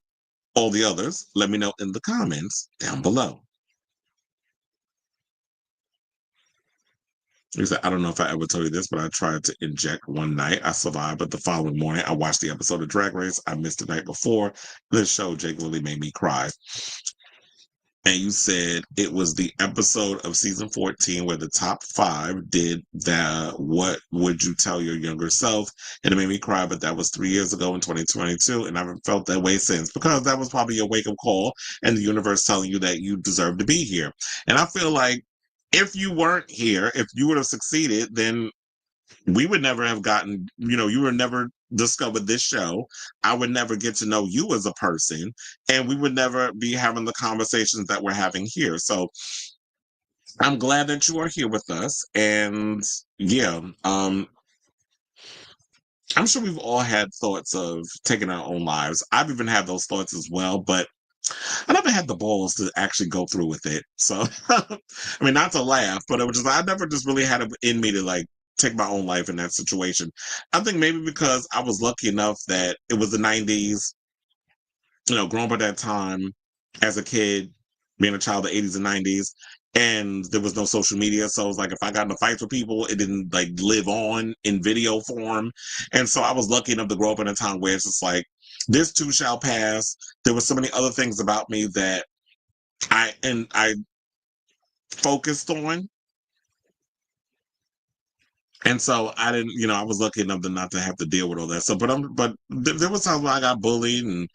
all the others, let me know in the comments down below. I don't know if I ever told you this, but I tried to inject one night. I survived, but the following morning, I watched the episode of Drag Race. I missed the night before. This show genuinely made me cry. And you said it was the episode of season 14 where the top 5 did the what would you tell your younger self? And it made me cry, but that was 3 years ago in 2022, and I haven't felt that way since because that was probably a wake-up call and the universe telling you that you deserve to be here. And I feel like if you weren't here, if you would have succeeded, then we would never have gotten, you were never discovered this show, I would never get to know you as a person, and we would never be having the conversations that we're having here. So I'm glad that you are here with us. And yeah, I'm sure we've all had thoughts of taking our own lives. I've even had those thoughts as well, but I never had the balls to actually go through with it. So, I mean, not to laugh, but it was just, I never just really had it in me to like take my own life in that situation. I think maybe because I was lucky enough that it was the 90s, growing up at that time as a kid, being a child of the 80s and 90s, and there was no social media. So it was like if I got into fights with people, it didn't like live on in video form. And so I was lucky enough to grow up in a time where it's just like, this too shall pass. There were so many other things about me that I focused on. And so I didn't, I was lucky enough to not to have to deal with all that. So, but there was times where I got bullied and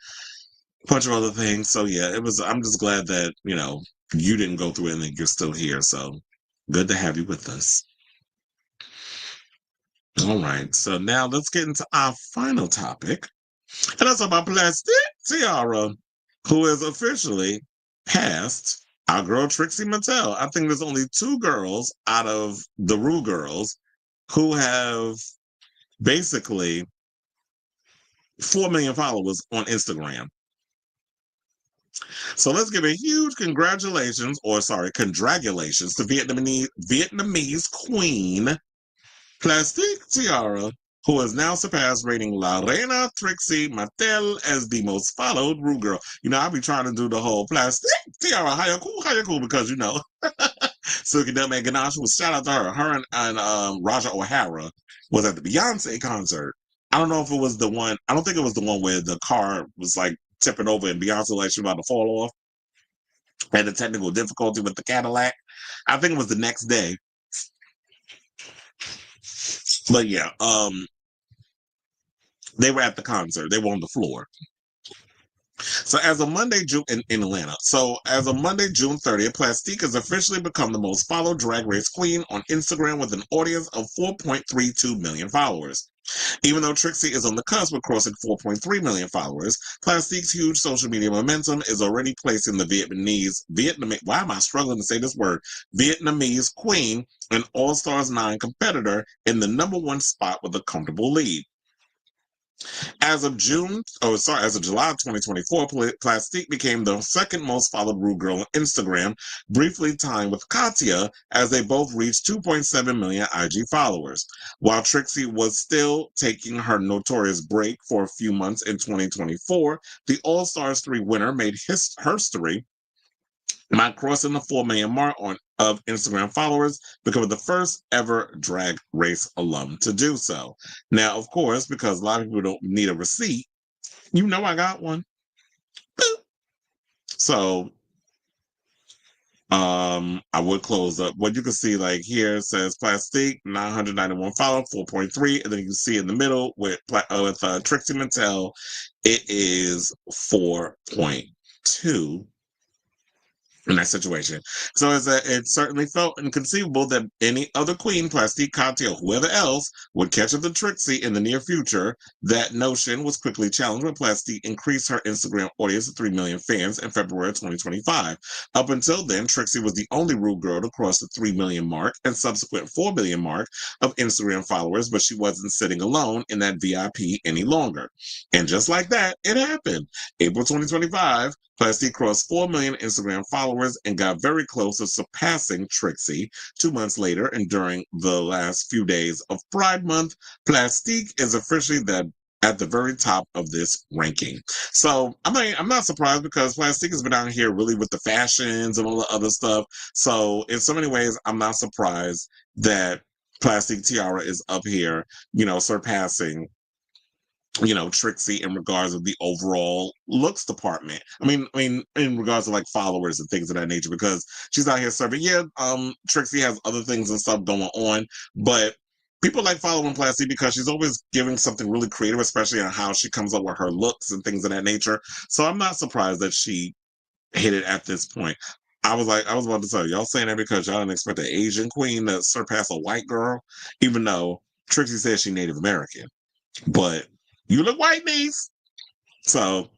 a bunch of other things. So yeah, I'm just glad that, you didn't go through it and that you're still here. So good to have you with us. All right. So now let's get into our final topic. And that's about Plastic Tiara, who is officially past our girl Trixie Mattel. I think there's only 2 girls out of the Rue girls who have basically 4 million followers on Instagram. So let's give a huge congratulations to Vietnamese queen Plastic Tiara, who has now surpassed rating La Reina Trixie Mattel as the most followed Rue girl. I'll be trying to do the whole Plastic Tiara, how you cool, because Silky Dumb and Ganache was shout out to her. Her and Raja O'Hara was at the Beyonce concert. I don't know if it was the one, I don't think it was the one where the car was like tipping over and Beyonce like she was about to fall off. Had a technical difficulty with the Cadillac. I think it was the next day. But yeah, they were at the concert. They were on the floor. So as of Monday, June in Atlanta. So as of Monday, June 30th, Plastique has officially become the most followed drag race queen on Instagram with an audience of 4.32 million followers. Even though Trixie is on the cusp of crossing 4.3 million followers, Plastique's huge social media momentum is already placing the Vietnamese, why am I struggling to say this word? Vietnamese queen, an All-Stars 9 competitor, in the #1 spot with a comfortable lead. As of July 2024, Plastique became the second most followed Rue girl on Instagram, briefly tying with Katya as they both reached 2.7 million IG followers. While Trixie was still taking her notorious break for a few months in 2024, the All-Stars 3 winner made history by crossing the 4 million mark of Instagram followers, becoming the first ever Drag Race alum to do so. Now, of course, because a lot of people don't need a receipt, I got one. Boop. So, I would close up. What you can see, like here, says Plastique 991 followers, 4.3, and then you can see in the middle with Trixie Mattel, it is 4.2. In that situation. So it certainly felt inconceivable that any other queen, Plastique, Katya, or whoever else would catch up to Trixie in the near future. That notion was quickly challenged when Plastique increased her Instagram audience to 3 million fans in February 2025. Up until then, Trixie was the only Rue girl to cross the 3 million mark and subsequent 4 million mark of Instagram followers, but she wasn't sitting alone in that VIP any longer. And just like that, it happened. April 2025, Plastique crossed 4 million Instagram followers and got very close to surpassing Trixie. 2 months later, and during the last few days of Pride Month, Plastique is officially at the very top of this ranking. So I'm not surprised because Plastique has been out here really with the fashions and all the other stuff. So in so many ways, I'm not surprised that Plastic Tiara is up here, surpassing Trixie in regards of the overall looks department. I mean, in regards to like followers and things of that nature, because she's out here serving. Yeah, Trixie has other things and stuff going on, but people like following Plastic because she's always giving something really creative, especially on how she comes up with her looks and things of that nature. So I'm not surprised that she hit it at this point. I was about to tell y'all saying that because y'all didn't expect an Asian queen to surpass a white girl, even though Trixie says she's Native American. But You look white, niece. So,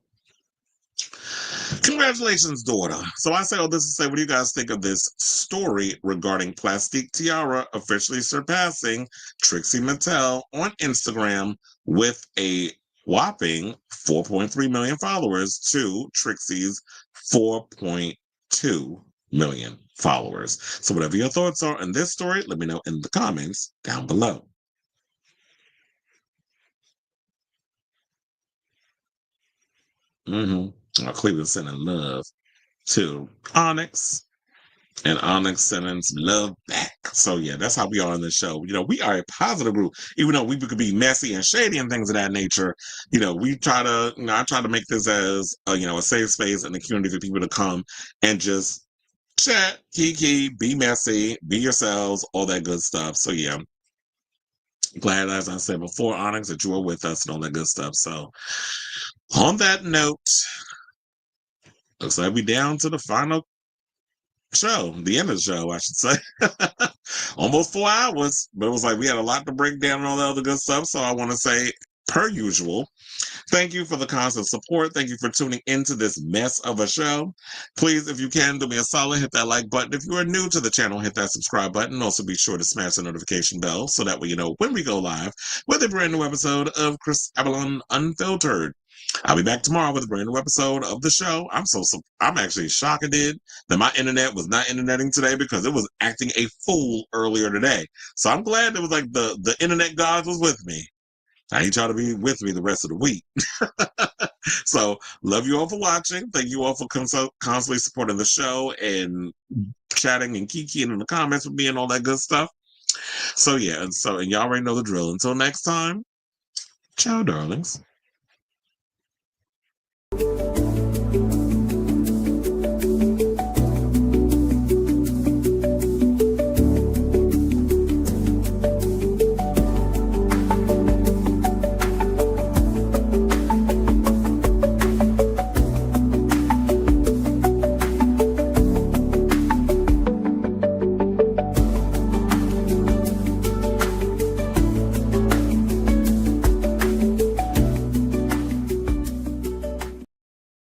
congratulations, daughter. So I say all this to say, what do you guys think of this story regarding Plastique Tiara officially surpassing Trixie Mattel on Instagram with a whopping 4.3 million followers to Trixie's 4.2 million followers? So whatever your thoughts are on this story, let me know in the comments down below. Cleveland sending love to Onyx, and Onyx sending some love back. So yeah, that's how we are on this show. You know, we are a positive group, even though we could be messy and shady and things of that nature. You know, we try to, I try to make this as a safe space and a community for people to come and just chat, kiki, be messy, be yourselves, all that good stuff. So yeah, glad, as I said before, Onyx, that you are with us and all that good stuff. So on that note, looks like we down to the final show, the end of the show, I should say. Almost 4 hours, but it was like we had a lot to break down and all that other good stuff. So I want to say, per usual, thank you for the constant support. Thank you for tuning into this mess of a show. Please, if you can, do me a solid, hit that like button. If you are new to the channel, hit that subscribe button. Also, be sure to smash the notification bell so that way you know when we go live with a brand new episode of Chris Avalon Unfiltered. I'll be back tomorrow with a brand new episode of the show. I'm actually shocked that my internet was not interneting today because it was acting a fool earlier today. So I'm glad it was like the internet god was with me. I need y'all to be with me the rest of the week. So love you all for watching. Thank you all for constantly supporting the show and chatting and kikiing in the comments with me and all that good stuff. So yeah, and y'all already know the drill. Until next time, ciao, darlings.